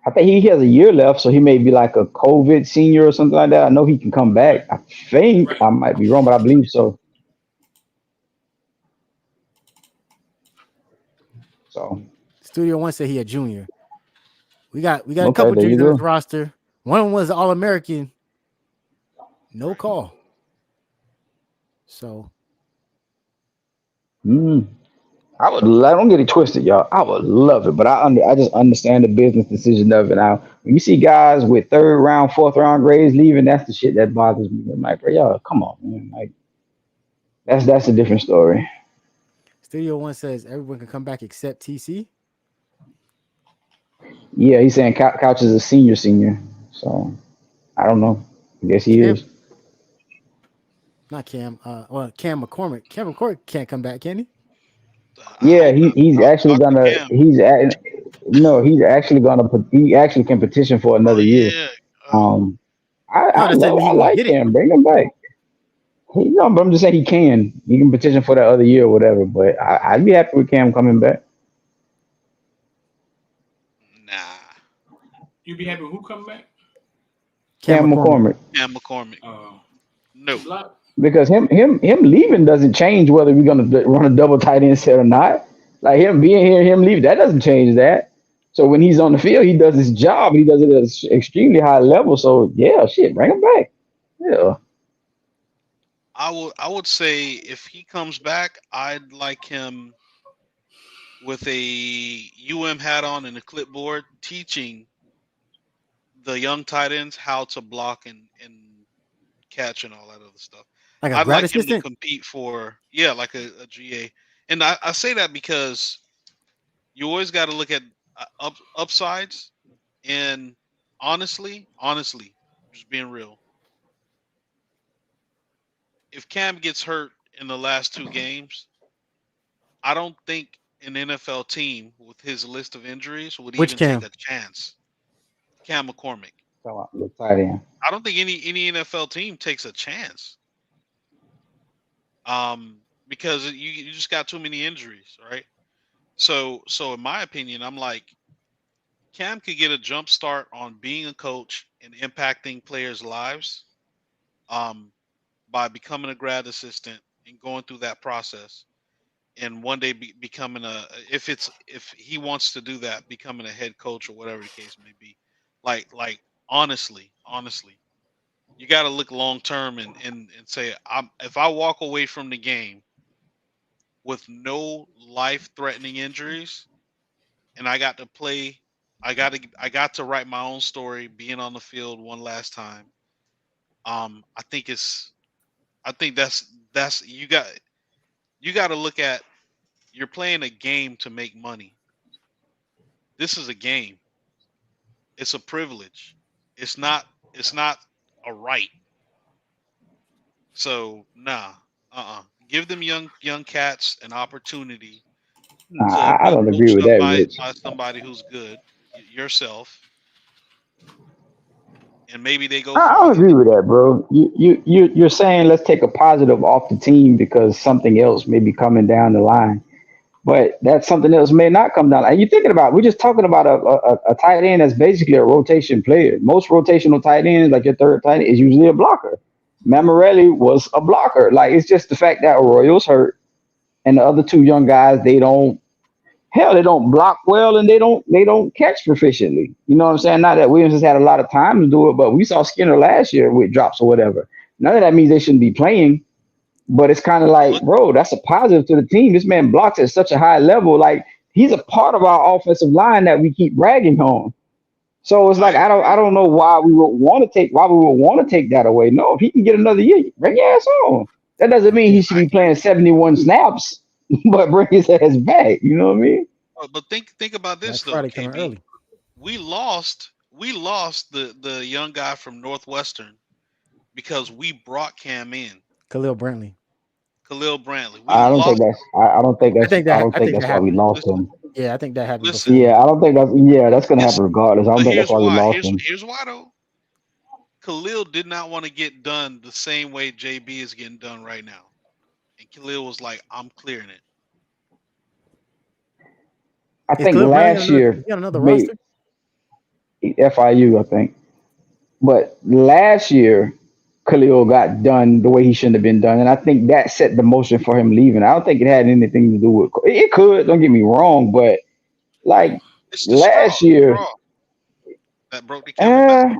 I think he has a year left, so he may be like a COVID senior or something like that. I know he can come back. I think I might be wrong, but I believe so. So Studio One said he a junior. We got a couple juniors on this roster. One of them was All-American. No call. So I don't get it twisted, y'all. I would love it, but I just understand the business decision of it. Now, when you see guys with third round, fourth round grades leaving, that's the shit that bothers me. I'm like, y'all, come on, man. Like, that's a different story. Studio One says everyone can come back except TC. Yeah, he's saying Couch is a senior. So I don't know. I guess he is. Not Cam. Cam McCormick. Cam McCormick can't come back, can he? Yeah, he's actually gonna. He actually can petition for another year. I like him. Bring him back. But I'm just saying he can. He can petition for that other year or whatever. But I'd be happy with Cam coming back. Nah. You'd be happy with who coming back? Cam McCormick. Cam McCormick. No. Because him leaving doesn't change whether we're gonna run a double tight end set or not. Like him being here, him leaving, that doesn't change that. So when he's on the field, he does his job. He does it at an extremely high level. So yeah, shit, bring him back. Yeah. I would say if he comes back, I'd like him with a hat on and a clipboard teaching the young tight ends how to block and catch and all that other stuff. Like I'd like him to compete for, like a GA. And I say that because you always got to look at upsides. And honestly, just being real, if Cam gets hurt in the last two games, I don't think an NFL team with his list of injuries would Which even Cam? take a chance. Cam McCormick. The tight end. I don't think any NFL team takes a chance. Because you just got too many injuries, right? So in my opinion, I'm like, Cam could get a jump start on being a coach and impacting players' lives, by becoming a grad assistant and going through that process, and one day becoming if he wants to do that, becoming a head coach or whatever the case may be. Like honestly, you got to look long term and say, if I walk away from the game with no life threatening injuries, and I got to play, I got to write my own story, being on the field one last time. I think that's you got to look at, you're playing a game to make money. This is a game. It's a privilege. It's not a right. So give them young cats an opportunity to I be don't agree coached with up that, by Rich. somebody who's good, yourself, and maybe they go I far. don't agree with that, bro. You're saying let's take a positive off the team because something else may be coming down the line, but that something else may not come down. And you're thinking about, we're just talking about a tight end that's basically a rotation player. Most rotational tight ends, like your third tight end, is usually a blocker. Mammarelli was a blocker. Like, it's just the fact that Arroyo's hurt, and the other two young guys, they don't block well, and they don't catch proficiently. You know what I'm saying? Not that Williams has had a lot of time to do it, but we saw Skinner last year with drops or whatever. None of that means they shouldn't be playing, but it's kind of like, bro, that's a positive to the team. This man blocks at such a high level. Like, he's a part of our offensive line that we keep bragging on. So it's like, I don't know why we would want to take that away. No, if he can get another year, bring your ass on. That doesn't mean he should be playing 71 snaps, but bring his ass back. You know what I mean? But think about this Black though, Friday coming KB. early. We lost the young guy from Northwestern because we brought Cam in. Khalil Brantley. I don't think that's why we lost him. Yeah, I think that happened. Listen, Yeah, I don't think that's gonna happen regardless. I don't think that's why we lost him. Here's why though. Khalil did not want to get done the same way JB is getting done right now, and Khalil was like, "I'm clearing it." I think last year, he got another roster. FIU, I think, but last year Khalil got done the way he shouldn't have been done, and I think that set the motion for him leaving. I don't think it had anything to do with it. Could, don't get me wrong, but like last year, that broke the camel's back.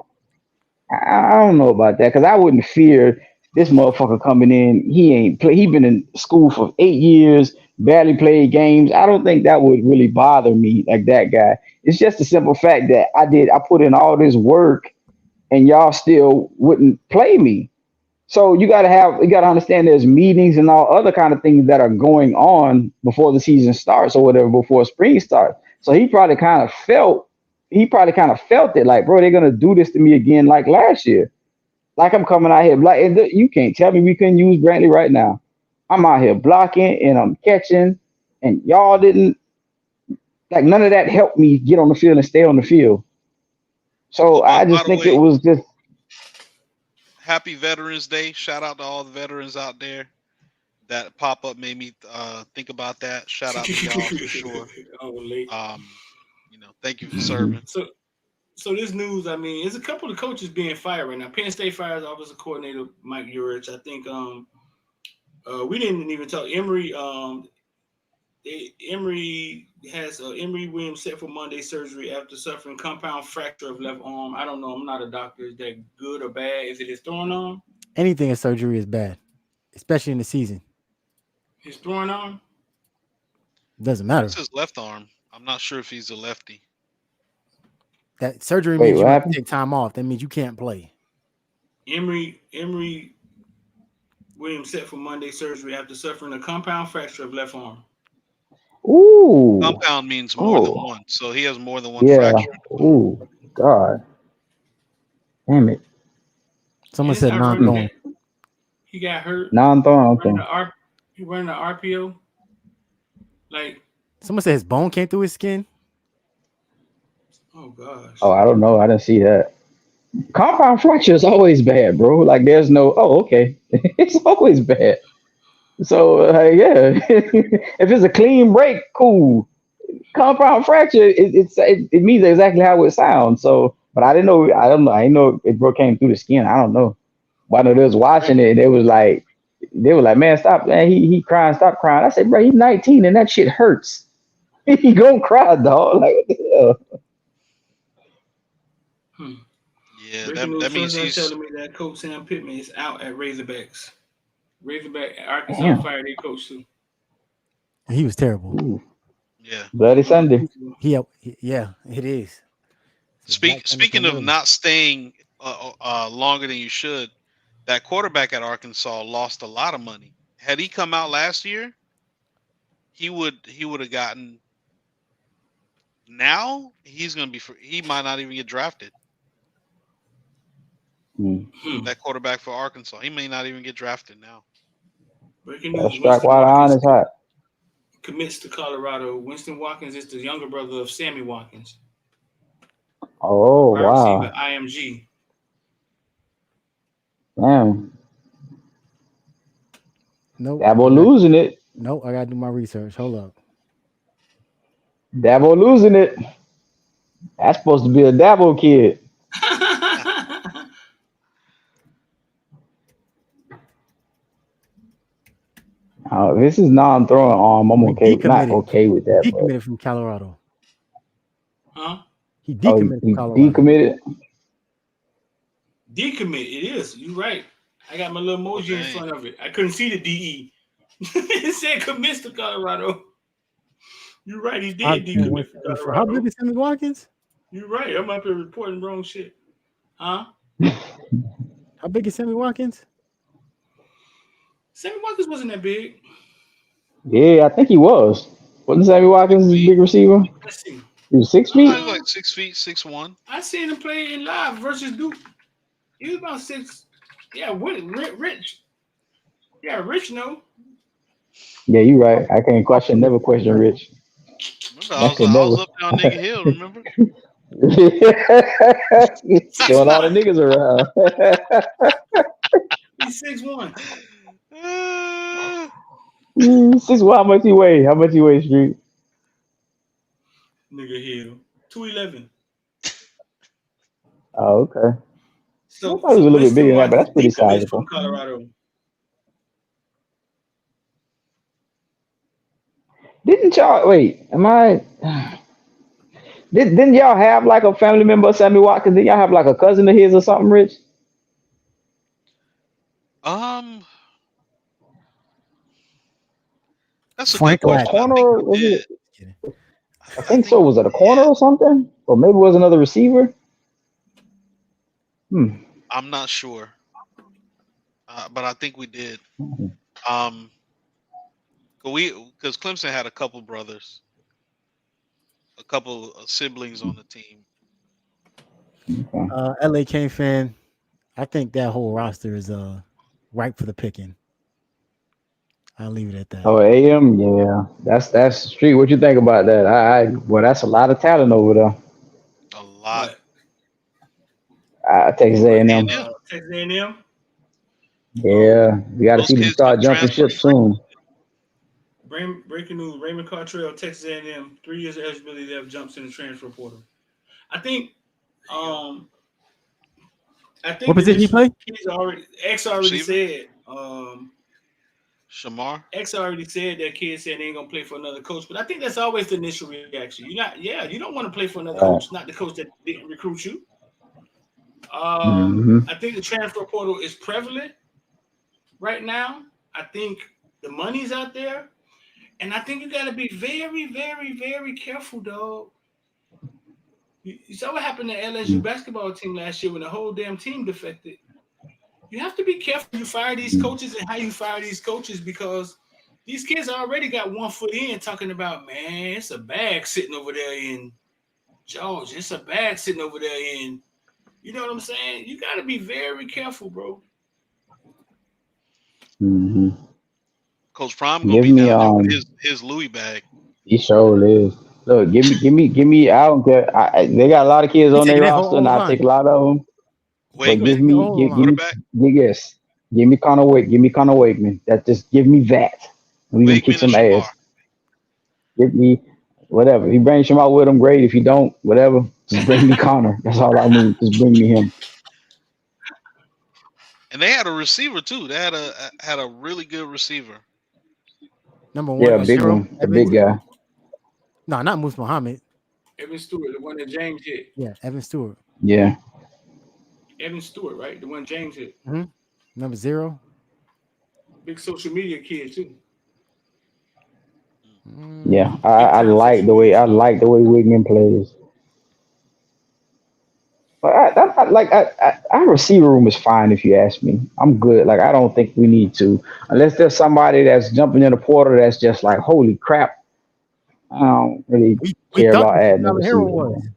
I don't know about that, because I wouldn't fear this motherfucker coming in. He been in school for 8 years, barely played games. I don't think that would really bother me, like that guy. It's just the simple fact that I put in all this work and y'all still wouldn't play me. So you gotta understand there's meetings and all other kind of things that are going on before the season starts or whatever, before spring starts. So he probably kind of felt it, like, bro, they're gonna do this to me again like last year. Like, I'm coming out here, like, and you can't tell me we couldn't use Brantley right now. I'm out here blocking and I'm catching, and y'all didn't, like, none of that helped me get on the field and stay on the field. So I just think it was just. Happy Veterans Day. Shout out to all the veterans out there. That pop-up made me think about that. Shout out to y'all for sure. Thank you for serving. So this news, I mean, there's a couple of coaches being fired right now. Penn State fires offensive coordinator Mike Yurich. I think we didn't even talk Emory. Emory has Emory Williams set for Monday surgery after suffering compound fracture of left arm. I don't know. I'm not a doctor. Is that good or bad? Is it his throwing arm? Anything in surgery is bad, especially in the season. His throwing arm? Doesn't matter. It's his left arm. I'm not sure if he's a lefty. That surgery means you have to take time off. That means you can't play. Emory Williams set for Monday surgery after suffering a compound fracture of left arm. Ooh. Compound means more than one, so he has more than one fracture. Ooh, God. Damn it. Someone said non-throwing. He got hurt. Non-throwing. He running the RPO. Like, Someone said his bone came through his skin. Oh gosh. Oh, I don't know. I didn't see that. Compound fracture is always bad, bro. Like there's no. Oh, okay. It's always bad. So yeah, if it's a clean break, cool. Compound fracture, it means exactly how it sounds. So, but I didn't know. I don't know. I didn't know it came through the skin. I don't know. But I know they was watching it. And they were like, man, stop, man. He crying, stop crying. I said, bro, he's 19 and that shit hurts. He gonna cry, dog. Like what the hell? Yeah, Breaking that news, means Sunshine he's. telling me that Coach Sam Pittman is out at Razorbacks. Arkansas Damn. fired their coach too. He was terrible. Ooh, Yeah. Bloody Sunday. Yeah, it is. It's a black Speaking chemical of early. not staying longer than you should, that quarterback at Arkansas lost a lot of money. Had he come out last year, he would have gotten. Now he's going to be. He might not even get drafted. That quarterback for Arkansas, he may not even get drafted now. Breaking Gotta news: strike Winston while the iron Watkins is hot. commits to Colorado. Winston Watkins is the younger brother of Sammy Watkins, Oh wide wow. receiver IMG. Damn. Nope. Dabo losing it. Nope. I gotta do my research. Hold up. Dabo losing it. That's supposed to be a Dabo kid. This is non-throwing arm. I'm okay. Not okay with that. He But decommitted from Colorado. Huh? He decommitted he from Colorado. decommitted. Decommit. It is. You're right. I got my little emoji in front of it. I couldn't see the DE. It said commits to Colorado. You're right. He did decommit from Colorado. How big is Sammy Watkins? You're right. I'm up here reporting wrong shit. Huh? How big is Sammy Watkins? Sammy Watkins wasn't that big. Yeah, I think he was. Wasn't Sammy Watkins a big receiver? Let's see. He was 6 feet. Like 6 feet, 6'1". I seen him play in live versus Duke. He was about 6. Yeah, Rich. Yeah, Rich, no. Yeah, you're right. I can't question. Never question Rich. Remember, I was up there on Nigga Hill. Remember? Throwing all the niggas around. He's 6'1". 6'1". How much he weigh? How much he weigh, Street? Nigga Hill. 211. Oh, okay. So I thought he was a little bit bigger than that, but that's pretty sizable. From Colorado. Didn't y'all wait? Didn't y'all have like a family member of Sammy Watkins? Didn't y'all have like a cousin of his or something, Rich? That's a Frank good question. Corner, was it? I think so. Was it a corner or something? Or maybe it was another receiver? I'm not sure. But I think we did. Because Clemson had a couple brothers, a couple of siblings on the team. LA Kane fan, I think that whole roster is ripe for the picking. I'll leave it at that. Oh, AM, yeah. That's Street. What you think about that? Well, that's a lot of talent over there. A lot. Texas A&M. Texas A&M? Yeah, we got to see them start jumping ship soon. Breaking news: Raymond Cartrell, Texas A&M, 3 years of eligibility left, jumps in the transfer portal. I think. What position he play? X already said. Shamar. X already said that kid said they ain't gonna play for another coach, but I think that's always the initial reaction. You don't want to play for another coach, not the coach that didn't recruit you. I think the transfer portal is prevalent right now. I think the money's out there, and I think you got to be very, very, very careful, dog. You saw what happened to LSU basketball team last year when the whole damn team defected. You have to be careful you fire these coaches and how you fire these coaches, because these kids already got 1 foot in talking about, man, it's a bag sitting over there in Georgia. It's a bag sitting over there in, you know what I'm saying? You got to be very careful, bro. Coach Prime gonna be down there with his Louis bag. He sure is. Look, give me. I don't care. They got a lot of kids He's on their taking that whole roster, and old I'll line. take a lot of them. But Wakeman, give Taking the me, whole old line. quarterback. yes, give me Connor Wake, give me Connor Wakeman. That just give me that. We gonna kick Wakeman and some Shamar. ass. Give me whatever. If you bring him out with him, great. If you don't, whatever. Just bring me Connor. That's all I need. Just bring me him. And they had a receiver too. They had a really good receiver. Number Yeah, 1 a was big 0. one, a big guy. No, not Moose Muhammad. Evan Stewart, the one that James hit. Yeah, Evan Stewart. Yeah. Evan Stewart, right? The one James hit. Mm-hmm. Number 0. Big social media kid too. Yeah, I like the way Wigman plays. But our receiver room is fine if you ask me. I'm good. Like I don't think we need to, unless there's somebody that's jumping in the portal that's just like holy crap. I don't really We care thought about adding a Tyler Hero receiver.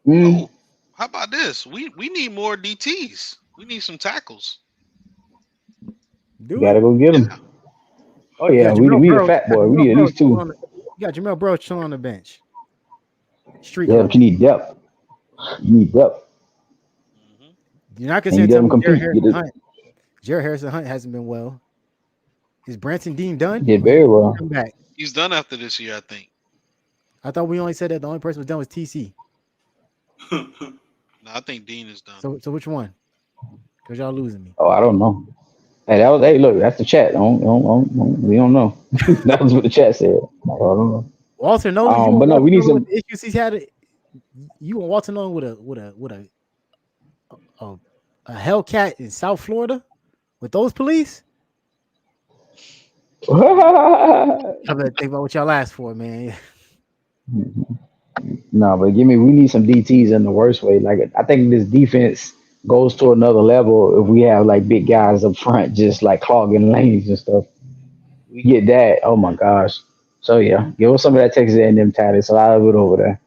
was. Oh, how about this? We need more DTs. We need some tackles. Do Gotta it. go get him. Oh yeah, we need a fat boy. We need at least 2. You got Jamel Burrow chilling on the bench. Street Yeah, code. but you need depth. You need depth. You're not And you gonna let him tell me compete. Jared Harrison Hunt hasn't been well. Is Branson Dean done? Did very well. Come back. He's done after this year, I think. I thought we only said that the only person was done was TC. No, I think Dean is done. So which one? Because y'all losing me. Oh, I don't know. Hey, look, that's the chat. We don't know. That was what the chat said. I don't know. Walter Nolan, But no, we need some. with the issues he's had. You want Walter Nolan with a Hellcat in South Florida with those police? I better think about what y'all asked for, man. No, but we need some DTs in the worst way. Like I think this defense goes to another level if we have like big guys up front just like clogging lanes and stuff. We get that. Oh my gosh. So yeah, give us some of that Texas A&M talent. It's a lot of it over there.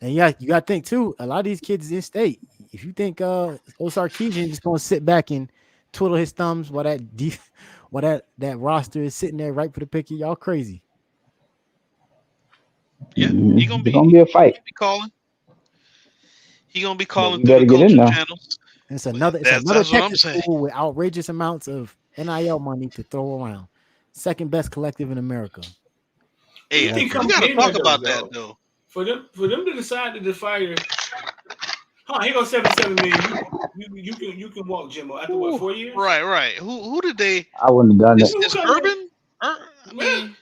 And yeah, you got to think too. A lot of these kids is in state. If you think Sarkisian just going to sit back and twiddle his thumbs while that roster is sitting there right for the pick, y'all crazy. Yeah, he's gonna be a fight. He gonna be calling through the culture channels. It's another Texas school with outrageous amounts of NIL money to throw around. Second best collective in America. Hey, we gotta talk about that though. For them to decide to fire, he goes 77 million. You can walk Jimbo after what, 4 years? Right. Who did they? I wouldn't have done that. Is Urban? I mean,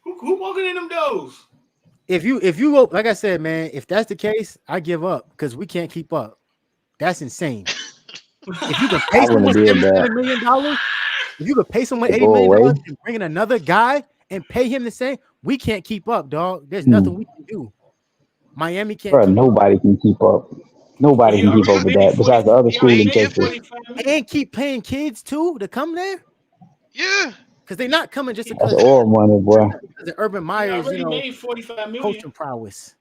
who walking in them doors? If you go, like I said, man, if that's the case, I give up because we can't keep up. That's insane. If you could pay someone $77 million, if you could pay someone $80 million and bring in another guy and pay him the same, we can't keep up, dog. There's nothing we can do. Miami can't. Bro, nobody can keep up. Nobody can keep up with that besides the other school in Texas. And keep paying kids too to come there. Yeah. Because they're not coming just because that's all money, boy. Because of Urban Meyer's, made $45 million. coaching prowess.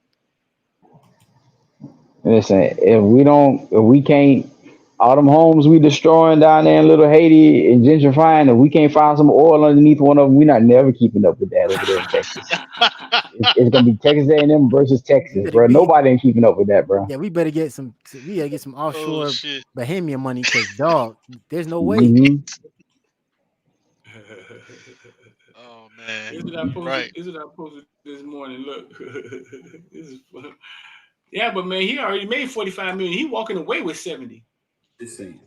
Listen, if we can't, all them homes we destroying down there in Little Haiti and gentrifying, if we can't find some oil underneath one of them, we're not never keeping up with that over there in Texas. It's gonna be Texas A&M versus Texas, bro. Nobody ain't keeping up with that, bro. Yeah, we better get some. We gotta get some offshore Bahamian money, because dog, there's no way. Oh man! Is it I posted this morning? Look, this is fun. Yeah, but man, he already made $45 million. He walking away with 70. He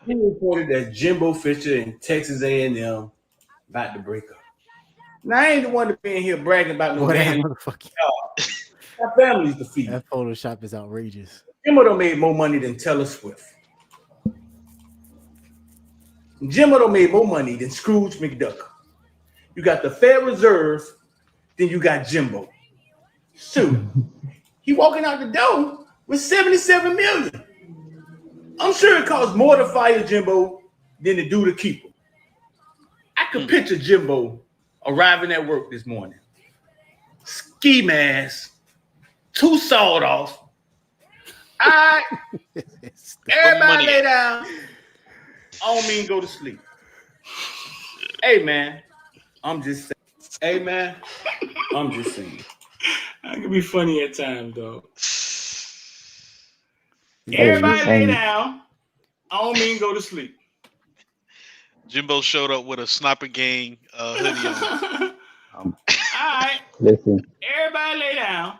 reported that Jimbo Fisher and Texas A&M about to break up. Now I ain't the one to be in here bragging about no man. Our family's the feed. That Photoshop is outrageous. Jimbo done made more money than Taylor Swift. Jimbo done made more money than Scrooge McDuck. You got the Federal Reserve, then you got Jimbo. So he walking out the door with $77 million. I'm sure it costs more to fire Jimbo than to do to keep him. I could picture Jimbo arriving at work this morning. Ski mask, 2 sawed off. All right, everybody lay down. I don't mean go to sleep. Hey man, I'm just saying. Hey man, I'm just saying. That can be funny at times, though. Hey, Everybody lay and down. I don't mean go to sleep. Jimbo showed up with a Sniper Gang hoodie on All right. listen, Everybody lay down.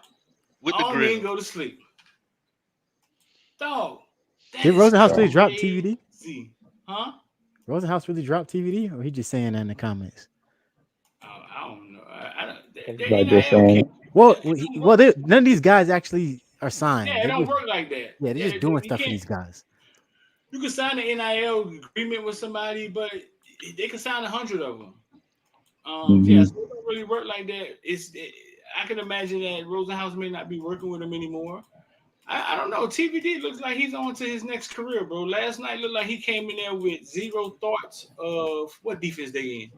with I the don't mean grill. go to sleep. Dog. Did Rosenhaus really drop TVD? TVD? Huh? Rosenhaus really dropped TVD, or he just saying that in the comments? I don't know. I don't. like just saying. Well, none of these guys actually are signed. Yeah, it don't work like that. Yeah, they're just doing stuff for these guys. You can sign an NIL agreement with somebody, but they can sign 100 of them. Yeah, so it don't really work like that. I can imagine that Rosenhaus may not be working with him anymore. I don't know. TVD looks like he's on to his next career, bro. Last night looked like he came in there with zero thoughts of what defense they in.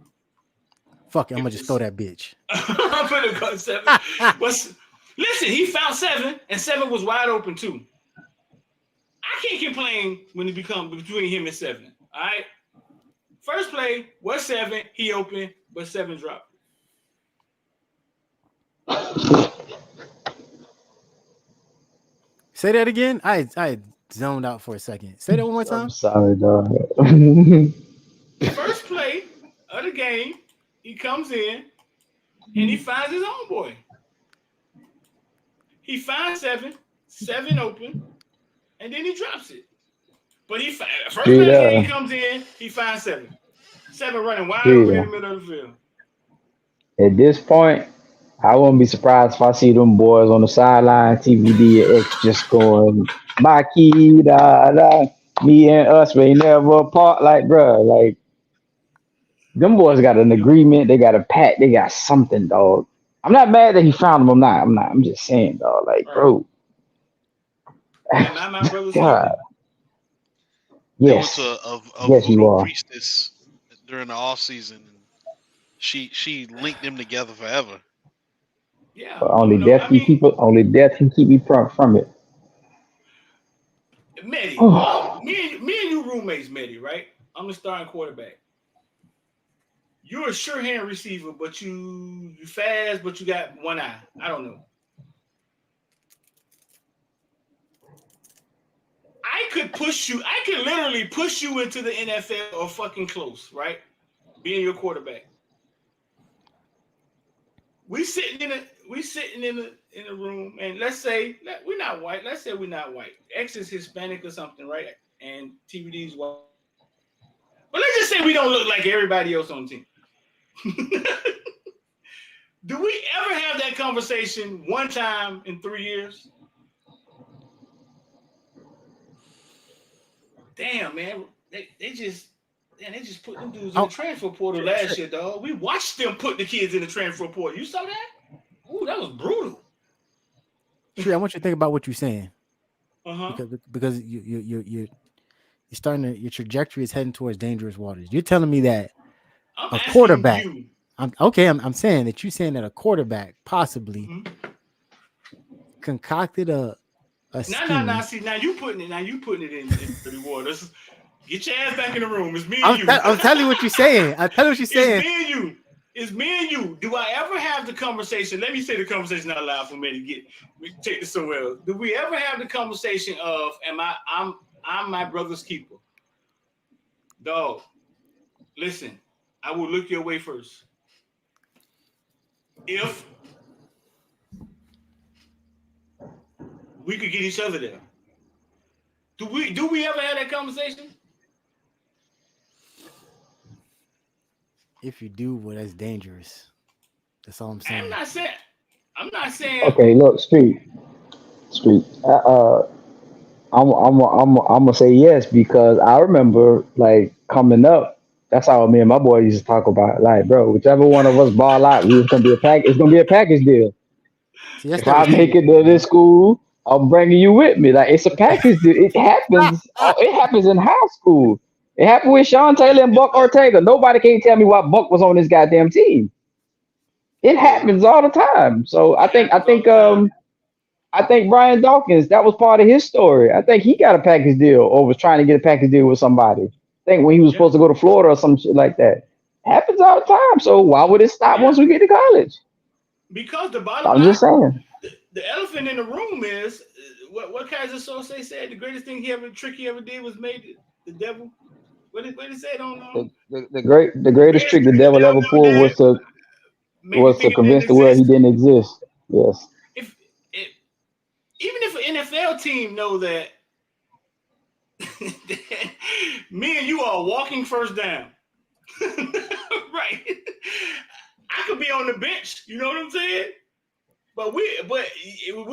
Fuck it, I'm gonna just throw that bitch. I'm gonna go 7. Listen, he found 7, and 7 was wide open too. I can't complain when it becomes between him and 7. All right. First play was 7. He opened, but 7 dropped. Say that again. I zoned out for a second. Say that one more time. I'm sorry, dog. First play of the game, he comes in and he finds his own boy. He finds 7 open, and then he drops it. But first play of the game, he comes in, he finds 7 running wide open in the middle of the field. At this point, I wouldn't be surprised if I see them boys on the sideline, TVD and X just going, Maki, da, da, me and us may never part. Like, bro, like, them boys got an agreement. They got a pact. They got something, dog. I'm not mad that he found them. I'm not. I'm just saying, dog. Like, bro. My brother's God. Yes. There was a yes, you voodoo are. priestess during the off season. She linked them together forever. Yeah. But only death can keep me from it. Maye, me and you roommates, Maye, right? I'm the starting quarterback. You're a sure hand receiver, but you fast, but you got one eye. I don't know. I could literally push you into the NFL or fucking close, right? Being your quarterback. We sitting in a room, and let's say we're not white. Let's say we're not white. X is Hispanic or something, right? And TVD's white. But let's just say we don't look like everybody else on the team. Do we ever have that conversation one time in 3 years? Damn, man. They just put them dudes in the transfer portal last year, dog. We watched them put the kids in the transfer portal. You saw that? Ooh, that was brutal. Tree, I want you to think about what you're saying. Uh-huh. Because you're starting to, your trajectory is heading towards dangerous waters. You're telling me that a quarterback. I'm saying that you're saying that a quarterback possibly concocted a scheme. No. See, now you putting it in dirty waters. Get your ass back in the room. It's me and you. I'm telling you what you're saying. I'm telling you what you're saying. It's me and you. Do I ever have the conversation? Let me say the conversation out loud for me to take this somewhere else. Do we ever have the conversation of I'm my brother's keeper? Dog, listen, I will look your way first. If we could get each other there. Do we ever have that conversation? If you do, well, that's dangerous. That's all I'm saying. I'm not saying. Okay, look, Street. I'm gonna say yes because I remember like coming up. That's how me and my boy used to talk about. Like, bro, whichever one of us ball out, it's gonna be a package deal. See, if I make it to this school, I'm bringing you with me. Like, it's a package deal. It happens. It happens in high school. It happened with Sean Taylor and Buck Ortega. Nobody can tell me why Buck was on this goddamn team. It happens all the time. So I think Brian Dawkins, that was part of his story. I think he got a package deal or was trying to get a package deal with somebody. I think when he was supposed to go to Florida or some shit like that. Happens all the time. So why would it stop once we get to college? Because the bottom I'm line, just saying. the elephant in the room is what Kaiser Sose said. The greatest thing he ever did was made the devil. What did he say? I don't know. The greatest trick the devil ever pulled was to convince the world he didn't exist. Yes. Even if an NFL team know that me and you are walking first down, right? I could be on the bench. You know what I'm saying? But we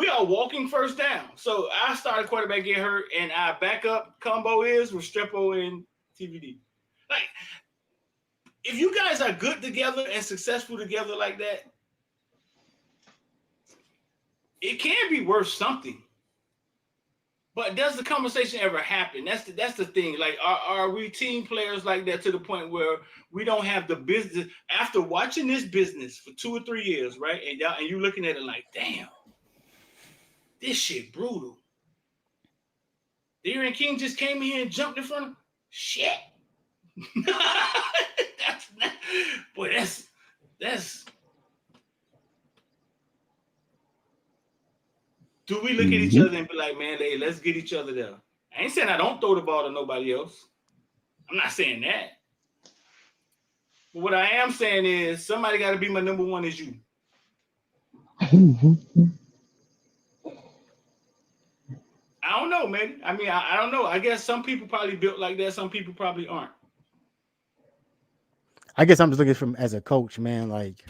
are walking first down. So I started quarterback get hurt, and our backup combo is Restrepo and TVD. Like, if you guys are good together and successful together like that, it can be worth something. But does the conversation ever happen? That's the thing. Like, are we team players like that to the point where we don't have the business after watching this business for 2 or 3 years, right? And you looking at it like, damn, this shit brutal. Darren King just came in here and jumped in front of shit. That's. Do we look at each other and be like, man, hey, let's get each other there? I ain't saying I don't throw the ball to nobody else. I'm not saying that. But what I am saying is somebody got to be my number one is you. I don't know, man. I mean, I don't know. I guess some people probably built like that. Some people probably aren't. I guess I'm just looking from as a coach, man. Like,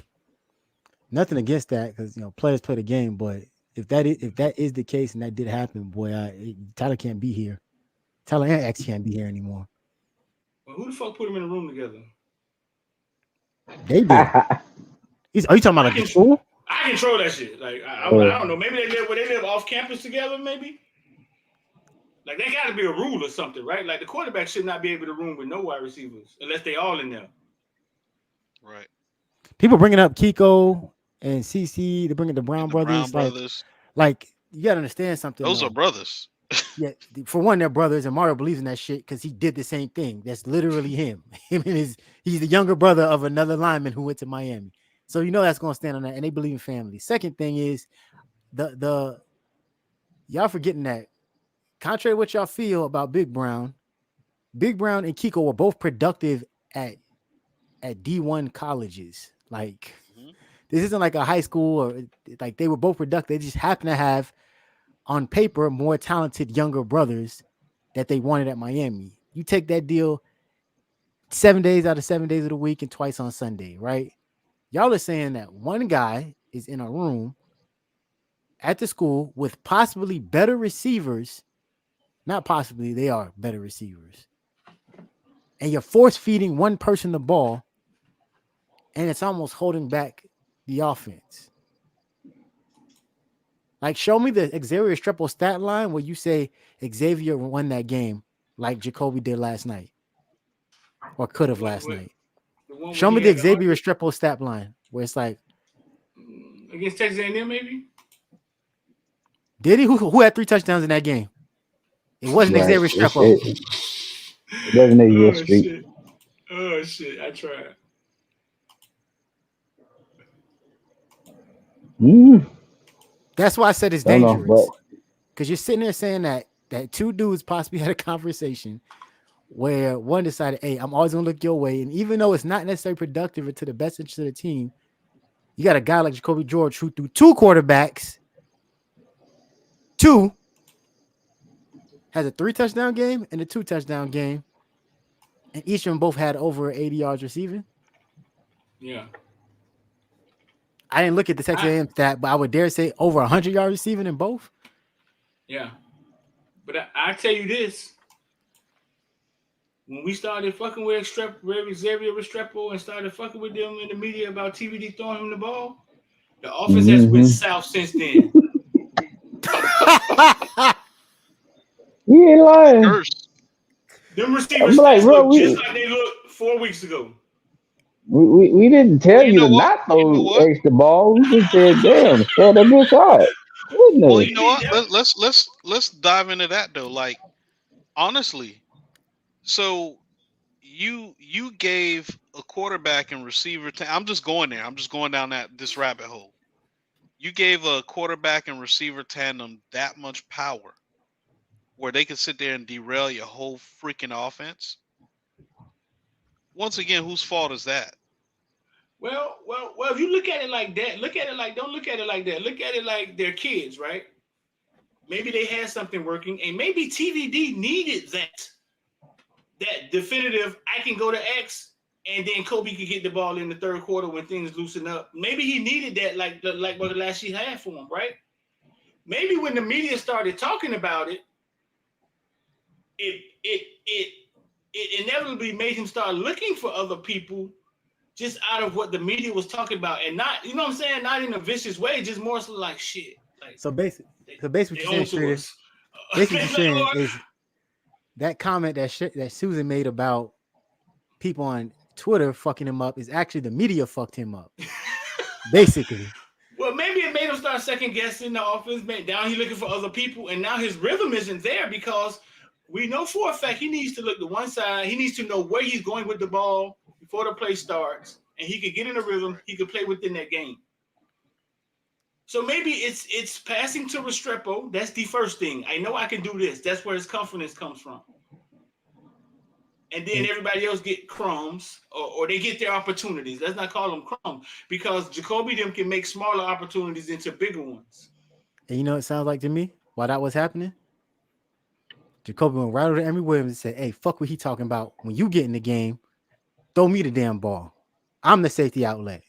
nothing against that because players play the game, but if that is the case and that did happen, boy, Tyler can't be here. Tyler and X can't be here anymore. Well, who the fuck put them in a room together? They did. Are you talking about like the school? I control that shit. Like I don't know. Maybe they live off campus together. Maybe. Like they got to be a rule or something, right? Like the quarterback should not be able to room with no wide receivers unless they all in there. Right. People bringing up Kiko and CC, they bring up the Brown brothers. Like you gotta understand something. Those are brothers. Yeah, for one, they're brothers, and Mario believes in that shit because he did the same thing. That's literally him. He's the younger brother of another lineman who went to Miami. So that's gonna stand on that, and they believe in family. Second thing is the y'all forgetting that contrary to what y'all feel about Big Brown and Kiko were both productive at D1 colleges. Like this isn't like a high school or like they were both productive. They just happen to have on paper more talented younger brothers that they wanted at Miami. You take that deal 7 days out of 7 days of the week and twice on Sunday, right? Y'all are saying that one guy is in a room at the school with possibly better receivers. Not possibly, they are better receivers. And you're force feeding one person the ball, and it's almost holding back the offense. Like, show me the Xavier Restrepo stat line where you say Xavier won that game like Jacolby did last night or could have last night. Show me the Xavier Restrepo stat line where it's like against Texas A&M, maybe. Did he? Who had 3 touchdowns in that game? It wasn't Xavier Restrepo. It wasn't Xavier Street. Oh shit! I tried. That's why I said it's dangerous. Because you're sitting there saying that two dudes possibly had a conversation where one decided, hey, I'm always going to look your way. And even though it's not necessarily productive or to the best interest of the team, you got a guy like Jacolby George who threw 2 quarterbacks, 2, has a 3 touchdown game and a 2 touchdown game. And each of them both had over 80 yards receiving. Yeah. I didn't look at the Texas A&M stat, but I would dare say over 100 yards receiving in both. Yeah. But I tell you this. When we started fucking with Xavier Restrepo and started fucking with them in the media about TVD throwing him the ball, the offense has went south since then. You ain't lying. Them receivers look just like they looked 4 weeks ago. We didn't tell you to not throw extra ball. We just said, damn, throw that good shot. Well, you know what? Let's dive into that though. Like, honestly, so you gave a quarterback and receiver. I'm just going there. I'm just going down this rabbit hole. You gave a quarterback and receiver tandem that much power, where they could sit there and derail your whole freaking offense. Once again, whose fault is that? Well. If you look at it like that, don't look at it like that. Look at it like they're kids, right? Maybe they had something working, and maybe TVD needed that definitive. I can go to X, and then Kobe could get the ball in the third quarter when things loosen up. Maybe he needed that, like what the last year had for him, right? Maybe when the media started talking about it, it inevitably made him start looking for other people just out of what the media was talking about, and not, you know what I'm saying, not in a vicious way, just more so like shit. Like, So basically what you're saying is, basically what you're saying is that comment that Susan made about people on Twitter fucking him up is actually the media fucked him up. Basically. Well, maybe it made him start second guessing the offense. Now he's looking for other people, and now his rhythm isn't there because we know for a fact he needs to look to one side. He needs to know where he's going with the ball before the play starts, and he could get in a rhythm. He could play within that game. So maybe it's passing to Restrepo. That's the first thing. I know I can do this. That's where his confidence comes from. And then everybody else get crumbs, or they get their opportunities. Let's not call them crumbs, because Jacolby them can make smaller opportunities into bigger ones. And you know what it sounds like to me while that was happening? Jacolby went right over to Emory Williams and said, hey, fuck what he talking about. When you get in the game, throw me the damn ball. I'm the safety outlet.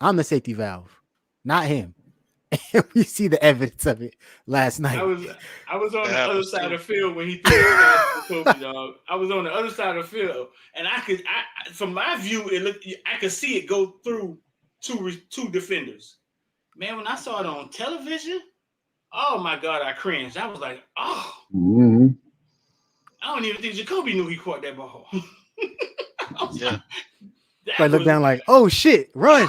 I'm the safety valve, not him. And we see the evidence of it last night. I was on the other side of the field when he threw it to Kobe, dog. I was on the other side of the field, and from my view, I could see it go through two defenders. Man, when I saw it on television, oh my God, I cringed. I was like, oh. Mm-hmm. I don't even think Jacolby knew he caught that ball. Yeah. I look down like, oh shit, run.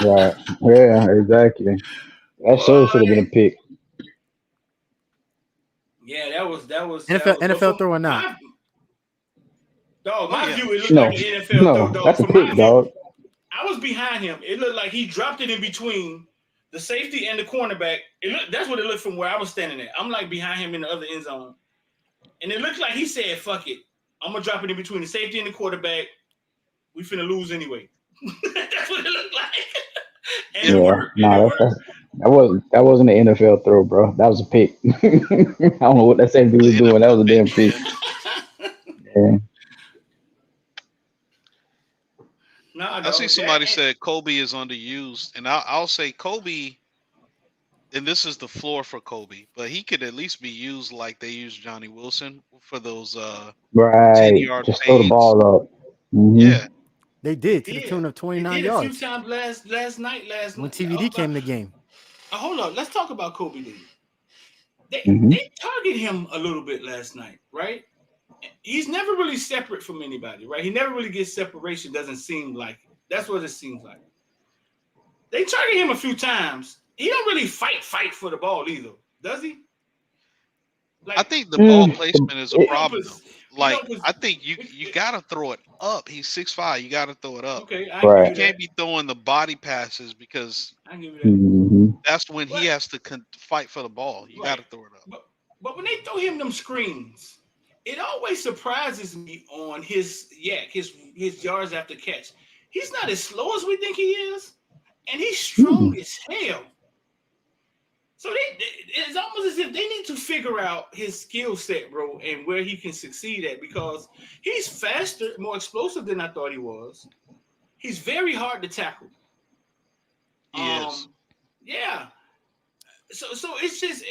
Right. Yeah, exactly. That should have been a pick. Yeah, that was NFL throw or not? My view, it looked No, like an NFL throw, dog. that's a From pick, my dog. view, I was behind him. It looked like he dropped it in between the safety and the cornerback. That's what it looked from where I was standing at. I'm like behind him in the other end zone. And it looked like he said, fuck it. I'm going to drop it in between the safety and the quarterback. We finna lose anyway. That's what it looked like. And Yeah, it worked. that wasn't an NFL throw, bro. That was a pick. I don't know what that safety was doing. That was a damn pick. Yeah. I see somebody said Kobe is underused, and I'll say Kobe, and this is the floor for Kobe, but he could at least be used like they used Johnny Wilson for those Right. 10-yard Just throw the fades. ball up. Mm-hmm. Yeah. They did to the tune of 29 yards. A few times last night. When TVD came in the game. Hold on, let's talk about Kobe Lee. They targeted him a little bit last night, right? He's never really separate from anybody, right? He never really gets separation, doesn't seem like it. That's what it seems like. They target him a few times. He don't really fight for the ball either, does he? Like, I think the ball placement is a problem. Like, you know, I think you got to throw it up. He's 6'5". You got to throw it up. Okay, Right. You can't be throwing the body passes because I give you that. Mm-hmm. that's when he has to fight for the ball. You got to throw it up. But when they throw him them screens, it always surprises me on his yards after catch. He's not as slow as we think he is, and he's strong as hell. So it's almost as if they need to figure out his skill set, bro, and where he can succeed at, because he's faster, more explosive than I thought he was. He's very hard to tackle. He is. Yeah. So it's just,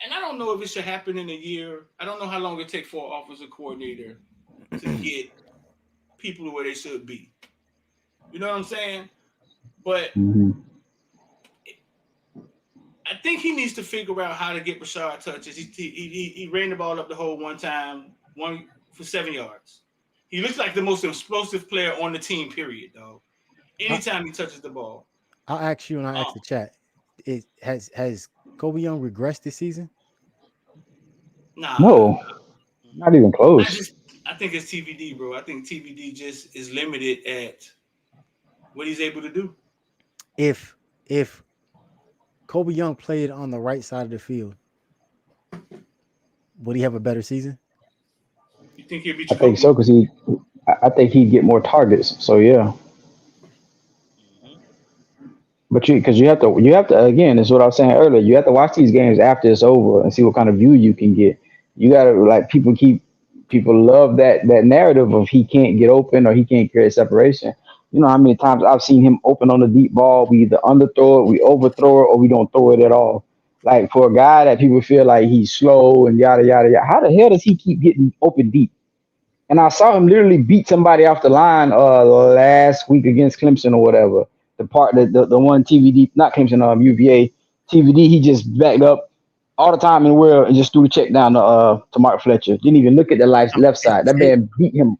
and I don't know if it should happen in a year. I don't know how long it takes for an offensive coordinator to get people to where they should be. You know what I'm saying? But I think he needs to figure out how to get Rashard touches. He ran the ball up the hole one time, for 7 yards. He looks like the most explosive player on the team, period, dog. Anytime he touches the ball. I'll ask you and I'll ask the chat. Has Kobe Young regressed this season? Nah. No, not even close. I think it's TVD, bro. I think TVD just is limited at what he's able to do. If Kobe Young played on the right side of the field, would he have a better season? You think he'll beat I Jacolby? think so because I think he'd get more targets. So yeah. But you have to again, that's what I was saying earlier. You have to watch these games after it's over and see what kind of view you can get. You gotta like people love that narrative of he can't get open or he can't create separation. You know how many times I've seen him open on the deep ball, we either underthrow it, we overthrow it, or we don't throw it at all. Like for a guy that people feel like he's slow and yada yada yada, how the hell does he keep getting open deep? And I saw him literally beat somebody off the line last week against Clemson or whatever. The one TVD, not Clemson, UVA TVD, he just backed up all the time in the world and just threw the check down to Mark Fletcher. Didn't even look at the left side. That man beat him.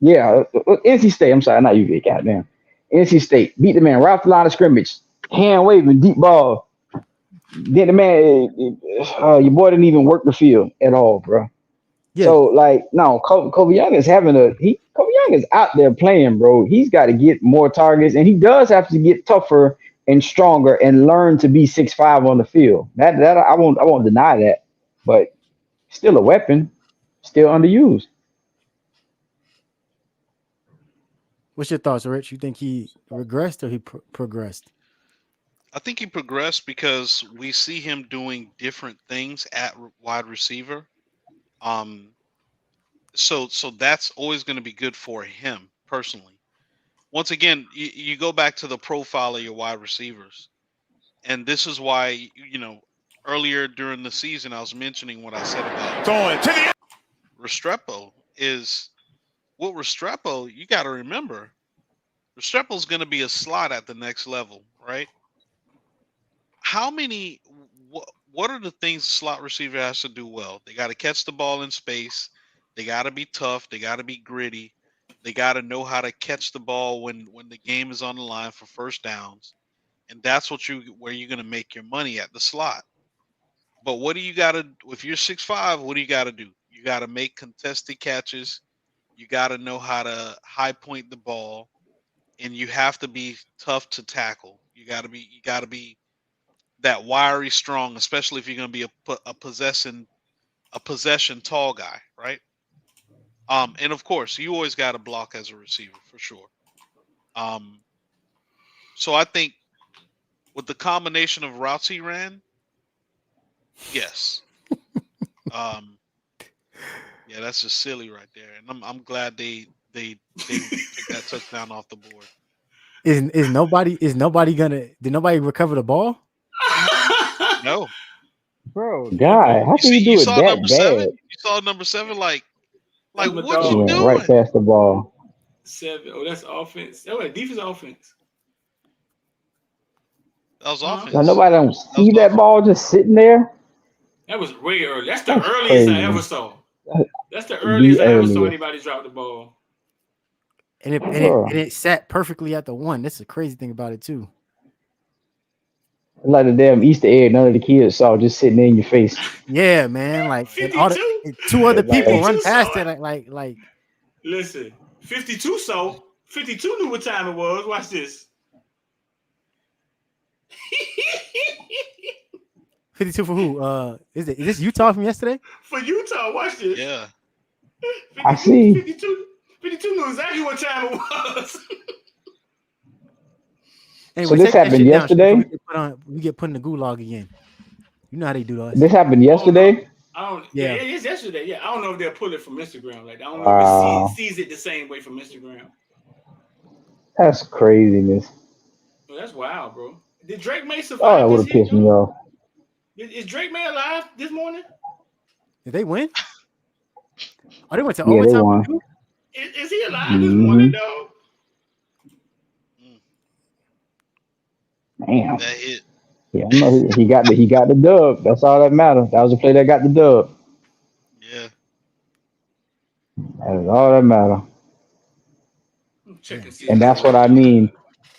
Yeah, NC State. I'm sorry, not UVA. Goddamn, NC State beat the man right off the line of scrimmage, hand waving, deep ball. Then the man, your boy didn't even work the field at all, bro. Yeah. So like, no, Kobe Young is Kobe Young is out there playing, bro. He's got to get more targets, and he does have to get tougher and stronger and learn to be 6'5" on the field. That I won't deny that, but still a weapon, still underused. What's your thoughts, Rich? You think he regressed or he progressed? I think he progressed because we see him doing different things at wide receiver. So that's always going to be good for him personally. Once again, you go back to the profile of your wide receivers, and this is why earlier during the season I was mentioning what I said about Going to the Restrepo is with Restrepo. You got to remember, Restrepo is going to be a slot at the next level, right? What are the things slot receiver has to do well? They got to catch the ball in space. They got to be tough. They got to be gritty. They got to know how to catch the ball when the game is on the line for first downs. And that's where you're going to make your money at the slot. But what do you got to, if you're 6'5", what do you got to do? You got to make contested catches. You got to know how to high point the ball, and you have to be tough to tackle. You got to be that wiry strong, especially if you're going to be a possession tall guy, right? And of course, you always got to block as a receiver for sure. So I think with the combination of routes he ran, yes. Yeah, that's just silly right there, and I'm glad they took that touchdown off the board. Is nobody gonna? Did nobody recover the ball? No, bro. God, how can you do it that number bad? 7? You saw number 7, like what you doing? Right past the ball. 7. Oh, that's offense. That was defense, offense. That was offense. Now nobody don't see that ball just sitting there. That was way early. That's the earliest crazy. I ever saw. That's the earliest I ever saw anybody drop the ball. And it sat perfectly at the 1. That's the crazy thing about it too. Like the damn Easter egg, none of the kids saw just sitting there in your face. Yeah, man. Like 52? 2 other people run 52 past saw it. Like. Listen, 52 saw. 52 knew what time it was. Watch this. 52 for who? Is this Utah from yesterday? For Utah, watch this. Yeah. 52, I see. 52 knew exactly what time it was. Anyway, so this happened yesterday? We get put in the gulag again. You know how they do those. This happened yesterday? Yeah, it's yesterday. Yeah, I don't know if they'll pull it from Instagram. Like, I don't know if it sees it the same way from Instagram. That's craziness. Well, that's wild, bro. Did Drake May survive? Oh, that would have pissed me off. Is Drake May alive this morning? Did they win? Oh, they went to overtime. They won. Is he alive this morning, though? Damn. That hit. Yeah, I know he got the dub. That's all that matters. That was the play that got the dub. Yeah. That is all that matters. And that's what I mean.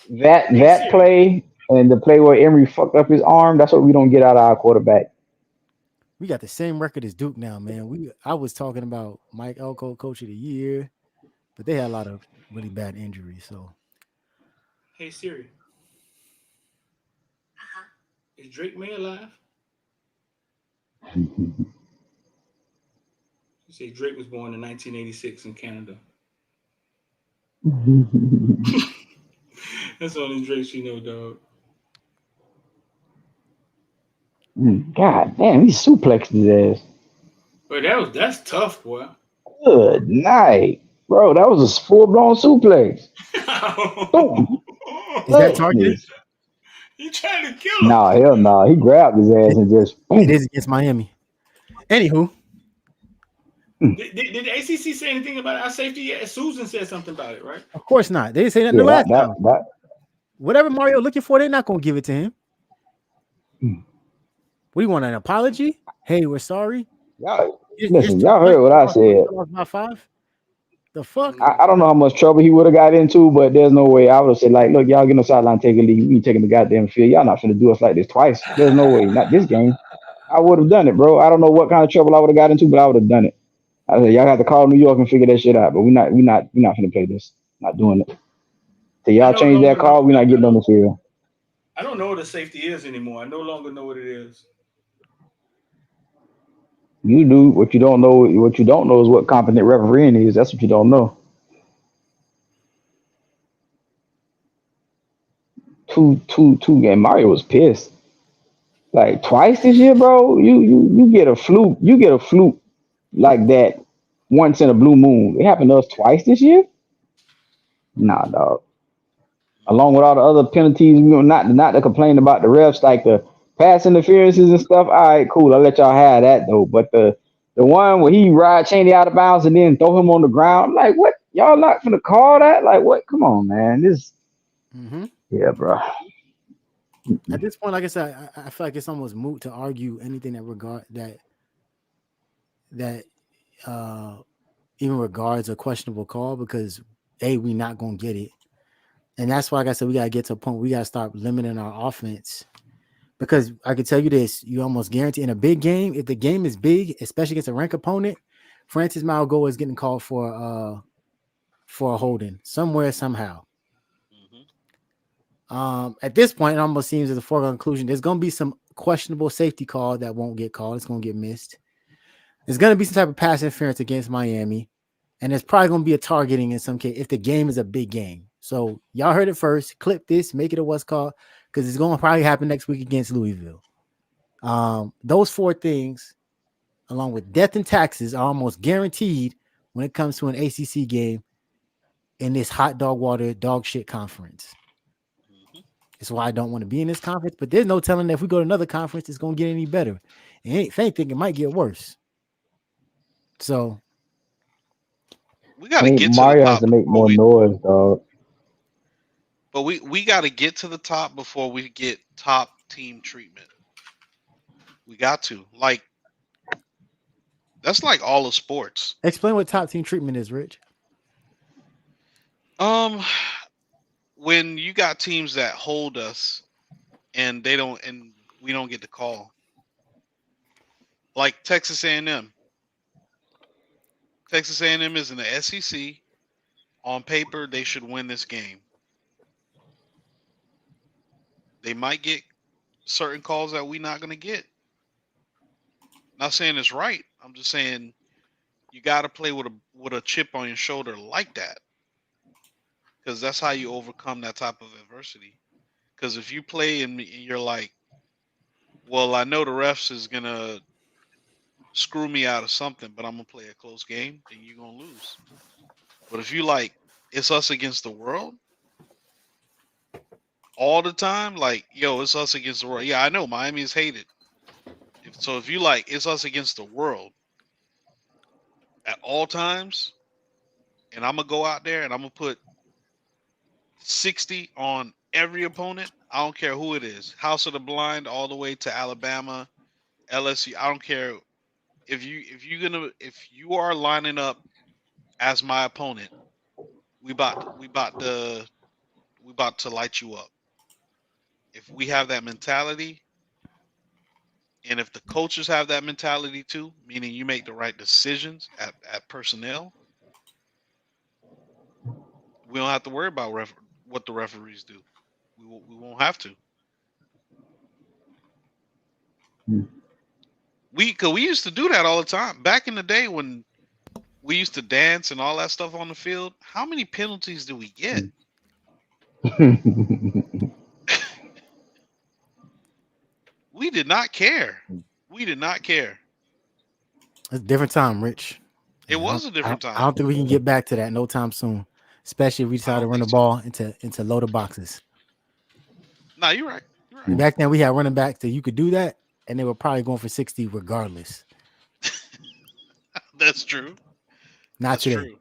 That play and the play where Emery fucked up his arm, that's what we don't get out of our quarterback. We got the same record as Duke now, man. I was talking about Mike Elko, coach of the year, but they had a lot of really bad injuries. So Hey Siri, is Drake May alive? You say Drake was born in 1986 in Canada. That's the only Drake she know, dog. God damn, he suplexed his ass. But that's tough, boy. Good night, bro. That was a full blown suplex. Boom. is that targeted? You trying to kill him? Nah, hell no. He grabbed his ass and just. It is against Miami. Anywho, Did the ACC say anything about our safety yet? Susan said something about it, right? of course not. They didn't say nothing the last time. Whatever Mario looking for, they're not going to give it to him. We want an apology. Hey, we're sorry. Listen, y'all heard what I said. By 5. The fuck? I don't know how much trouble he would have got into, but there's no way I would have said, like, look, y'all get no sideline, take a lead. We ain't taking the goddamn field. Y'all not finna do us like this twice. There's no way. Not this game. I would have done it, bro. I don't know what kind of trouble I would have got into, but I would have done it. I said, y'all have to call New York and figure that shit out. But we're not finna play this. Not doing it. Till y'all change that call, we're not getting on the field. I don't know what a safety is anymore. I no longer know what it is. You do what you don't know. What you don't know is what competent refereeing is. That's what you don't know. Two game. Mario was pissed. Like twice this year, bro. You get a fluke. You get a fluke like that once in a blue moon. It happened to us twice this year. Nah, dog. Along with all the other penalties, not to complain about the refs, like the pass interferences and stuff. All right, cool. I'll let y'all have that though. But the one where he ride Chaney out of bounds and then throw him on the ground, I'm like, what? Y'all not finna call that? Like, what? Come on, man. Yeah, bro. At this point, like I said, I feel like it's almost moot to argue anything that even regards a questionable call because we not gonna get it, and that's why, like I said, we gotta get to a point where we gotta start limiting our offense. Because I can tell you this, you almost guarantee in a big game, if the game is big, especially against a ranked opponent, Francis Malgo is getting called for a holding somewhere somehow. At this point, it almost seems as a foregone conclusion. There's going to be some questionable safety call that won't get called. It's going to get missed. There's going to be some type of pass interference against Miami, and there's probably going to be a targeting in some case if the game is a big game. So y'all heard it first. Clip this, make it a what's called, because it's going to probably happen next week against Louisville. Those 4 things, along with death and taxes, are almost guaranteed when it comes to an ACC game in this hot dog water dog shit conference. That's why I don't want to be in this conference, but there's no telling that if we go to another conference, it's going to get any better. And if anything, it might get worse. So we got to get to Mario the top. Has to make more noise, dog. But we got to get to the top before we get top team treatment. We got to. Like, that's like all of sports. Explain what top team treatment is, Rich. When you got teams that hold us and we don't get the call. Like Texas A&M. Texas A&M is in the SEC. On paper, they should win this game. They might get certain calls that we're not going to get. Not saying it's right. I'm just saying you got to play with a chip on your shoulder like that. Because that's how you overcome that type of adversity. Because if you play and you're like, well, I know the refs is going to screw me out of something, but I'm going to play a close game, then you're going to lose. But if you like, it's us against the world all the time, like, yo, it's us against the world. Yeah, I know Miami is hated. So if you like, it's us against the world at all times, and I'm going to go out there and I'm going to put 60 on every opponent. I don't care who it is. House of the Blind all the way to Alabama, LSU. I don't care if you are lining up as my opponent. We about to light you up. If we have that mentality, And if the coaches have that mentality too, meaning you make the right decisions at personnel, we don't have to worry about what the referees do. We won't have to. Cause we used to do that all the time back in the day when we used to dance and all that stuff on the field. How many penalties do we get? We did not care. We did not care. It's a different time, Rich. It was a different time. I don't think we can get back to that no time soon, especially if we decide to run the ball into loaded boxes. No, you're right. You're right. Back then, we had running backs that you could do that, and they were probably going for 60 regardless. That's true. Not today.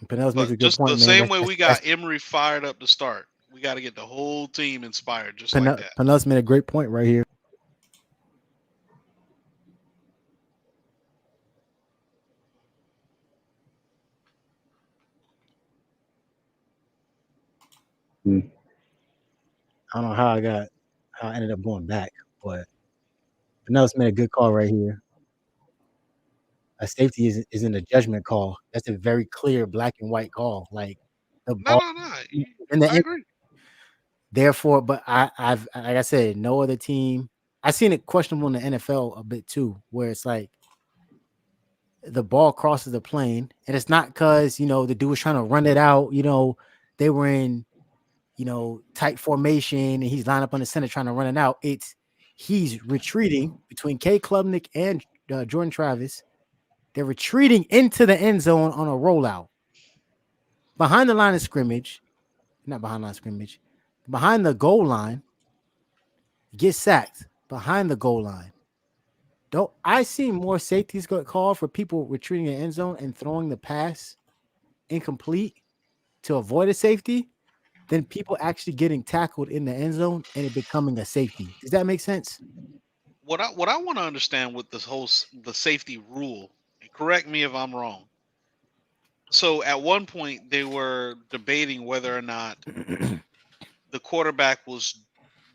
But makes a good just point, the man. same way we got Emery fired up to start, we got to get the whole team inspired just like that. Pinellas made a great point right here. I don't know how I ended up going back, but Pinellas made a good call right here. A safety isn't a judgment call. That's a very clear black and white call. Like the ball. No. I agree. Therefore, but I've like I said, no other team. I've seen it questionable in the NFL a bit too, where it's like the ball crosses the plane, and it's not because the dude was trying to run it out. They were in tight formation, and he's lined up on the center trying to run it out. It's he's retreating between K. Klubnik and Jordan Travis. They're retreating into the end zone on a rollout behind the line of scrimmage, not behind the line of scrimmage, behind the goal line. Get sacked behind the goal line. Don't I see more safeties got called for people retreating in the end zone and throwing the pass incomplete to avoid a safety than people actually getting tackled in the end zone and it becoming a safety. Does that make sense? What I want to understand with this whole the safety rule, and correct me if I'm wrong. So at one point they were debating whether or not the quarterback was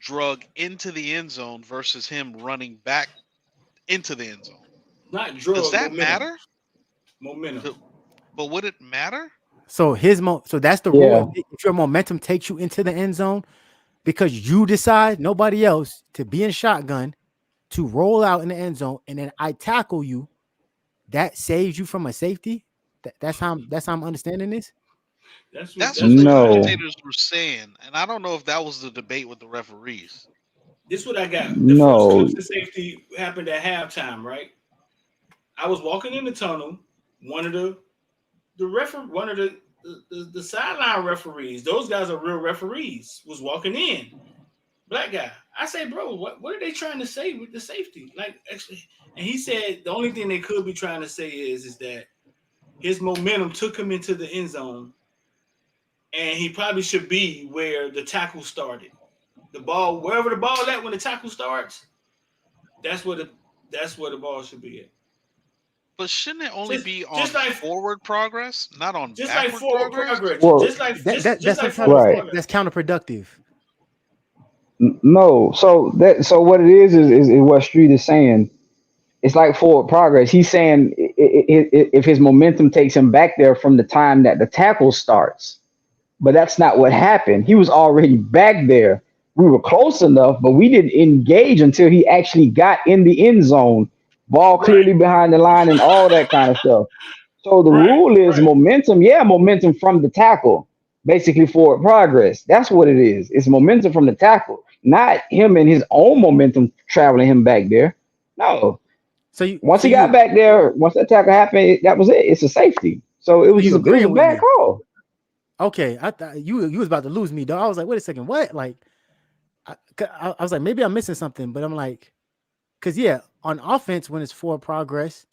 drug into the end zone versus him running back into the end zone. Not drug. Does that matter? Momentum. But would it matter? So so that's the rule. If your momentum takes you into the end zone because you decide, nobody else, to be in shotgun, to roll out in the end zone, and then I tackle you, that saves you from a safety. That's how I'm understanding this. That's what the commentators were saying, and I don't know if that was the debate with the referees. This is what I got. The first clip of safety happened at halftime, right? I was walking in the tunnel. One of the sideline referees, those guys are real referees, was walking in. Black guy. I say, bro, what are they trying to say with the safety? Like, actually, and he said the only thing they could be trying to say is that his momentum took him into the end zone, and he probably should be where the tackle started. The ball, wherever the ball at when the tackle starts, that's where the ball should be at. But shouldn't it only be on forward progress, not on just like forward progress? Well, that's counterproductive. No, so what it is what Street is saying. It's like forward progress. He's saying if his momentum takes him back there from the time that the tackle starts, but that's not what happened. He was already back there. We were close enough, but we didn't engage until he actually got in the end zone, ball clearly behind the line and all that kind of stuff. So the rule is momentum. Yeah, momentum from the tackle, basically forward progress. That's what it is. It's momentum from the tackle, not him and his own momentum traveling him back there. No. Once he got back there, once that tackle happened, that was it. It's a safety. So it was just a bad call. Okay, I thought you was about to lose me, dog. I was like, wait a second, what? Like, I was like, maybe I'm missing something, but I'm like, because on offense when it's forward progress,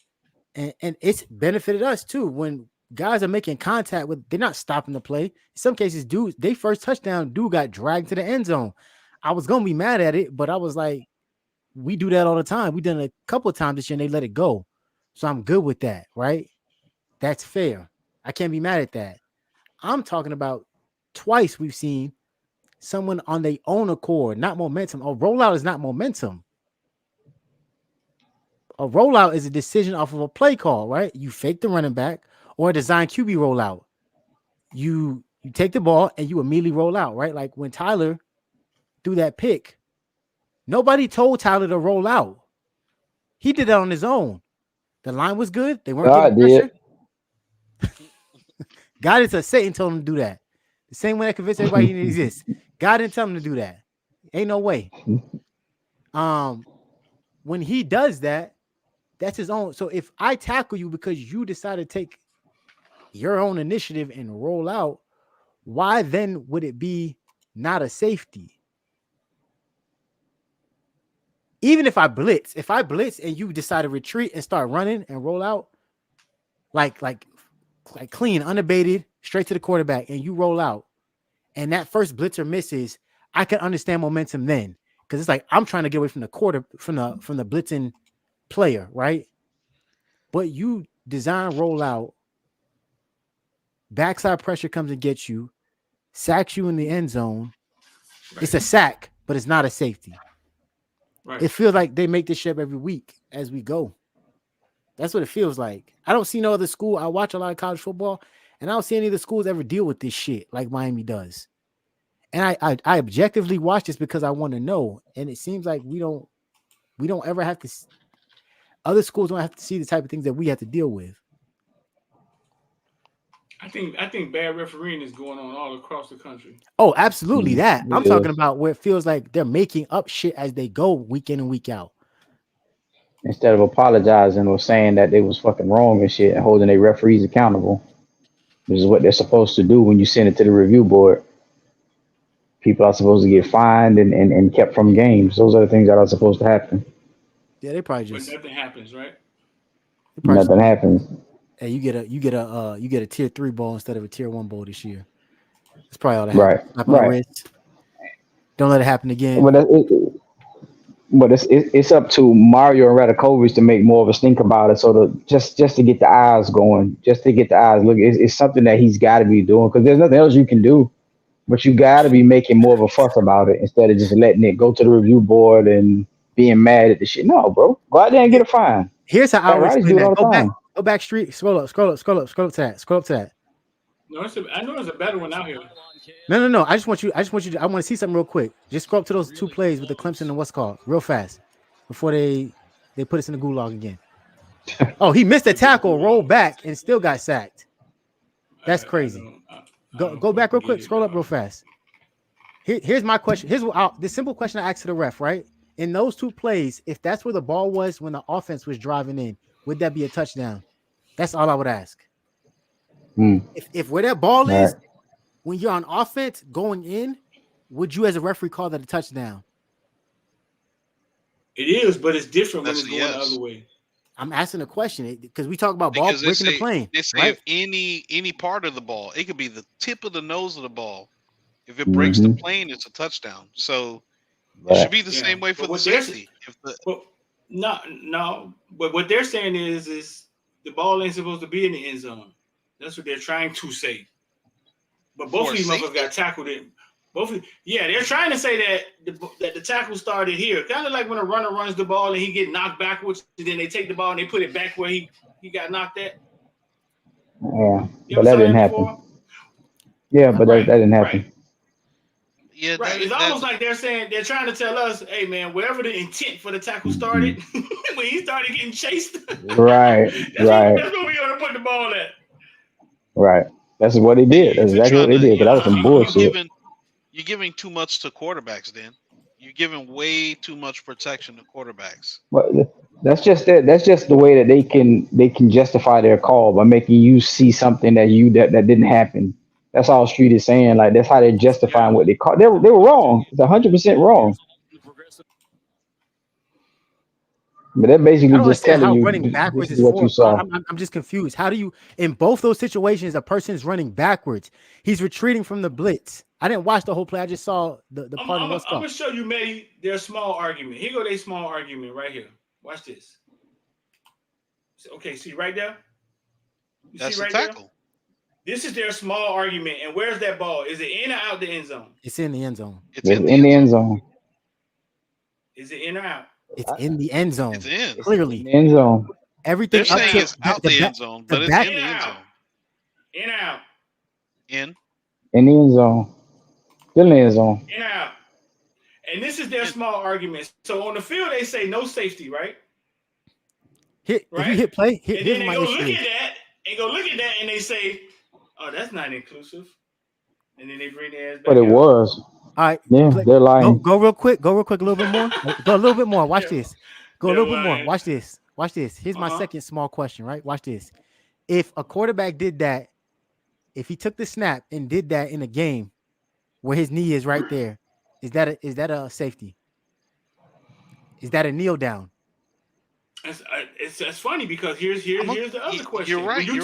and it's benefited us too when guys are making contact with, they're not stopping the play. In some cases, they first touchdown, got dragged to the end zone. I was gonna be mad at it, but I was like, we do that all the time. We done it a couple of times this year and they let it go. So I'm good with that, right? That's fair. I can't be mad at that. I'm talking about twice we've seen someone on their own accord, not momentum. A rollout is not momentum. A rollout is a decision off of a play call, right? You fake the running back or a design QB rollout. You take the ball and you immediately roll out, right? Like when Tyler threw that pick, nobody told Tyler to roll out. He did that on his own. The line was good. They weren't getting pressure. God is a Satan told him to do that. The same way that convinced everybody he exists. God didn't tell him to do that. Ain't no way. When he does that, that's his own. So if I tackle you because you decided to take your own initiative and roll out, why then would it be not a safety? Even if I blitz and you decide to retreat and start running and roll out, like clean, unabated, straight to the quarterback, and you roll out, and that first blitzer misses, I can understand momentum then, because it's like I'm trying to get away from the blitzing player, right? But you design roll out, backside pressure comes and gets you, sacks you in the end zone. Right. It's a sack, but it's not a safety. Right. It feels like they make this shit up every week as we go. That's what it feels like. I don't see no other school. I watch a lot of college football, and I don't see any of the schools ever deal with this shit like Miami does. And I objectively watch this because I want to know. And it seems like we don't ever have to. Other schools don't have to see the type of things that we have to deal with. I think bad refereeing is going on all across the country. Oh, absolutely that. I'm talking about where it feels like they're making up shit as they go week in and week out. Instead of apologizing or saying that they was fucking wrong and shit and holding their referees accountable, which is what they're supposed to do when you send it to the review board. People are supposed to get fined and kept from games. Those are the things that are supposed to happen. Yeah, they probably just. But nothing happens, right? Nothing happens. Hey, you get a tier 3 bowl instead of a tier 1 bowl this year. That's probably all that happens. Right. Don't let it happen again. But it's up to Mario and Radakovich to make more of a stink about it. So just to get the eyes going, just to get the eyes look, it's something that he's got to be doing because there's nothing else you can do. But you got to be making more of a fuss about it instead of just letting it go to the review board and being mad at the shit. No, bro, go out there and get a fine. Here's how I would explain that. Go back, street. Scroll up to that. No, I know there's a better one out here. No. I want to see something real quick. Just scroll up to those 2 plays with the Clemson and what's called real fast before they put us in the gulag again. Oh, he missed a tackle, rolled back, and still got sacked. That's crazy. Go back real quick. Scroll up real fast. Here's my question. Here's the simple question I asked to the ref, right? In those 2 plays, if that's where the ball was when the offense was driving in, would that be a touchdown? That's all I would ask. If where that ball is, when you're on offense going in, would you as a referee call that a touchdown? It is, but it's different when it's going the other way. I'm asking a question because we talk about ball breaking the plane. They say any part of the ball. It could be the tip of the nose of the ball. If it breaks the plane, it's a touchdown. So it should be the same way for the safety. No. But what they're saying is the ball ain't supposed to be in the end zone. That's what they're trying to say. But both of these motherfuckers got tackled in. They're trying to say that the tackle started here. Kind of like when a runner runs the ball and he get knocked backwards, and then they take the ball and they put it back where he got knocked at. Yeah, but that didn't happen. Yeah, but that didn't happen. Right. Yeah, right. It's almost like they're trying to tell us, hey man, wherever the intent for the tackle started, when he started getting chased, that's where we gonna put the ball at. Right. That's what they did. That's exactly what they did. But that was some bullshit. You're giving too much to quarterbacks. Then you're giving way too much protection to quarterbacks. But that's just it. That's just the way that they can justify their call by making you see something that didn't happen. That's all Street is saying. Like that's how they're justifying what they call. They were wrong. It's 100% wrong. But they're basically just telling you running backwards is what you saw. I'm just confused. How do you, in both those situations, a person is running backwards. He's retreating from the blitz. I didn't watch the whole play. I just saw the part of what's I'm going to show you, Maye, their small argument. Here go their small argument right here. Watch this. Okay, see right there? That's the tackle. This is their small argument. And where's that ball? Is it in or out the end zone? It's in the end zone. It's in the end zone. Is it in or out? It's in the end zone. It's in. Clearly. In the end zone. Everything They're up saying to it's out the end zone, but it's back, in the end zone. In or out? In. In the end zone. Still in the end zone. In or out? And this is their small argument. So on the field, they say no safety, right? If you hit play, and then they go look at that, and they say, "Oh, that's not inclusive." And then they bring their ass back. But it was. All right. Yeah, they're lying. Go real quick. Go real quick. A little bit more. Go a little bit more. Watch this. Go a little bit more. Watch this. Watch this. Here's my second small question. Right. Watch this. If a quarterback did that, if he took the snap and did that in a game where his knee is right there, is that a safety? Is that a kneel down? It's funny because here's the other question. You're right. When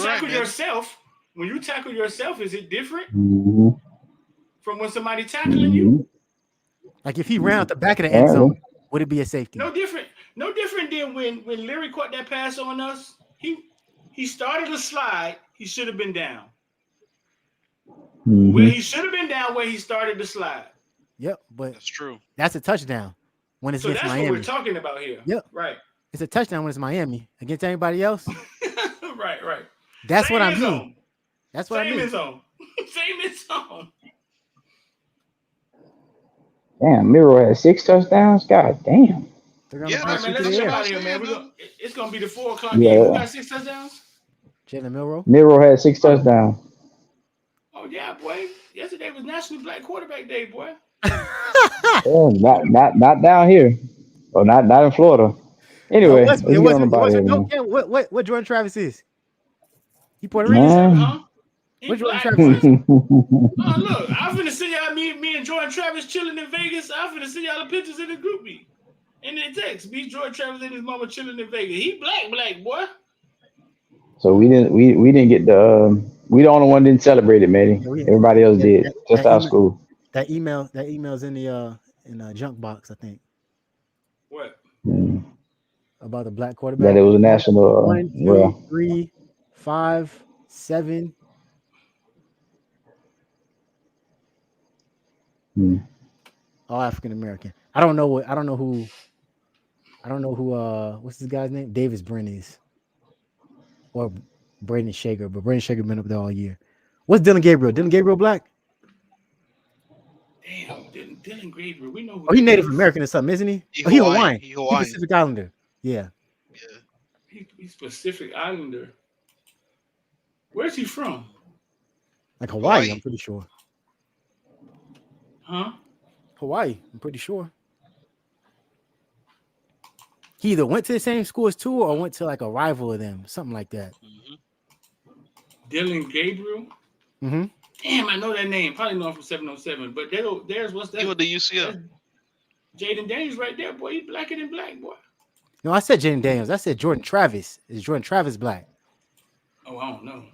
you tackle yourself, is it different from when somebody tackling you? Like if he ran out the back of the end zone, would it be a safety? No different than when Leary caught that pass on us. He started to slide. He should have been down. Where he should have been down, where he started to slide. Yep, but that's true. That's a touchdown when it's against Miami. That's what we're talking about here. Yep, right. It's a touchdown when it's Miami against anybody else. right. That's Same what I in mean. Zone. That's what I mean. Same in zone. Same in zone. Damn, Miro had 6 touchdowns. God damn. Yeah, man, let's get out of here, man. It's gonna be the 4:00 Yeah. game. Who got 6 touchdowns? Jalen Milroe. Miro had 6 touchdowns. Oh yeah, boy. Yesterday was National Black Quarterback Day, boy. Oh, not down here. Or not in Florida. Anyway, it wasn't what Jordan Travis is. He Puerto Rican, huh? What Jordan Travis? Travis is? Look, I'm finna see y'all me and Jordan Travis chilling in Vegas. I'm finna see y'all the pictures in the group me. In the text, me Jordan Travis and his mama chilling in Vegas. He black boy. So we didn't get the we the only one didn't celebrate it, Manny. Everybody else did. Just our school. That email's in the junk box, I think. What? About the black quarterback. That it was a national 1, 2, 3, 5, 7. All African American. I don't know who what's this guy's name? Davis Brin is. Or Braden Shager, but Braden Shager been up there all year. What's Dylan Gabriel? Dylan Gabriel black? Damn, Dylan Gabriel. We know who he Native American or something, isn't he? He Hawaiian. He Pacific Islander. Yeah. He's Pacific Islander. Where's he from? Like Hawaii, I'm pretty sure. Huh? Hawaii, I'm pretty sure. He either went to the same school as two or went to like a rival of them, something like that. Dylan Gabriel? Damn, I know that name. Probably know him from 707. But there's what's that? He went to UCF. Jaden Daniels right there, boy. He blacker than black, boy. No, I said Jaden Daniels. I said Jordan Travis. Is Jordan Travis black? Oh, I don't know.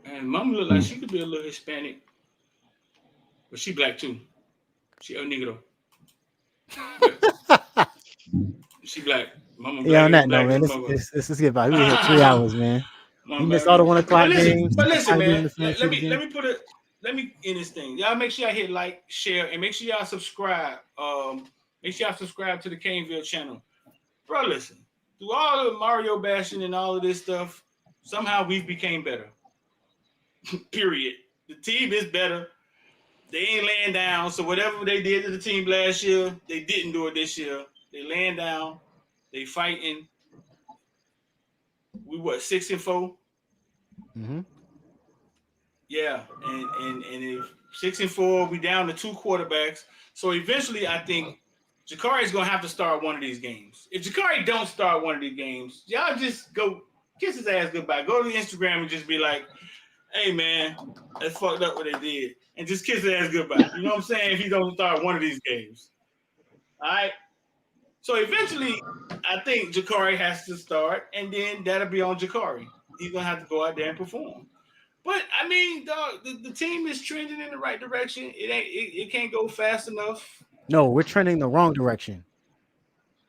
And mama look like she could be a little Hispanic. But she black too. She El Negro. She black. Mama black. Yeah, on that note, man. Let's get by. We were here 3 hours, man. You missed all the 1 o'clock games. But listen, man. Let me end this thing. Y'all make sure y'all hit like, share, and make sure y'all subscribe. Make sure y'all subscribe to the Caneville channel. Bro, listen. Through all the Mario bashing and all of this stuff, somehow we became better. Period. The team is better. They ain't laying down. So whatever they did to the team last year, they didn't do it this year. They laying down. They fighting. We 6-4? Yeah, and if 6-4, we down to 2 quarterbacks. So eventually, I think Jakori is gonna have to start one of these games. If Jakori don't start one of these games, y'all just go kiss his ass goodbye. Go to Instagram and just be like, "Hey man, that's fucked up what they did," and just kiss his ass goodbye. You know what I'm saying? If he don't start one of these games, all right. So eventually, I think Jakori has to start, and then that'll be on Jakori. He's gonna have to go out there and perform. But I mean, dog, the team is trending in the right direction. It can't go fast enough. No, we're trending the wrong direction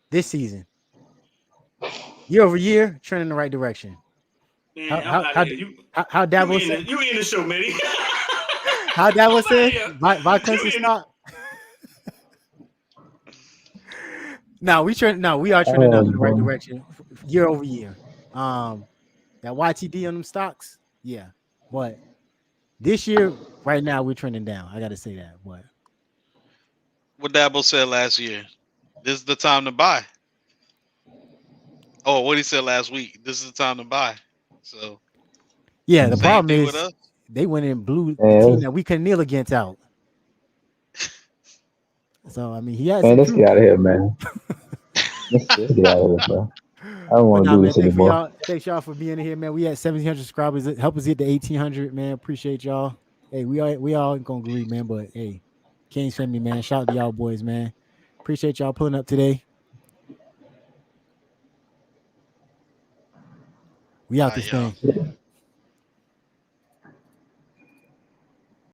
this season. Year over year, trending the right direction. Man, I'm out here. How Dabo said? You in the show, man. How Dabo said? here. By Clemson stock. No, we are trending up in the right direction year over year. That YTD on them stocks, yeah. But this year, right now, we're trending down. I got to say that. But What Dabo said last year, this is the time to buy. Oh, what he said last week, this is the time to buy. So yeah, the same problem thing is with us. they went and blew the Yeah. team that we couldn't kneel against out. So I mean, he has. Man, let's get out of here, man. Let's get out of here, bro. I don't want to do this anymore. Thanks y'all for being here, man. We had 1,700 subscribers. Help us get to 1,800, man. Appreciate y'all. Hey, we all gonna agree, man. But hey, Kings family, man. Shout out to y'all boys, man. Appreciate y'all pulling up today. We out this thing.